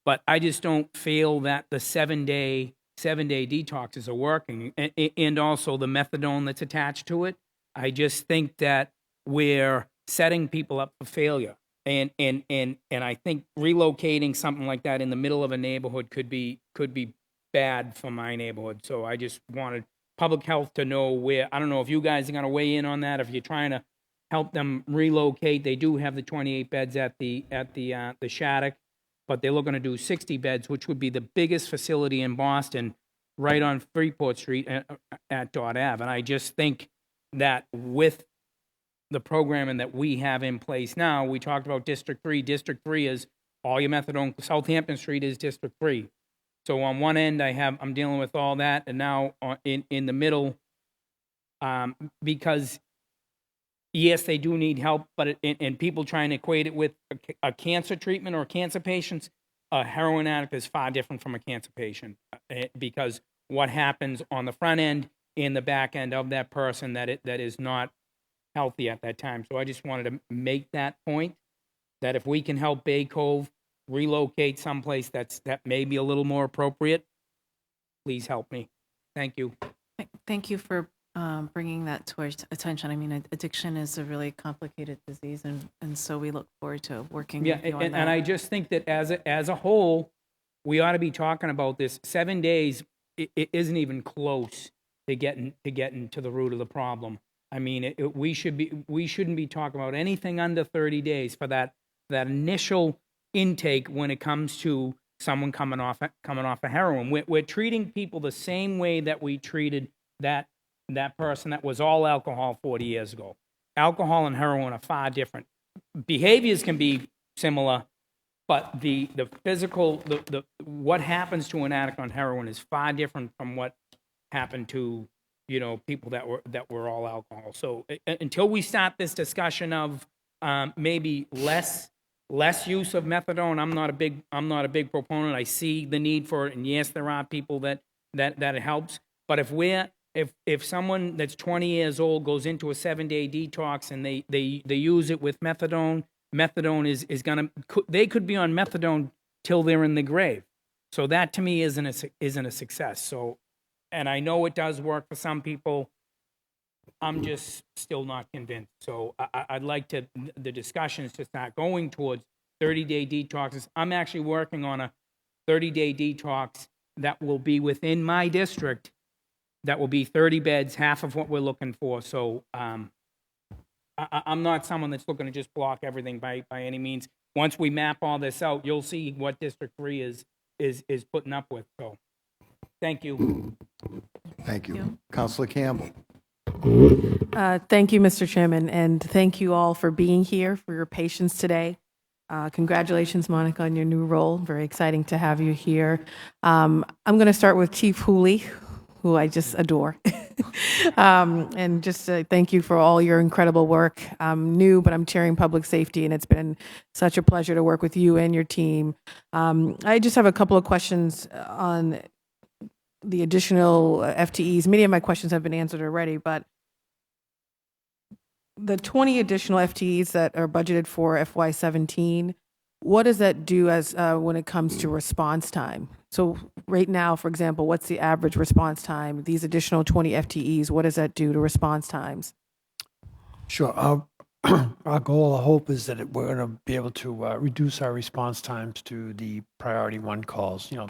but I just don't feel that the seven-day detoxes are working. And also the methadone that's attached to it. I just think that we're setting people up for failure. And I think relocating something like that in the middle of a neighborhood could be bad for my neighborhood. So I just wanted public health to know where. I don't know if you guys are going to weigh in on that. If you're trying to help them relocate, they do have the 28 beds at the Shattuck, but they're looking to do 60 beds, which would be the biggest facility in Boston, right on Freeport Street at Dot Ave. And I just think that with the programming that we have in place now, we talked about District 3. District 3 is all your methadone. Southampton Street is District 3. So on one end, I'm dealing with all that, and now in the middle, because yes, they do need help, but and people trying to equate it with a cancer treatment or cancer patients, a heroin addict is far different from a cancer patient because what happens on the front end and the back end of that person that is not healthy at that time. So I just wanted to make that point that if we can help Bay Cove relocate someplace that may be a little more appropriate, please help me. Thank you. Thank you for bringing that to our attention. I mean, addiction is a really complicated disease, and so we look forward to working with you on that. And I just think that as a whole, we ought to be talking about this. 7 days it isn't even close to getting to the root of the problem. I mean, we shouldn't be talking about anything under 30 days for that initial intake when it comes to someone coming off of heroin. We're treating people the same way that we treated that person that was all alcohol 40 years ago. Alcohol and heroin are far different. Behaviors can be similar, but the physical, what happens to an addict on heroin is far different from what happened to people that were all alcohol. So until we start this discussion of maybe less use of methadone, I'm not a big proponent. I see the need for it, and yes, there are people that it helps. But if someone that's 20 years old goes into a 7-day detox and they use it with methadone they could be on methadone till they're in the grave. So that to me isn't a success. So, and I know it does work for some people. I'm just still not convinced. So I'd like the discussions to start going towards 30-day detoxes. I'm actually working on a 30-day detox that will be within my district. That will be 30 beds, half of what we're looking for. So I'm not someone that's looking to just block everything by any means. Once we map all this out, you'll see what District 3 is putting up with. So thank you. Thank you. Councilor Campbell. Thank you, Mr. Chairman, and thank you all for being here, for your patience today. Congratulations, Monica, on your new role. Very exciting to have you here. I'm going to start with Chief Hooley, who I just adore. And just thank you for all your incredible work. I'm new, but I'm chairing public safety, and it's been such a pleasure to work with you and your team. I just have a couple of questions on the additional FTEs. Many of my questions have been answered already, but the 20 additional FTEs that are budgeted for FY17, what does that do as when it comes to response time? So right now, for example, what's the average response time? These additional 20 FTEs, what does that do to response times? Sure. Our goal, our hope is that we're going to be able to reduce our response times to the priority one calls. You know,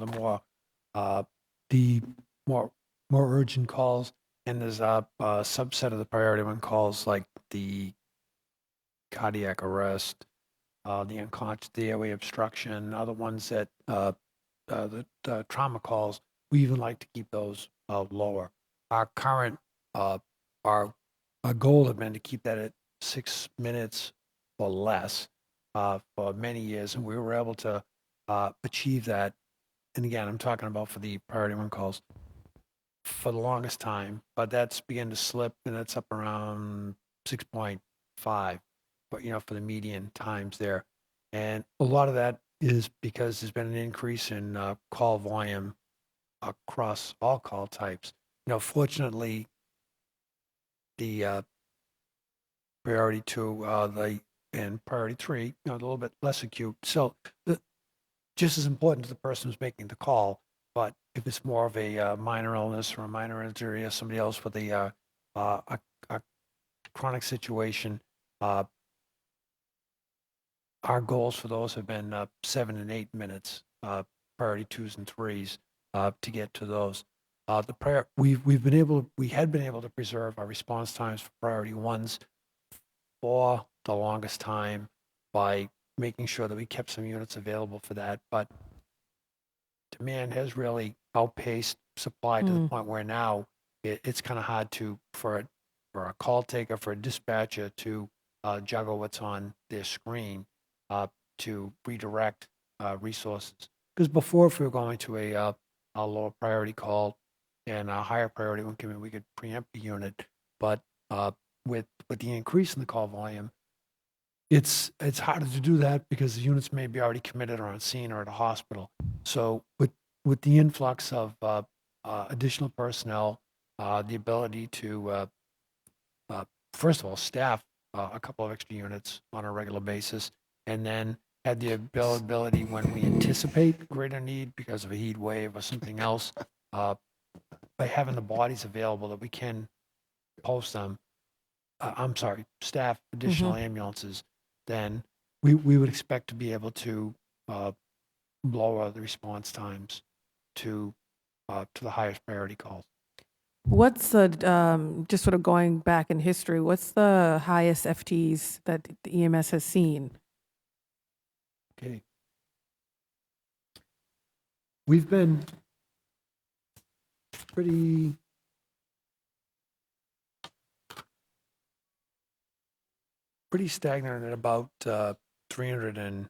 the more urgent calls, and there's a subset of the priority one calls like the cardiac arrest, the unconscious, the airway obstruction, other ones that the trauma calls. We even like to keep those lower. Our current our goal had been to keep that at 6 minutes or less for many years, and we were able to achieve that. And again, I'm talking about for the priority one calls for the longest time, but that's begun to slip, and that's up around 6.5, but for the median times there. And a lot of that is because there's been an increase in call volume across all call types. Fortunately, the priority 2, and priority 3, a little bit less acute. So just as important to the person who's making the call, but if it's more of a minor illness or a minor injury or somebody else with a chronic situation, our goals for those have been 7 and 8 minutes, priority 2s and 3s, to get to those. We had been able to preserve our response times for priority 1s for the longest time by making sure that we kept some units available for that. But demand has really outpaced supply to the point where now it's kind of hard for a call taker, for a dispatcher to juggle what's on their screen to redirect resources. Because before, if we were going to a lower priority call and a higher priority one came in, we could preempt the unit. But with the increase in the call volume, it's harder to do that because the units may be already committed or on scene or at a hospital. So with the influx of additional personnel, the ability to first of all staff a couple of extra units on a regular basis, and then had the ability when we anticipate greater need because of a heat wave or something else, by having the bodies available that we can post them, staff additional ambulances, then we would expect to be able to lower the response times to the highest priority calls. What's the, just sort of going back in history, what's the highest FTs that the EMS has seen? Okay. We've been pretty stagnant at about 300 and,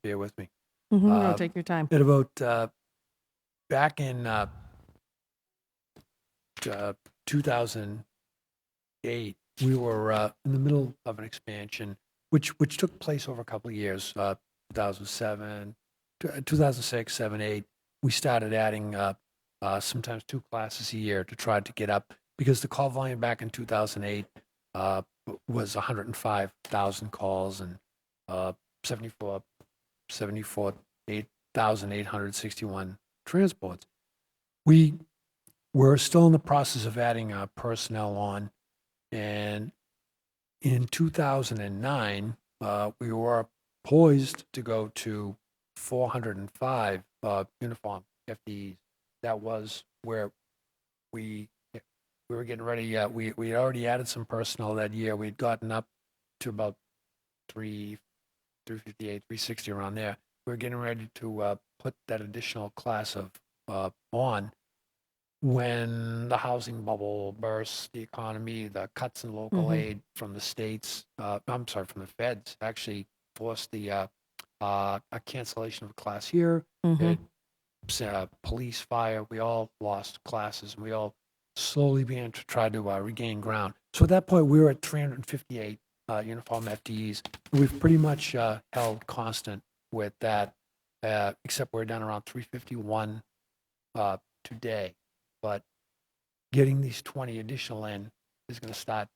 bear with me. No, take your time. At about, back in 2008, we were in the middle of an expansion, which took place over a couple of years, 2007, 2006, 7, 8. We started adding sometimes 2 classes a year to try to get up, because the call volume back in 2008 was 105,000 calls and 8,861 transports. We were still in the process of adding personnel on, and in 2009, we were poised to go to 405 uniform FTEs. That was where we were getting ready. We had already added some personnel that year. We had gotten up to about 358, 360, around there. We were getting ready to put that additional class of on when the housing bubble burst, the economy, the cuts in local aid from the states, from the feds, actually forced a cancellation of a class here. Police, fire, we all lost classes, and we all slowly began to try to regain ground. So at that point, we were at 358 uniform FTEs. We've pretty much held constant with that, except we're down around 351 today. But getting these 20 additional in is going to start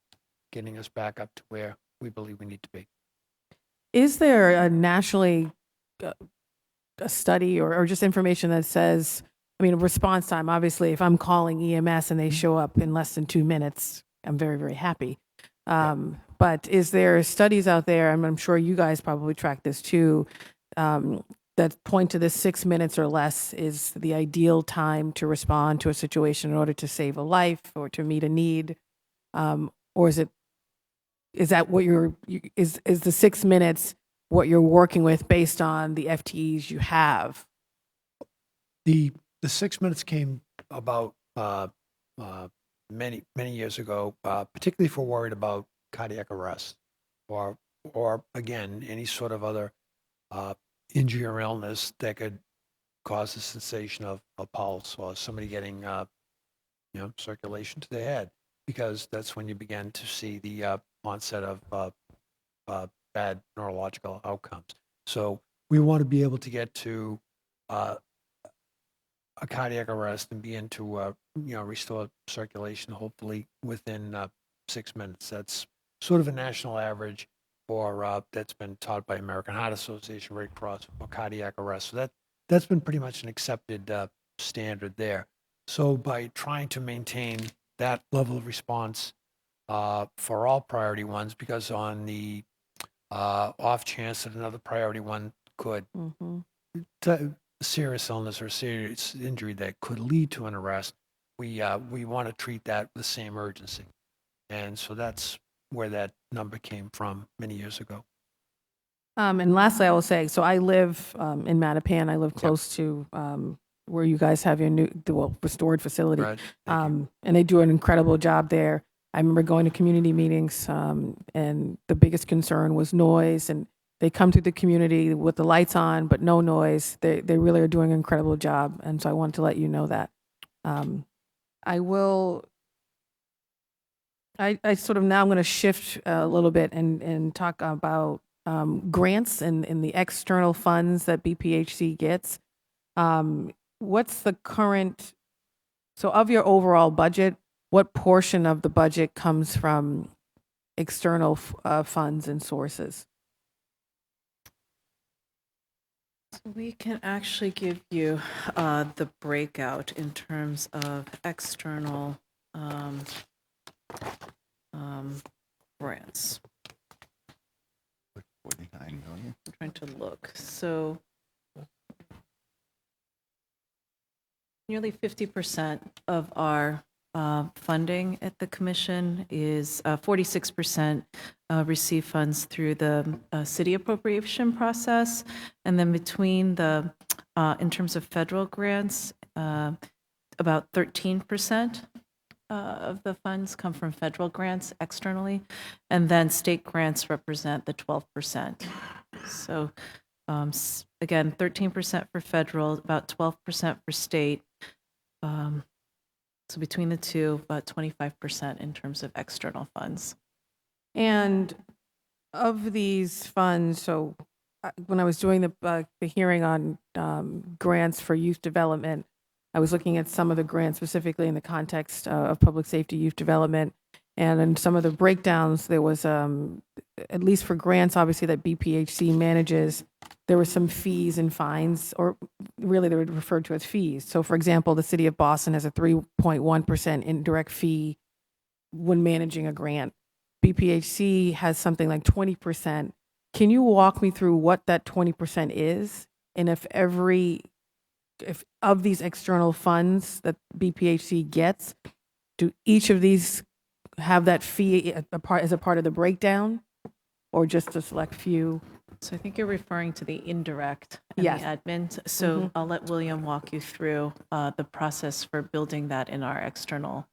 getting us back up to where we believe we need to be. Is there a nationally a study or just information that says, I mean, response time, obviously, if I'm calling EMS and they show up in less than 2 minutes, I'm very, very happy. But is there studies out there, and I'm sure you guys probably track this too, that point to this 6 minutes or less is the ideal time to respond to a situation in order to save a life or to meet a need? Or is that what is the 6 minutes what you're working with based on the FTEs you have? The 6 minutes came about many years ago, particularly if we're worried about cardiac arrest or again any sort of other injury or illness that could cause the cessation of a pulse or somebody getting circulation to the head, because that's when you begin to see the onset of bad neurological outcomes. So we want to be able to get to a cardiac arrest and begin to restore circulation, hopefully within 6 minutes. That's sort of a national average for that's been taught by American Heart Association, Red Cross, for cardiac arrest. So that's been pretty much an accepted standard there. So by trying to maintain that level of response for all priority ones, because on the off chance that another priority one could serious illness or serious injury that could lead to an arrest, we want to treat that with the same urgency. And so that's where that number came from many years ago. And lastly, I will say, so I live in Mattapan. I live close to where you guys have your restored facility. Right. And they do an incredible job there. I remember going to community meetings, and the biggest concern was noise. And they come to the community with the lights on, but no noise. They really are doing an incredible job. And so I wanted to let you know that. I sort of now I'm going to shift a little bit and talk about grants and the external funds that BPHC gets. What's the current, so of your overall budget, what portion of the budget comes from external funds and sources? We can actually give you the breakout in terms of external grants. 49 million. I'm trying to look. So nearly 50% of our funding at the commission is 46% receive funds through the city appropriation process, and then between the in terms of federal grants, about 13% of the funds come from federal grants externally, and then state grants represent the 12%. So again, 13% for federal, about 12% for state. So between the two, about 25% in terms of external funds. And of these funds, so when I was doing the hearing on grants for youth development, I was looking at some of the grants specifically in the context of public safety youth development. And in some of the breakdowns, there was, at least for grants, obviously, that BPHC manages, there were some fees and fines, or really they were referred to as fees. So, for example, the city of Boston has a 3.1% indirect fee when managing a grant. BPHC has something like 20%. Can you walk me through what that 20% is? And if of these external funds that BPHC gets, do each of these have that fee as a part of the breakdown, or just a select few? So I think you're referring to the indirect and Yes. the admin. So I'll let William walk you through the process for building that in our external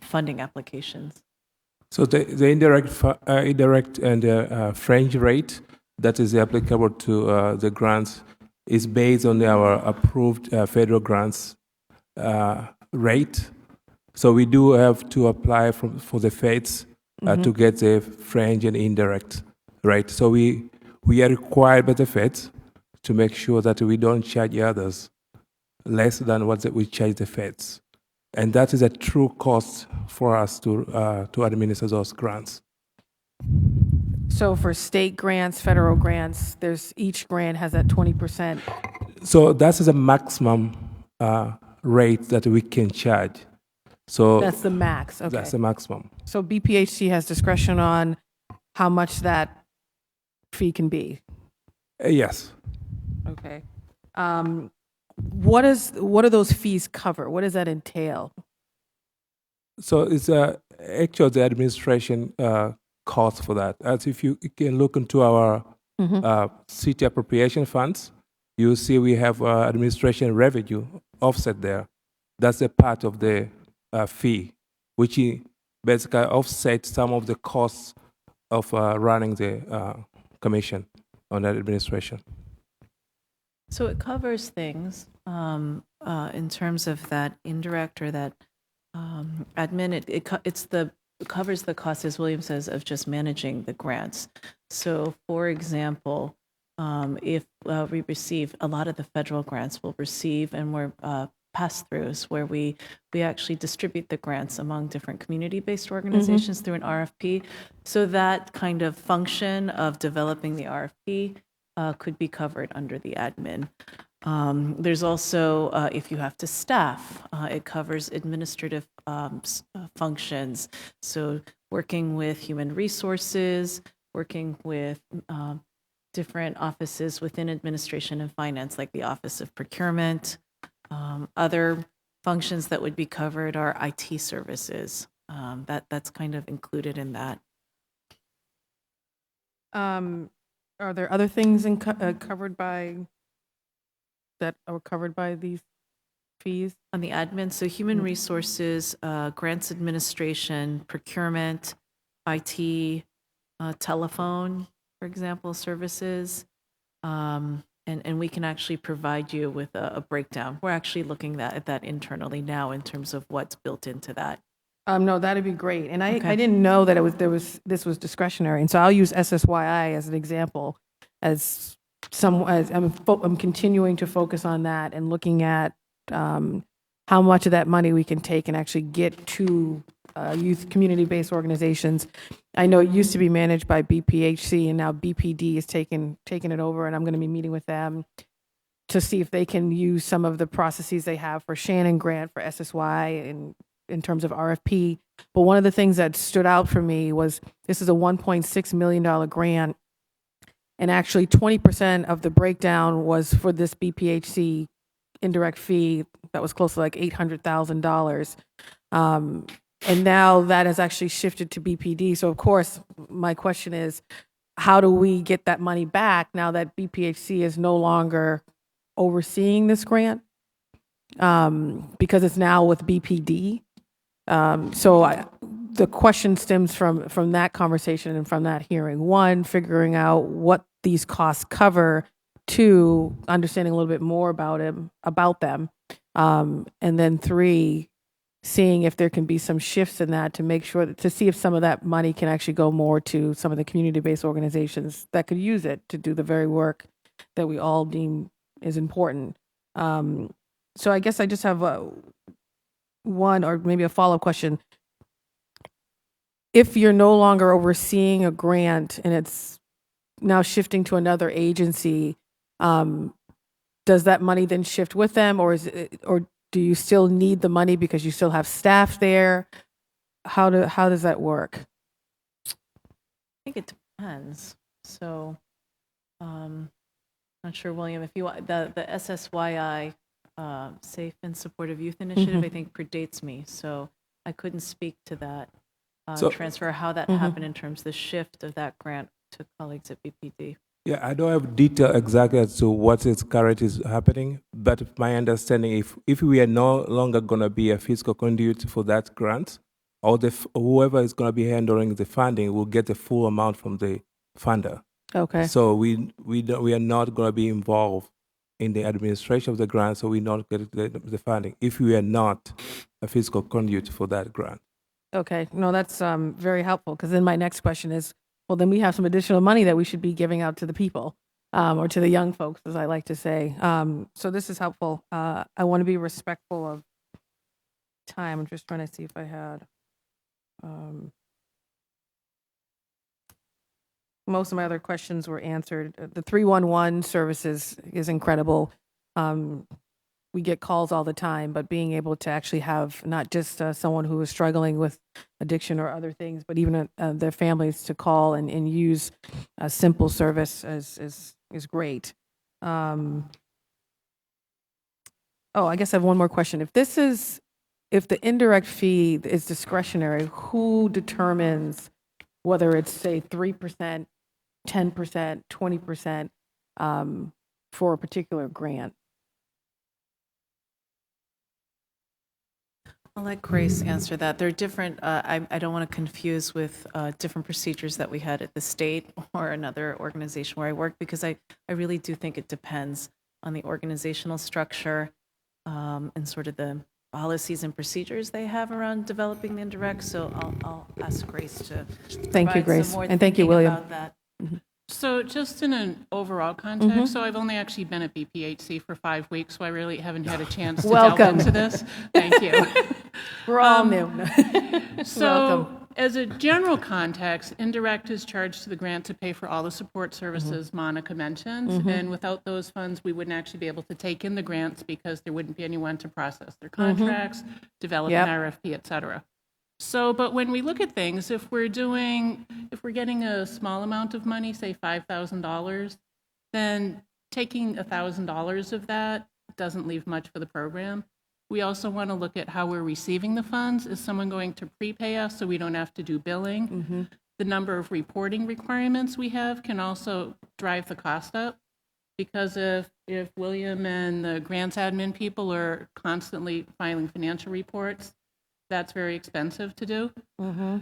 funding applications. So the indirect and fringe rate that is applicable to the grants is based on our approved federal grants rate. So we do have to apply for the feds to get the fringe and indirect rate. So we are required by the feds to make sure that we don't charge others less than what we charge the feds. And that is a true cost for us to administer those grants. So for state grants, federal grants, there's, each grant has that 20%. So that is a maximum rate that we can charge. So That's the max, okay. that's the maximum. So BPHC has discretion on how much that fee can be? Yes. Okay. What do those fees cover? What does that entail? So it's actually the administration cost for that. As if you can look into our city appropriation funds, you see we have administration revenue offset there. That's a part of the fee, which basically offsets some of the costs of running the commission on that administration. So it covers things in terms of that indirect or that admin. It covers the cost, as William says, of just managing the grants. So, for example, if we receive a lot of the federal grants, we'll receive and we're pass-throughs where we actually distribute the grants among different community-based organizations through an RFP. So that kind of function of developing the RFP could be covered under the admin. There's also, if you have to staff, it covers administrative functions. So working with human resources, working with different offices within administration and finance, like the Office of Procurement. Other functions that would be covered are IT services. That's kind of included in that. Are there other things covered by that are covered by these fees? On the admin, so human resources, grants administration, procurement, IT, telephone, for example, services. And we can actually provide you with a breakdown. We're actually looking at that internally now in terms of what's built into that. No, that'd be great. And I didn't know that this was discretionary. And so I'll use SSYI as an example, as I'm continuing to focus on that and looking at how much of that money we can take and actually get to youth community-based organizations. I know it used to be managed by BPHC, and now BPD is taking it over, and I'm going to be meeting with them to see if they can use some of the processes they have for Shannon Grant for SSY in terms of RFP. But one of the things that stood out for me was this is a $1.6 million grant, and actually 20% of the breakdown was for this BPHC indirect fee that was close to like $800,000. And now that has actually shifted to BPD. So of course, my question is, how do we get that money back now that BPHC is no longer overseeing this grant? Because it's now with BPD. The question stems from that conversation and from that hearing. One, figuring out what these costs cover. Two, understanding a little bit more about them. And then three, seeing if there can be some shifts in that to make sure to see if some of that money can actually go more to some of the community-based organizations that could use it to do the very work that we all deem is important. So I guess I just have one or maybe a follow-up question. If you're no longer overseeing a grant and it's now shifting to another agency, does that money then shift with them, or do you still need the money because you still have staff there? How does that work? I think it depends. So, not sure, William, if you want the SSYI Safe and Supportive Youth Initiative, I think predates me, so I couldn't speak to that transfer, how that happened in terms of the shift of that grant to colleagues at BPD. Yeah, I don't have detail exactly as to what is currently happening, but my understanding, if we are no longer going to be a fiscal conduit for that grant, or whoever is going to be handling the funding will get the full amount from the funder. Okay. So we are not going to be involved in the administration of the grant, so we not get the funding if we are not a fiscal conduit for that grant. Okay. No, that's very helpful, because then my next question is, well, then we have some additional money that we should be giving out to the people, or to the young folks, as I like to say. So this is helpful. I want to be respectful of time. I'm just trying to see if I had. most of my other questions were answered. The 311 services is incredible. We get calls all the time, but being able to actually have not just someone who is struggling with addiction or other things, but even their families to call and use a simple service is great. Oh, I guess I have one more question. If the indirect fee is discretionary, who determines whether it's, say, 3%, 10%, 20% for a particular grant? I'll let Grace answer that. There are different, I don't want to confuse with different procedures that we had at the state or another organization where I work, because I really do think it depends on the organizational structure and sort of the policies and procedures they have around developing the indirect. So I'll ask Grace to Thank you, provide Grace. some more And thank you, thinking William. about that. So just in an overall context, so I've only actually been at BPHC for 5 weeks, so I really haven't had a chance to delve Welcome. into this. Thank you. We're all new. So as a general context, indirect is charged to the grant to pay for all the support services Monica mentioned. And without those funds, we wouldn't actually be able to take in the grants because there wouldn't be anyone to process their contracts, develop Yep. an RFP, et cetera. So, but when we look at things, if we're getting a small amount of money, say $5,000, then taking $1,000 of that doesn't leave much for the program. We also want to look at how we're receiving the funds. Is someone going to prepay us so we don't have to do billing? The number of reporting requirements we have can also drive the cost up, because if William and the grants admin people are constantly filing financial reports, that's very expensive to do.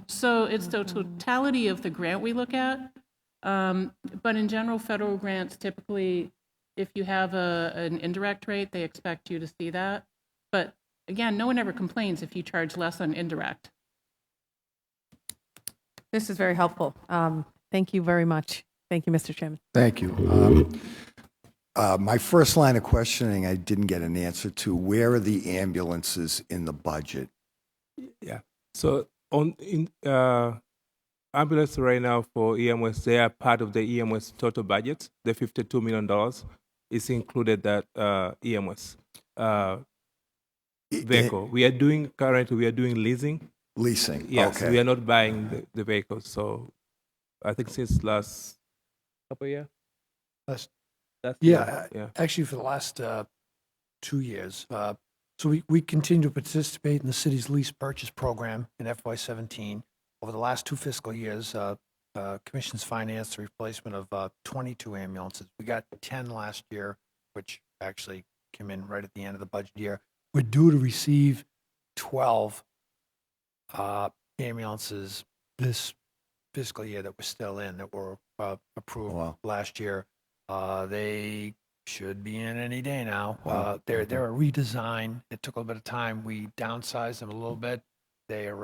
So it's the totality of the grant we look at. But in general, federal grants, typically, if you have an indirect rate, they expect you to see that. But again, no one ever complains if you charge less on indirect. This is very helpful. Thank you very much. Thank you, Mr. Chairman. Thank you. My first line of questioning, I didn't get an answer to. Where are the ambulances in the budget? Yeah. So ambulance right now for EMS, they are part of the EMS total budget. The $52 million is included that EMS vehicle. We are doing leasing. Leasing, Yes, okay. we are not buying the vehicles. So I think since last couple of years. Actually, for the last 2 years. So we continue to participate in the city's lease purchase program in FY17. Over the last 2 fiscal years, commissions financed the replacement of 22 ambulances. We got 10 last year, which actually came in right at the end of the budget year. We're due to receive 12 ambulances this fiscal year that we're still in, that were approved last year. They should be in any day now. They're a redesign. It took a little bit of time. We downsized them a little bit. They're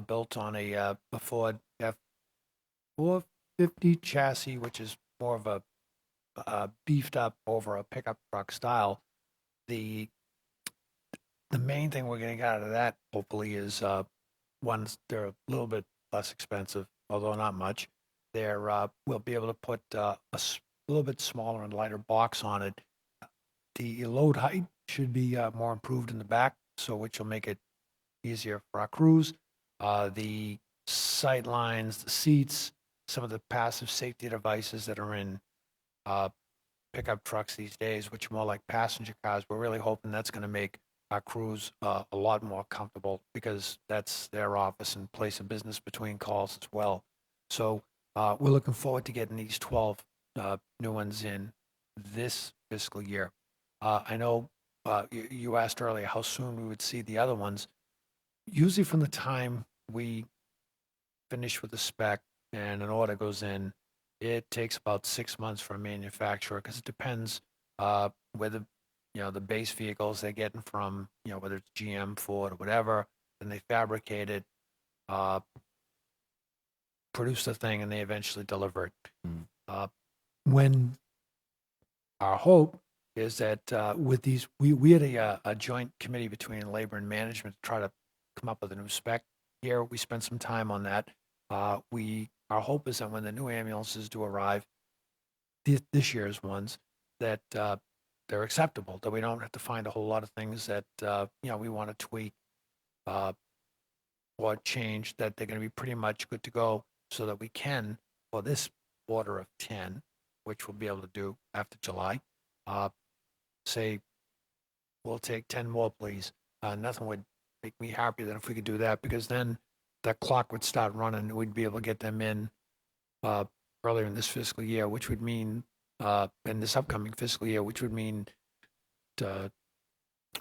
built on a Ford F450 chassis, which is more of a beefed up over a pickup truck style. The main thing we're getting out of that, hopefully, is ones they're a little bit less expensive, although not much. We'll be able to put a little bit smaller and lighter box on it. The load height should be more improved in the back, which will make it easier for our crews. The sight lines, the seats, some of the passive safety devices that are in pickup trucks these days, which are more like passenger cars, we're really hoping that's going to make our crews a lot more comfortable, because that's their office and place of business between calls as well. So we're looking forward to getting these 12 new ones in this fiscal year. I know you asked earlier how soon we would see the other ones. Usually from the time we finish with the spec and an order goes in, it takes about 6 months for a manufacturer, because it depends whether the base vehicles they're getting from, whether it's GM, Ford, or whatever, then they fabricate it, produce the thing, and they eventually deliver it. When our hope is that with these, we had a joint committee between labor and management to try to come up with a new spec here. We spent some time on that. We our hope is that when the new ambulances do arrive, this year's ones, that they're acceptable, that we don't have to find a whole lot of things that, we want to tweak or change, that they're going to be pretty much good to go so that we can, for this order of 10, which we'll be able to do after July, say, we'll take 10 more, please. Nothing would make me happier than if we could do that, because then the clock would start running and we'd be able to get them in earlier in this fiscal year, which would mean, in this upcoming fiscal year, which would mean 12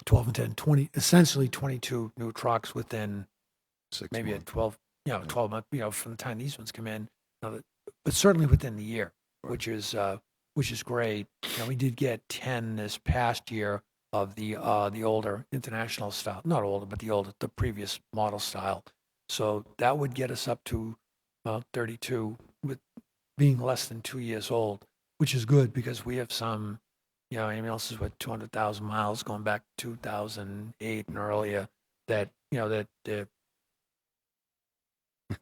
and 10, 20, essentially 22 new trucks within 6 maybe months. a 12, 12 month, from the time these ones come in, but certainly within the year, which is great. We did get 10 this past year of the older international style, not older, but the previous model style. So that would get us up to 32, with being less than 2 years old, which is good because we have some, ambulances with 200,000 miles going back to 2008 and earlier that, that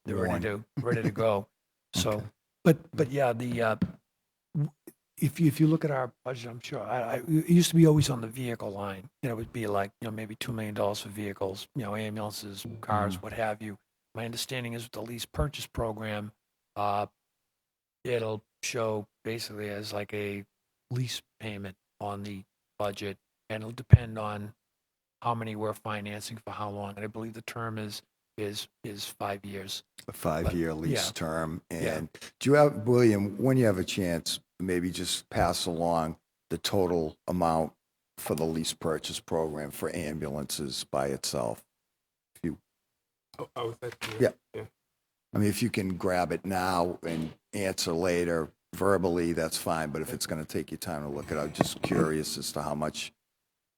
they're ready to go. So, but yeah, if you look at our budget, I'm sure it used to be always on the vehicle line. It would be like, maybe $2 million for vehicles, ambulances, cars, what have you. My understanding is with the lease purchase program, it'll show basically as like a lease payment on the budget, and it'll depend on how many we're financing for how long. And I believe the term is 5 years. A 5-year lease yeah. term. Yeah. And do you have, William, when you have a chance, maybe just pass along the total amount for the lease purchase program for ambulances by itself? If you, yeah. I mean, if you can grab it now and answer later verbally, that's fine. But if it's going to take you time to look at it, I'm just curious as to how much,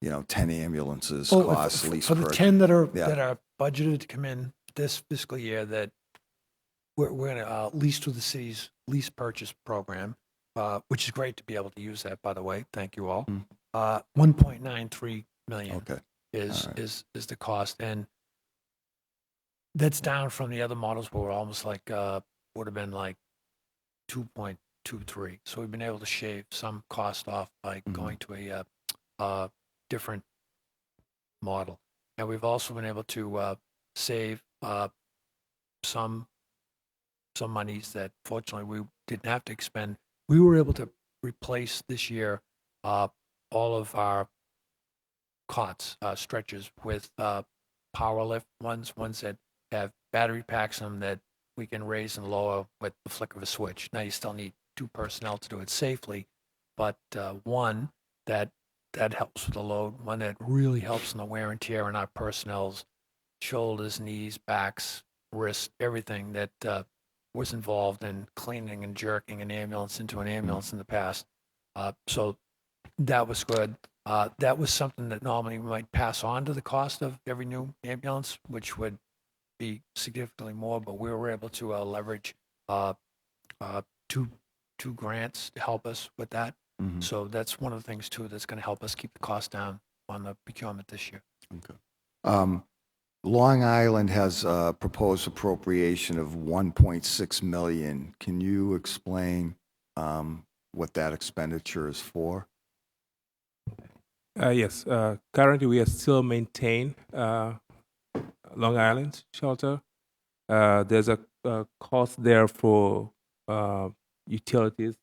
10 ambulances cost lease for the purchase. 10 that are Yeah. budgeted to come in this fiscal year, that we're going to lease through the city's lease purchase program, which is great to be able to use that, by the way. Thank you all. 1.93 million Okay. is All right. is the cost, and that's down from the other models where we're almost like would have been like 2.23. So we've been able to shave some cost off by going to a different model, and we've also been able to save some monies that fortunately we didn't have to expend. We were able to replace this year all of our cots, stretchers, with power lift ones that have battery packs in them that we can raise and lower with the flick of a switch. Now you still need 2 personnel to do it safely, but one that helps with the load, one that really helps in the wear and tear on our personnel's shoulders, knees, backs, wrists, everything that was involved in cleaning and jerking an ambulance into an ambulance in the past. So that was good. That was something that normally we might pass on to the cost of every new ambulance, which would be significantly more, but we were able to leverage two grants to help us with that. So that's one of the things, too, that's going to help us keep the cost down on the procurement this year. Okay. Long Island has a proposed appropriation of $1.6 million. Can you explain what that expenditure is for? Yes. Currently, we are still maintain Long Island shelter. There's a cost there for utilities.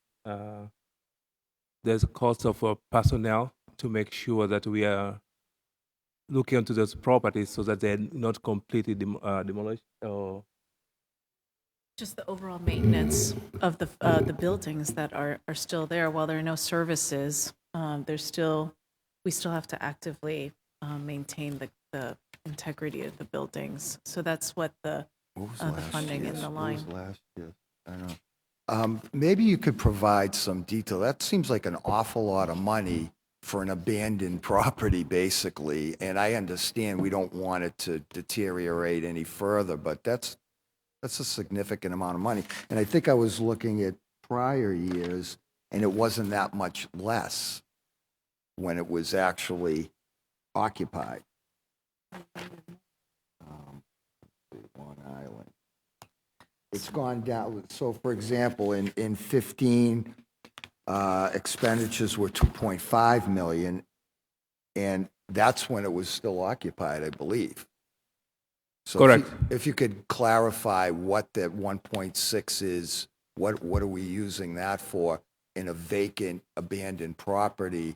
There's a cost of personnel to make sure that we are looking into those properties so that they're not completely demolished. Or Just the overall maintenance of the buildings that are still there. While there are no services, we still have to actively maintain the integrity of the buildings. So that's what the funding in the line. What was last year? I don't know. Maybe you could provide some detail. That seems like an awful lot of money for an abandoned property, basically. And I understand we don't want it to deteriorate any further, but that's a significant amount of money. And I think I was looking at prior years, and it wasn't that much less when it was actually occupied. Long Island. It's gone down. So for example, in 15, expenditures were 2.5 million, and that's when it was still occupied, I believe. So Correct. If you could clarify what that 1.6 is, what are we using that for in a vacant, abandoned property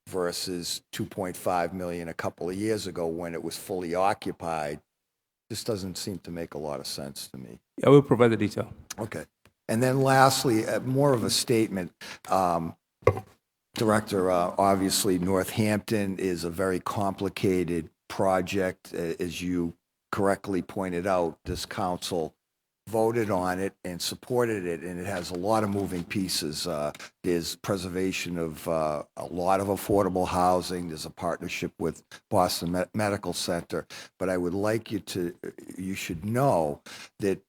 versus 2.5 million a couple of years ago when it was fully occupied? This doesn't seem to make a lot of sense to me. I will provide the detail. Okay. And then lastly, more of a statement. Director, obviously Northampton is a very complicated project. As you correctly pointed out, this council voted on it and supported it, and it has a lot of moving pieces. There's preservation of a lot of affordable housing. There's a partnership with Boston Medical Center. But I would like you should know that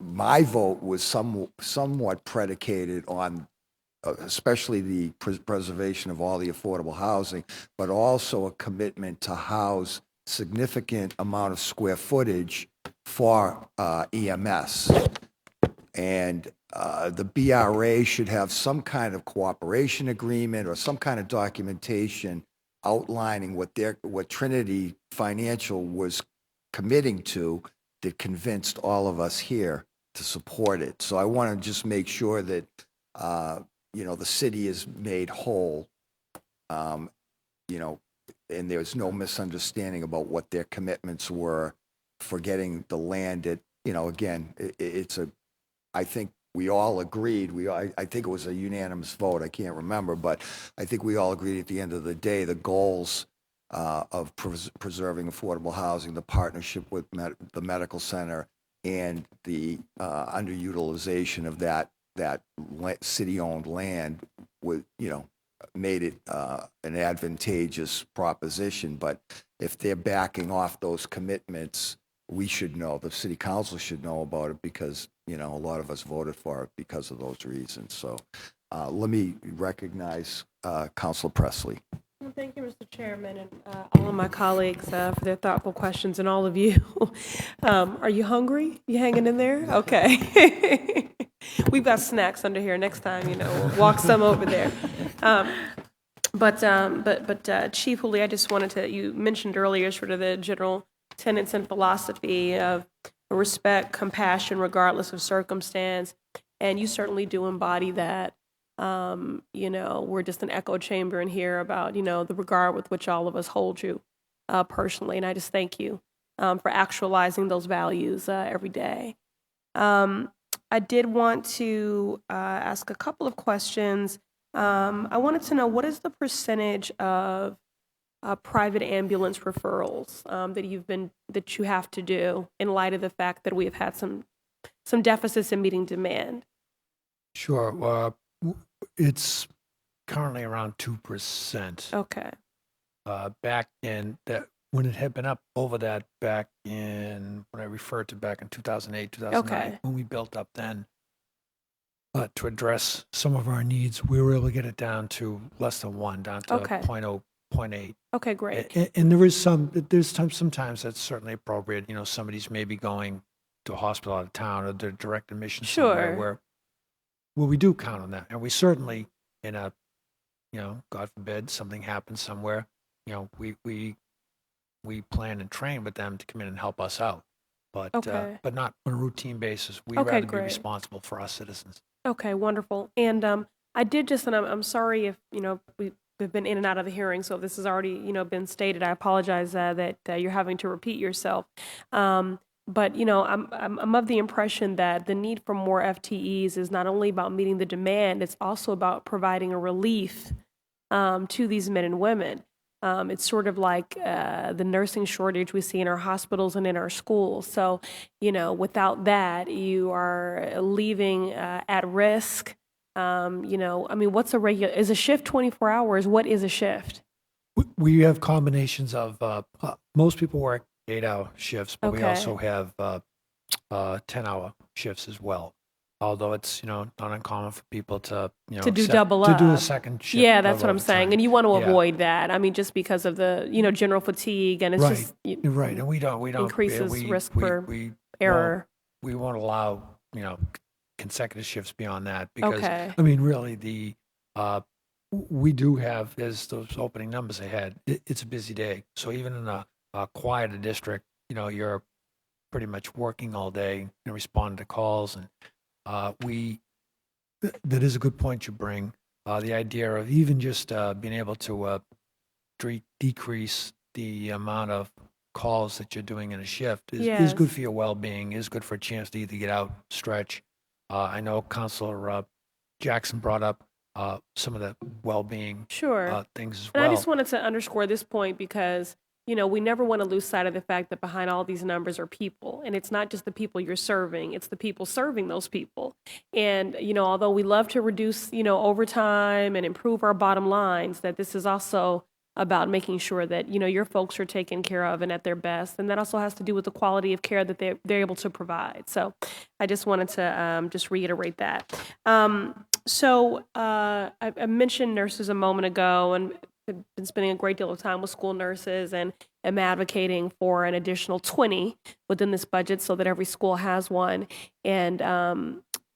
my vote was somewhat predicated on especially the preservation of all the affordable housing, but also a commitment to house significant amount of square footage for EMS. And the BRA should have some kind of cooperation agreement or some kind of documentation outlining what Trinity Financial was committing to that convinced all of us here to support it. So I want to just make sure that the city is made whole, and there's no misunderstanding about what their commitments were for getting the land at, again, I think we all agreed, I think it was a unanimous vote, I can't remember, but I think we all agreed at the end of the day, the goals of preserving affordable housing, the partnership with the medical center, and the underutilization of that city-owned land made it an advantageous proposition. But if they're backing off those commitments, we should know, the city council should know about it because, a lot of us voted for it because of those reasons. So let me recognize Councilor Presley. Well, thank you, Mr. Chairman, and all of my colleagues for their thoughtful questions, and all of you. Are you hungry? You hanging in there? Okay. We've got snacks under here. Next time, we'll walk some over there. But Chief Hooley, I just wanted you mentioned earlier sort of the general tenets and philosophy of respect, compassion, regardless of circumstance, and you certainly do embody that. We're just an echo chamber in here about, the regard with which all of us hold you personally, and I just thank you for actualizing those values every day. I did want to ask a couple of questions. I wanted to know, what is the percentage of private ambulance referrals that you have to do in light of the fact that we have had some deficits in meeting demand? Sure. It's currently around 2%. Okay. Back in that, when it had been up over that back in, when I referred to back in 2008, 2009, Okay. when we built up then to address some of our needs, we were able to get it down to less than 1, down to Okay. 0.0, 0.8. Okay, great. And sometimes that's certainly appropriate. Somebody's maybe going to a hospital out of town or they're direct admission somewhere Sure. where we do count on that. And we certainly, in a, God forbid, something happens somewhere, we plan and train with them to come in and help us out. But Okay. but not on a routine basis. We'd Okay, rather be great. responsible for our citizens. Okay, wonderful. And I did just, and I'm sorry if, we've been in and out of the hearing, so if this has already, been stated, I apologize that you're having to repeat yourself. But, I'm of the impression that the need for more FTEs is not only about meeting the demand, it's also about providing a relief to these men and women. It's sort of like the nursing shortage we see in our hospitals and in our schools. So, without that, you are leaving at risk. What's is a shift 24 hours? What is a shift? We have combinations of, most people work 8-hour shifts, but we Okay. also have 10-hour shifts as well. Although it's, not uncommon for people to, To do double to do a up. second shift. Yeah, that's what of I'm saying. overtime. And you want to Yeah. avoid that. Just because of the, general fatigue, and it's Right. just You're right, and we don't increases we- risk we- for we won't- error. we won't allow, consecutive shifts beyond that because, Okay. I mean, really, we do have, as those opening numbers ahead, it's a busy day. So even in a quieter district, you're pretty much working all day and responding to calls. And that is a good point you bring. The idea of even just being able to decrease the amount of calls that you're doing in a shift is Yes. good for your well-being, is good for a chance to either get out, stretch. I know Councilor Jackson brought up some of the well-being Sure. things as And well. I just wanted to underscore this point because, we never want to lose sight of the fact that behind all these numbers are people. And it's not just the people you're serving, it's the people serving those people. And, although we love to reduce, overtime and improve our bottom lines, that this is also about making sure that, your folks are taken care of and at their best. And that also has to do with the quality of care that they're able to provide. So I just wanted to just reiterate that. I mentioned nurses a moment ago, and I've been spending a great deal of time with school nurses and am advocating for an additional 20 within this budget so that every school has one. And,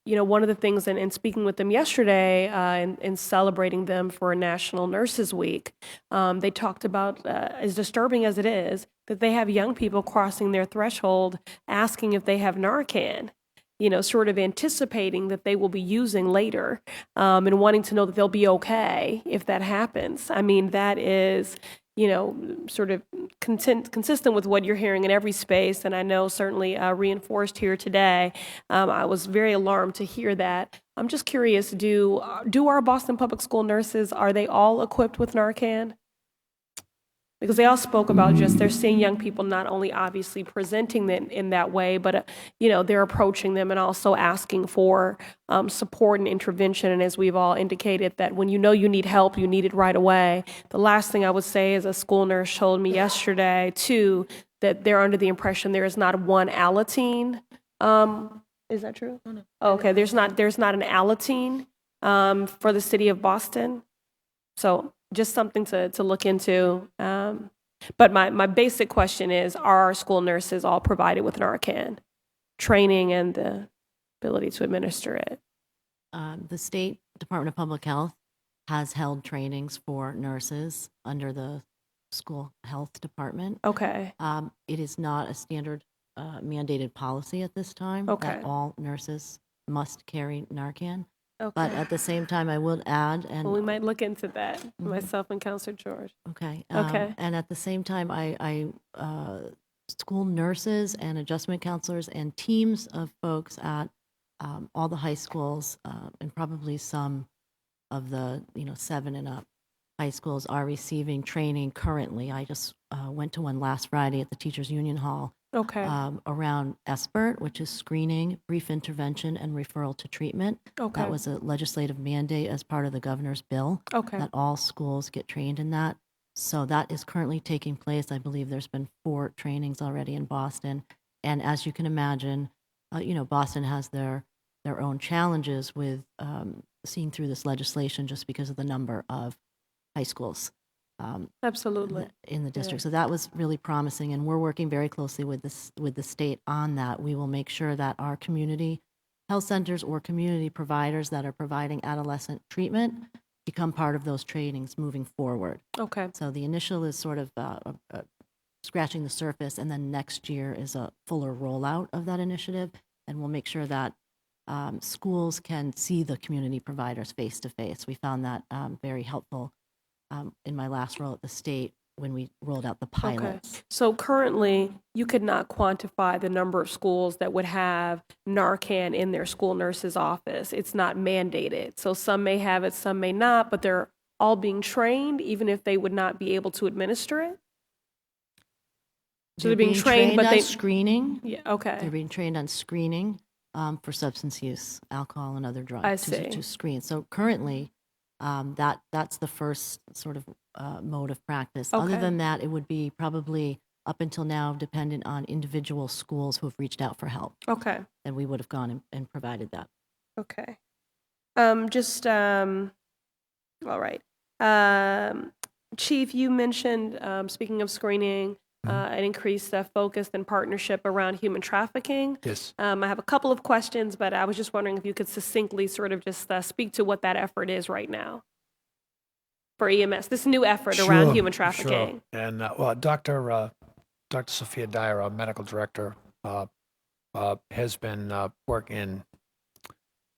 one of the things, and speaking with them yesterday and celebrating them for National Nurses Week, they talked about, as disturbing as it is, that they have young people crossing their threshold asking if they have Narcan. Sort of anticipating that they will be using later and wanting to know that they'll be okay if that happens. I mean, that is, sort of consistent with what you're hearing in every space. And I know certainly reinforced here today. I was very alarmed to hear that. I'm just curious, do our Boston Public School nurses, are they all equipped with Narcan? Because they all spoke about just they're seeing young people not only obviously presenting them in that way, but they're approaching them and also asking for support and intervention. And as we've all indicated, that when you need help, you need it right away. The last thing I would say is a school nurse told me yesterday too that they're under the impression there is not one Alateen. Is that true? Oh, no. Okay, there's not an Alateen for the city of Boston. So just something to look into. But my basic question is, are our school nurses all provided with Narcan training and the ability to administer it? The State Department of Public Health has held trainings for nurses under the school health department. Okay. It is not a standard mandated policy at this time that all nurses must carry Narcan. Okay. But at the same time, I will add, and Well, we might look into that, myself and Counselor George. okay, Okay. and at the same time, school nurses and adjustment counselors and teams of folks at all the high schools and probably some of the 7 and up high schools are receiving training currently. I just went to one last Friday at the Teachers Union Hall. Okay. Around SBIRT, which is screening, brief intervention, and referral to treatment. Okay. That was a legislative mandate as part of the governor's bill. Okay. That all schools get trained in that. So that is currently taking place. I believe there's been 4 trainings already in Boston. And as you can imagine, Boston has their own challenges with seeing through this legislation just because of the number of high schools. Absolutely. In the district. So that was really promising, and we're working very closely with the state on that. We will make sure that our community health centers or community providers that are providing adolescent treatment become part of those trainings moving forward. Okay. So the initial is sort of scratching the surface, and then next year is a fuller rollout of that initiative, and we'll make sure that schools can see the community providers face to face. We found that very helpful in my last role at the state when we rolled out the pilots. Okay. So currently, you could not quantify the number of schools that would have Narcan in their school nurse's office. It's not mandated. So some may have it, some may not, but they're all being trained, even if they would not be able to administer it? So they're being trained, but on they... screening. Yeah, okay. They're being trained on screening for substance use, alcohol, and other drugs. I see. To screen. So currently, that's the first sort of mode of practice. Okay. Other than that, it would be probably up until now dependent on individual schools who have reached out for help. Okay. And we would have gone and provided that. Okay. All right. Chief, you mentioned, speaking of screening, an increased focus and partnership around human trafficking. Yes. I have a couple of questions, but I was just wondering if you could succinctly sort of just speak to what that effort is right now for EMS, this new effort around Sure, human trafficking. Sure. And well, Dr. Sophia Dyer, our medical director, has been working.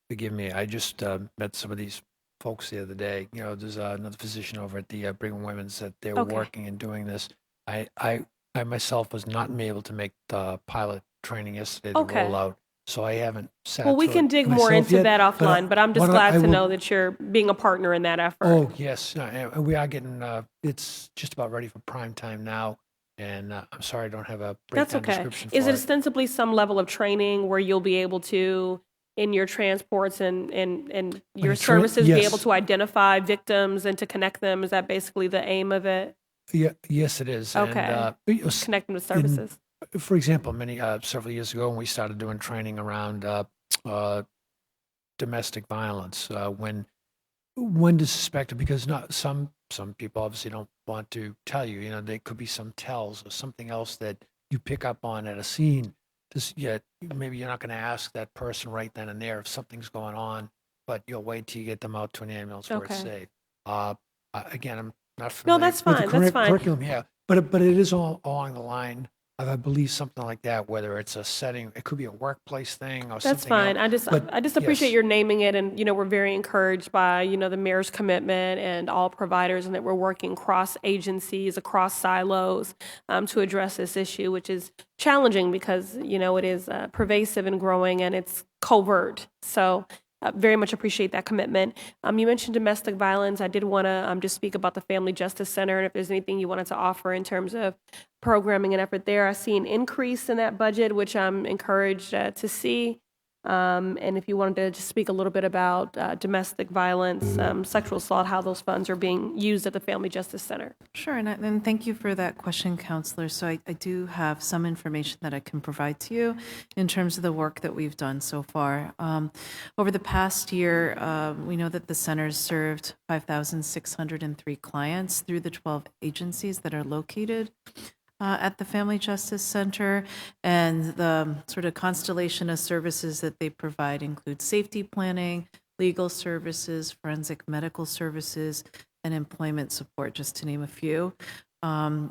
Forgive me, I just met some of these folks the other day. You know, there's another physician over at the Brigham Women's that they were Okay. working and doing this. I myself was not able to make the pilot training yesterday to Okay. roll out, so I haven't sat. Well, we through can it dig more myself into yet, that offline, but I'm just but glad I to will- know that you're being a partner in that effort. Oh, yes. And we are getting, it's just about ready for prime time now. And I'm sorry I don't have a That's breakdown okay. description Is for it ostensibly some level of training where you'll be able to, in your transports and your your services, be yes. able to identify victims and to connect them? Is that basically the aim of it? Yeah, yes, it is. Okay. And, it was- Connect them with services. for example, several years ago, when we started doing training around domestic violence, when to suspect it, because not some people obviously don't want to tell you. You know, there could be some tells or something else that you pick up on at a scene. Yet maybe you're not going to ask that person right then and there if something's going on, but you'll wait till you get them out to an ambulance where it's Okay. safe. Again, I'm not No, familiar that's with fine. the That's fine. curriculum. Yeah, but it is all along the line of, I believe, something like that. Whether it's a setting, it could be a workplace thing or That's something fine. else. I just appreciate yes. your naming it, and we're very encouraged by the mayor's commitment and all providers, and that we're working cross agencies, across silos, to address this issue, which is challenging because it is pervasive and growing, and it's covert. So. Very much appreciate that commitment. You mentioned domestic violence. I did want to just speak about the Family Justice Center, and if there's anything you wanted to offer in terms of programming and effort there. I see an increase in that budget, which I'm encouraged to see. And if you wanted to just speak a little bit about domestic violence, sexual assault, how those funds are being used at the Family Justice Center. Sure, and thank you for that question, Counselor. So I do have some information that I can provide to you in terms of the work that we've done so far. Over the past year, we know that the center served 5,603 clients through the 12 agencies that are located at the Family Justice Center, and the sort of constellation of services that they provide include safety planning, legal services, forensic medical services, and employment support, just to name a few.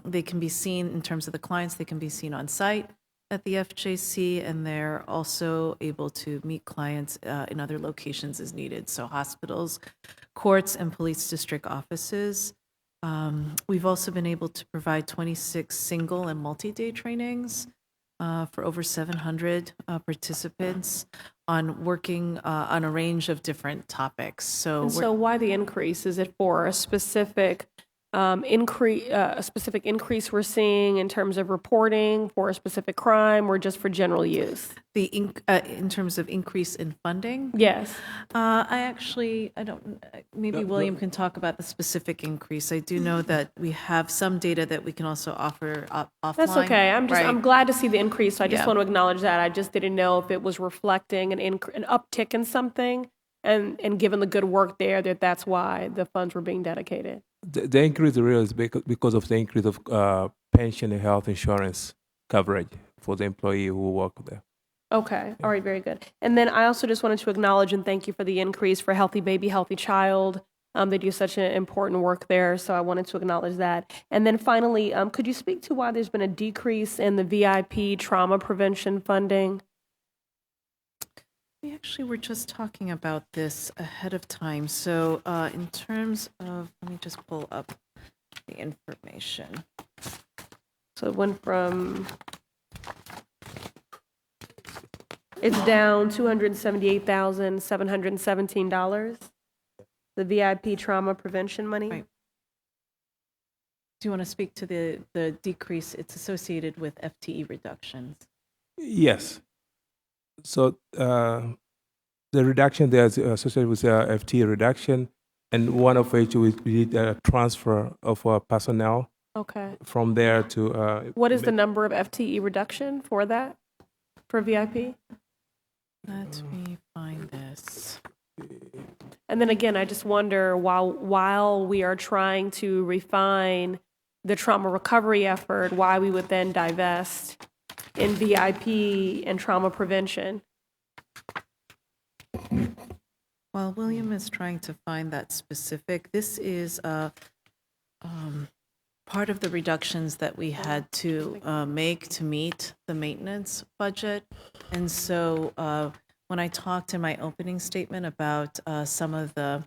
They can be seen, in terms of the clients, they can be seen on site at the FJC, and they're also able to meet clients in other locations as needed, so hospitals, courts, and police district offices. We've also been able to provide 26 single and multi-day trainings for over 700 participants on working on a range of different topics. And so why the increase? Is it for a specific increase we're seeing in terms of reporting for a specific crime, or just for general use? In terms of increase in funding? Yes. Maybe William can talk about the specific increase. I do know that we have some data that we can also offer offline. That's okay. I'm glad to see the increase. So I just Yeah. want to acknowledge that. I just didn't know if it was reflecting an uptick in something, and given the good work there, that's why the funds were being dedicated. The increase really is because of the increase of pension and health insurance coverage for the employee who work there. Okay. All right. Very good. And then I also just wanted to acknowledge and thank you for the increase for Healthy Baby, Healthy Child. They do such an important work there, so I wanted to acknowledge that. And then finally, could you speak to why there's been a decrease in the VIP trauma prevention funding? We actually were just talking about this ahead of time. So in terms of, let me just pull up the information. So it went from, it's down $278,717. The VIP trauma prevention money. Right. Do you want to speak to the decrease? It's associated with FTE reductions. Yes. So the reduction there is associated with FTE reduction, and one of which we did a transfer of personnel Okay. from there to. What is the number of FTE reduction for that, for VIP? Let me find this. And then again, I just wonder, while we are trying to refine the trauma recovery effort, why we would then divest in VIP and trauma prevention. While William is trying to find that specific, this is part of the reductions that we had to make to meet the maintenance budget. And so when I talked in my opening statement about some of the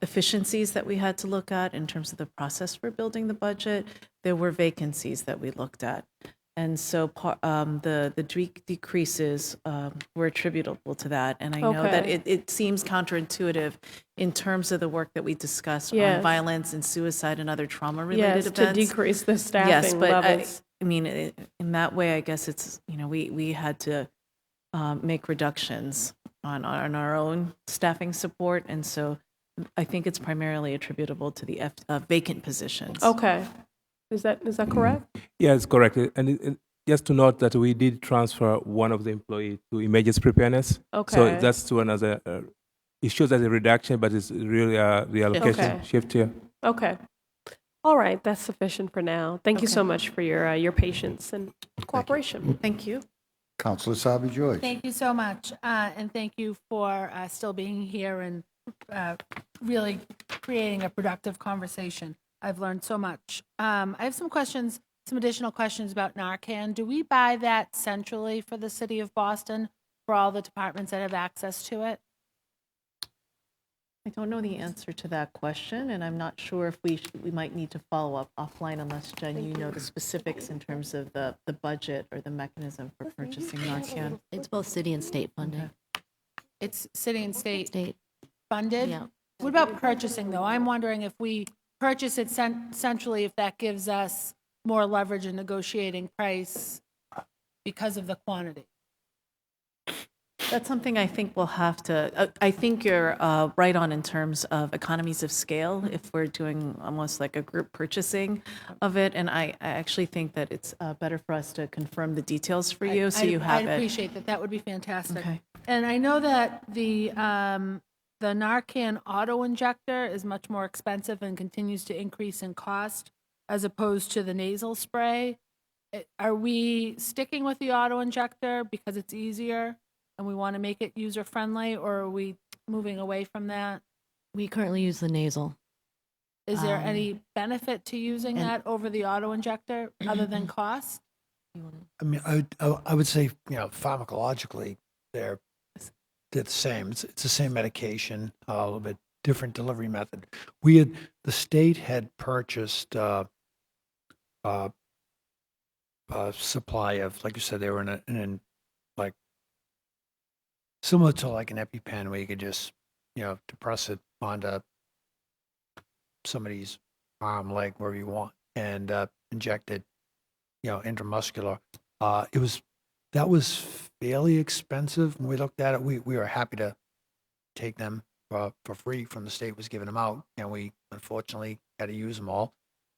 efficiencies that we had to look at in terms of the process for building the budget, there were vacancies that we looked at. And so the decreases were attributable to that. And I know that Okay. it seems counterintuitive in terms of the work that we discussed Yes. on violence and suicide and other trauma-related Yes, events. to decrease the staffing Yes, but levels. I mean, in that way, I guess it's, we had to make reductions on our own staffing support. And so I think it's primarily attributable to the vacant positions. Okay. Is that correct? Yes, correct. And just to note that we did transfer one of the employees to emergency preparedness. So Okay. that's to another, it shows as a reduction, but it's really a reallocation Okay. shift here. Okay. All right, that's sufficient for now. Thank you so much for your patience and cooperation. Thank you. Counselor Sabi George. Thank you so much, and thank you for still being here and really creating a productive conversation. I've learned so much. I have some questions, some additional questions about Narcan. Do we buy that centrally for the city of Boston for all the departments that have access to it? I don't know the answer to that question, and I'm not sure if we might need to follow up offline unless, Jen, you know the specifics in terms of the budget or the mechanism for purchasing Narcan. It's both city and state funding. It's city and state State, funded? yeah. What about purchasing, though? I'm wondering if we purchase it centrally, if that gives us more leverage in negotiating price because of the quantity. That's something I think we'll have to, I think you're right on in terms of economies of scale if we're doing almost like a group purchasing of it. And I actually think that it's better for us to confirm the details for you so you have I'd it. appreciate that. That would be fantastic. Okay. And I know that the Narcan auto injector is much more expensive and continues to increase in cost as opposed to the nasal spray. Are we sticking with the auto injector because it's easier and we want to make it user friendly, or are we moving away from that? We currently use the nasal. Is there any benefit to using and- that over the auto injector other than cost? I mean, I would say, pharmacologically, they're the same. It's the same medication, a little bit different delivery method. The state had purchased a supply of, like you said, they were in like similar to like an EpiPen where you could just, depress it onto somebody's arm, leg, wherever you want, and inject it, intramuscular. That was fairly expensive. When we looked at it, we were happy to take them for free from the state was giving them out, and we unfortunately had to use them all.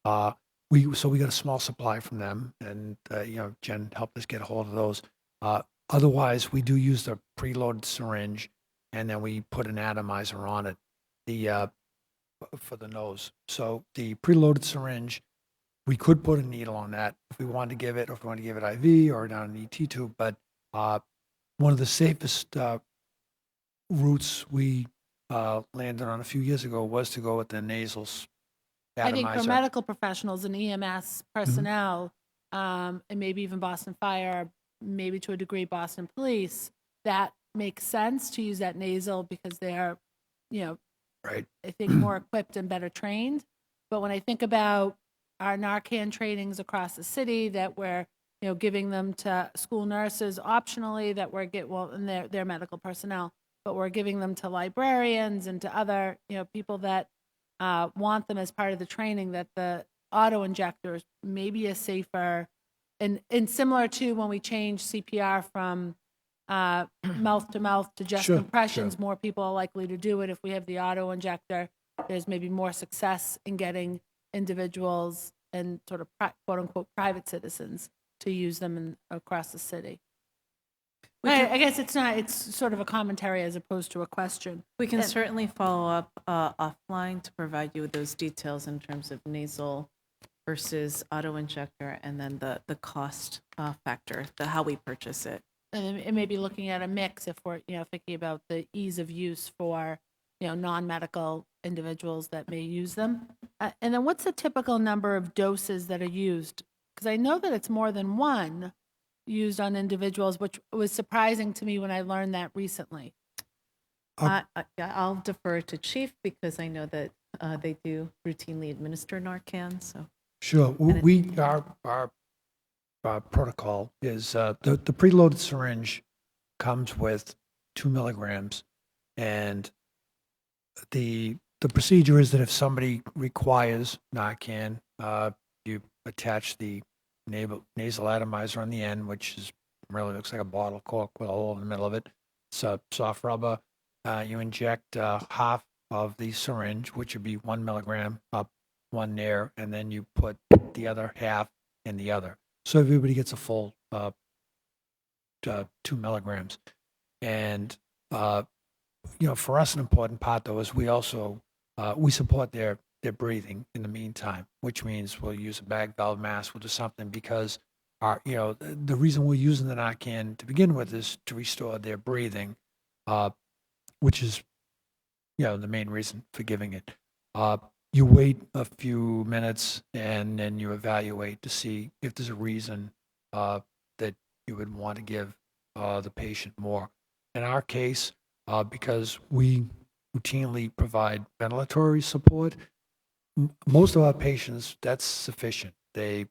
So we got a small supply from them, and Jen helped us get a hold of those. Otherwise, we do use the preloaded syringe, and then we put an atomizer on it, for the nose. So the preloaded syringe, we could put a needle on that if we wanted to give it, or if we wanted to give it IV or down an ET tube. But one of the safest routes we landed on a few years ago was to go with the nasal I think atomizer. for medical professionals and EMS personnel, and maybe even Boston Fire, maybe to a degree Boston Police, that makes sense to use that nasal because they're, Right. I think more equipped and better trained. But when I think about our Narcan trainings across the city that we're, giving them to school nurses optionally, that we're and they're medical personnel, but we're giving them to librarians and to other, people that want them as part of the training, that the auto injectors may be a safer and similar to when we changed CPR from mouth to mouth to just Sure, compressions, sure. more people are likely to do it. If we have the auto injector, there's maybe more success in getting individuals and sort of quote unquote private citizens to use them across the city. I guess it's sort of a commentary as opposed to a question. We can And- certainly follow up offline to provide you with those details in terms of nasal versus auto-injector, and then the cost factor, how we purchase it. And maybe looking at a mix if we're, thinking about the ease of use for, non-medical individuals that may use them. And then what's the typical number of doses that are used? Because I know that it's more than one used on individuals, which was surprising to me when I learned that recently. I'll defer to Chief because I know that they do routinely administer Narcan, so. Sure. Our protocol is the preloaded syringe comes with 2 milligrams, and the procedure is that if somebody requires Narcan, you attach the nasal atomizer on the end, which is really looks like a bottle cork with a hole in the middle of it. It's a soft rubber. You inject half of the syringe, which would be 1 milligram up one there, and then you put the other half in the other. So everybody gets a full 2 milligrams. And, for us, an important part, though, is we also, we support their breathing in the meantime, which means we'll use a bag valve mask, we'll do something because the reason we're using the Narcan to begin with is to restore their breathing, which is, the main reason for giving it. You wait a few minutes and then you evaluate to see if there's a reason that you would want to give the patient more. In our case, because we routinely provide ventilatory support, most of our patients, that's sufficient. They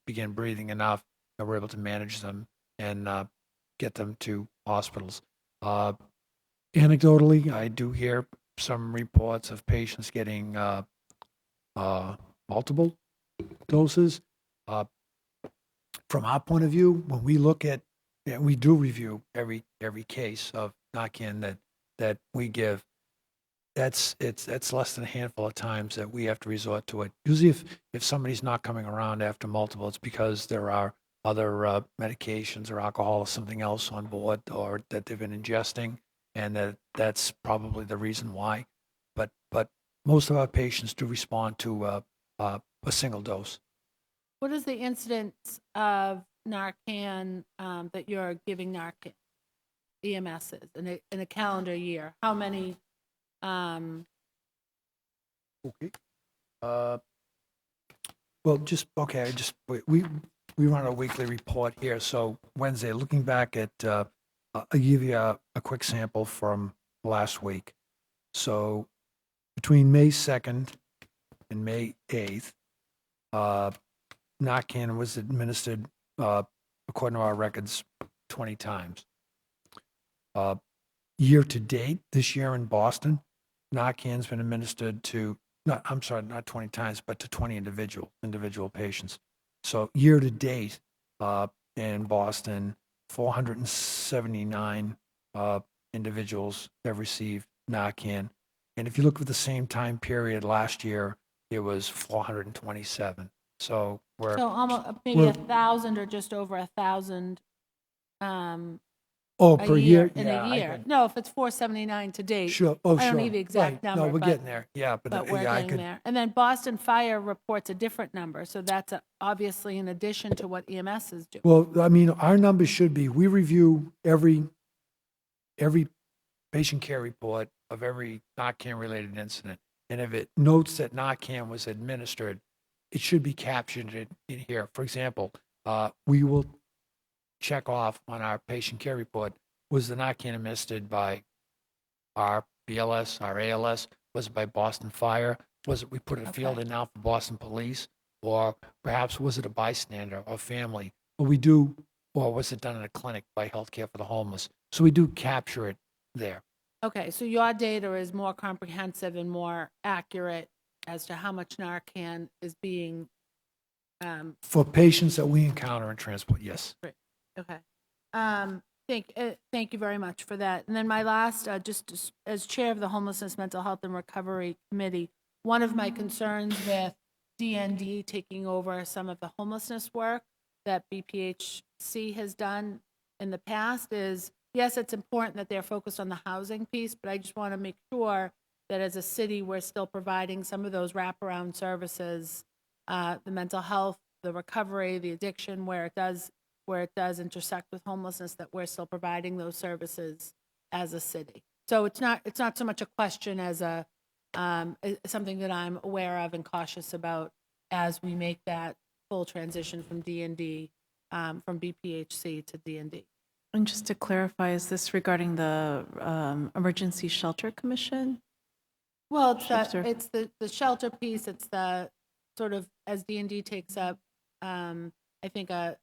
begin breathing enough and we're able to manage them and get them to hospitals. Anecdotally, I do hear some reports of patients getting multiple doses. From our point of view, when we look at, we do review every case of Narcan that we give. It's less than a handful of times that we have to resort to it. Usually, if somebody's not coming around after multiple, it's because there are other medications or alcohol or something else on board, or that they've been ingesting, and that's probably the reason why. But most of our patients do respond to a single dose. What is the incidence of Narcan that you're giving Narcan EMSs in a calendar year? How many? Okay. Well, we run a weekly report here. So Wednesday, looking back at, I'll give you a quick sample from last week. So between May 2nd and May 8th, Narcan was administered, according to our records, 20 times. Year to date, this year in Boston, Narcan's been administered to, not 20 times, but to 20 individual patients. So year to date, in Boston, 479 individuals have received Narcan. And if you look at the same time period last year, it was 427. So almost maybe 1,000 or just over 1,000 per year? In a year. No, if it's 479 to date. Sure. I don't need the exact number. No, we're but, getting there. Yeah, but we're getting there. And then Boston Fire reports a different number. So that's obviously in addition to what EMSs do. Well, I mean, our numbers should be, we review every patient care report of every Narcan-related incident. And if it notes that Narcan was administered, it should be captured in here. For example, we will check off on our patient care report, was the Narcan administered by our BLS, our ALS? Was it by Boston Fire? Was it we put a field in now for Boston Police? Or perhaps was it a bystander or family? Or was it done in a clinic by Healthcare for the Homeless? So we do capture it there. Okay, so your data is more comprehensive and more accurate as to how much Narcan is being for patients that we encounter in transport, yes. Great. Okay. Thank you very much for that. And then my last, just as chair of the Homelessness, Mental Health, and Recovery Committee, one of my concerns with DND taking over some of the homelessness work that BPHC has done in the past is, yes, it's important that they're focused on the housing piece, but I just want to make sure that as a city, we're still providing some of those wraparound services the mental health, the recovery, the addiction, where it does intersect with homelessness, that we're still providing those services as a city. So it's not so much a question as something that I'm aware of and cautious about as we make that full transition from D&D, from BPHC to D&D. And just to clarify, is this regarding the Emergency Shelter Commission? Well, Shelter. it's the shelter piece. It's the sort of, as D&D takes up, I think a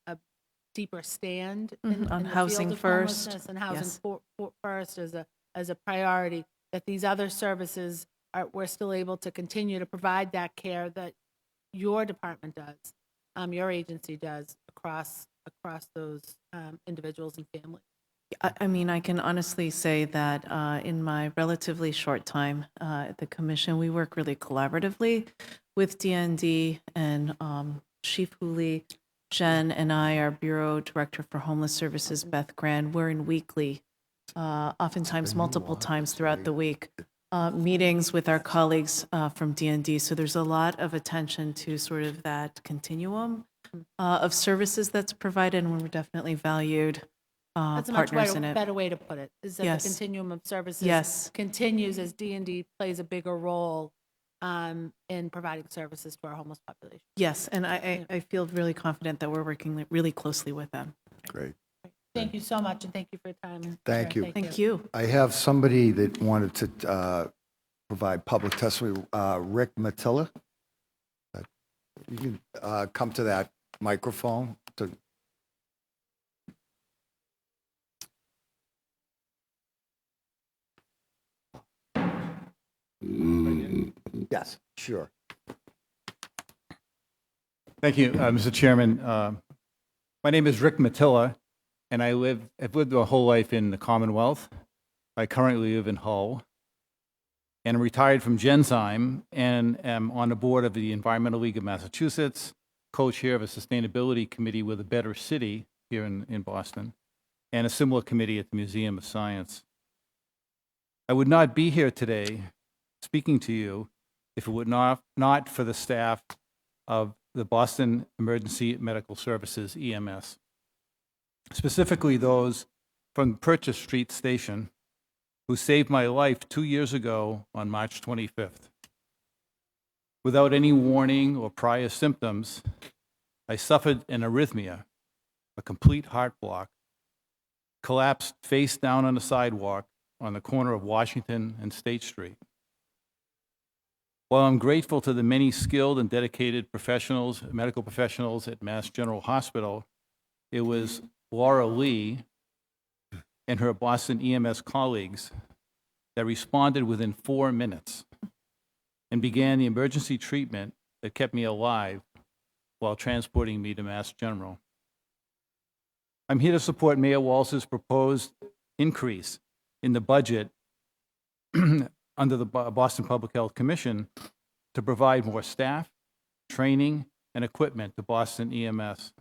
deeper stand On the housing field of first. homelessness and housing Yes. first as a priority. That these other services we're still able to continue to provide that care that your department does, your agency does across those individuals and families. I mean, I can honestly say that in my relatively short time at the commission, we work really collaboratively with DND and Chief Hooley, Jen, and I, our Bureau Director for Homeless Services, Beth Grand. We're in weekly, oftentimes multiple times throughout the week, meetings with our colleagues from DND. So there's a lot of attention to sort of that continuum of services that's provided, and we're definitely valued. That's a much Partners in it. better way to put it, is that Yes. the continuum of services Yes. continues as D&D plays a bigger role in providing services to our homeless population. Yes, and I feel really confident that we're working really closely with them. Great. Thank you so much, and thank you for your time. Thank Chair. you. Thank you. I have somebody that wanted to provide public testimony, Rick Matilla. You can come to that microphone. Yes, sure. Thank you, Mr. Chairman. My name is Rick Matilla, and I've lived my whole life in the Commonwealth. I currently live in Hull, and I'm retired from Genzyme and am on the board of the Environmental League of Massachusetts, co-chair of a sustainability committee with a Better City here in Boston, and a similar committee at the Museum of Science. I would not be here today speaking to you if it would not for the staff of the Boston Emergency Medical Services, EMS, specifically those from Purchase Street Station, who saved my life 2 years ago on March 25th. Without any warning or prior symptoms, I suffered an arrhythmia, a complete heart block, collapsed face down on the sidewalk on the corner of Washington and State Street. While I'm grateful to the many skilled and dedicated professionals, medical professionals at Mass General Hospital, it was Laura Lee and her Boston EMS colleagues that responded within 4 minutes and began the emergency treatment that kept me alive while transporting me to Mass General. I'm here to support Mayor Walsh's proposed increase in the budget under the Boston Public Health Commission to provide more staff, training, and equipment to Boston EMS.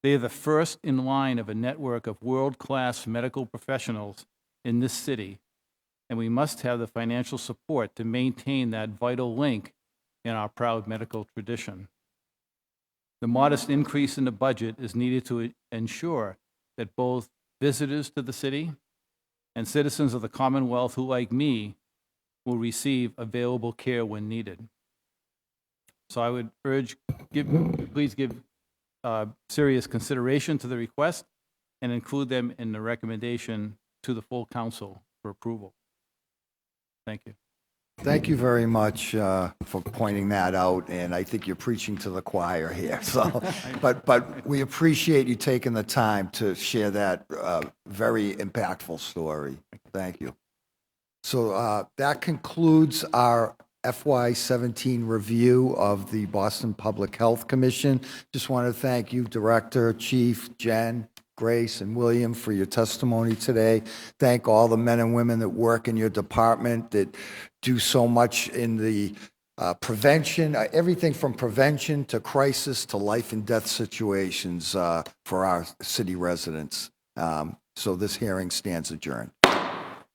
They are the first in line of a network of world-class medical professionals in this city, and we must have the financial support to maintain that vital link in our proud medical tradition. The modest increase in the budget is needed to ensure that both visitors to the city and citizens of the Commonwealth who, like me, will receive available care when needed. So I would urge, please give serious consideration to the request and include them in the recommendation to the full council for approval. Thank you. Thank you very much for pointing that out, and I think you're preaching to the choir here. So, but we appreciate you taking the time to share that very impactful story. Thank you. So that concludes our FY17 review of the Boston Public Health Commission. Just want to thank you, Director, Chief, Jen, Grace, and William, for your testimony today. Thank all the men and women that work in your department that do so much in the prevention, everything from prevention to crisis to life and death situations for our city residents. So this hearing stands adjourned.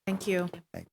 Thank you. Thank you.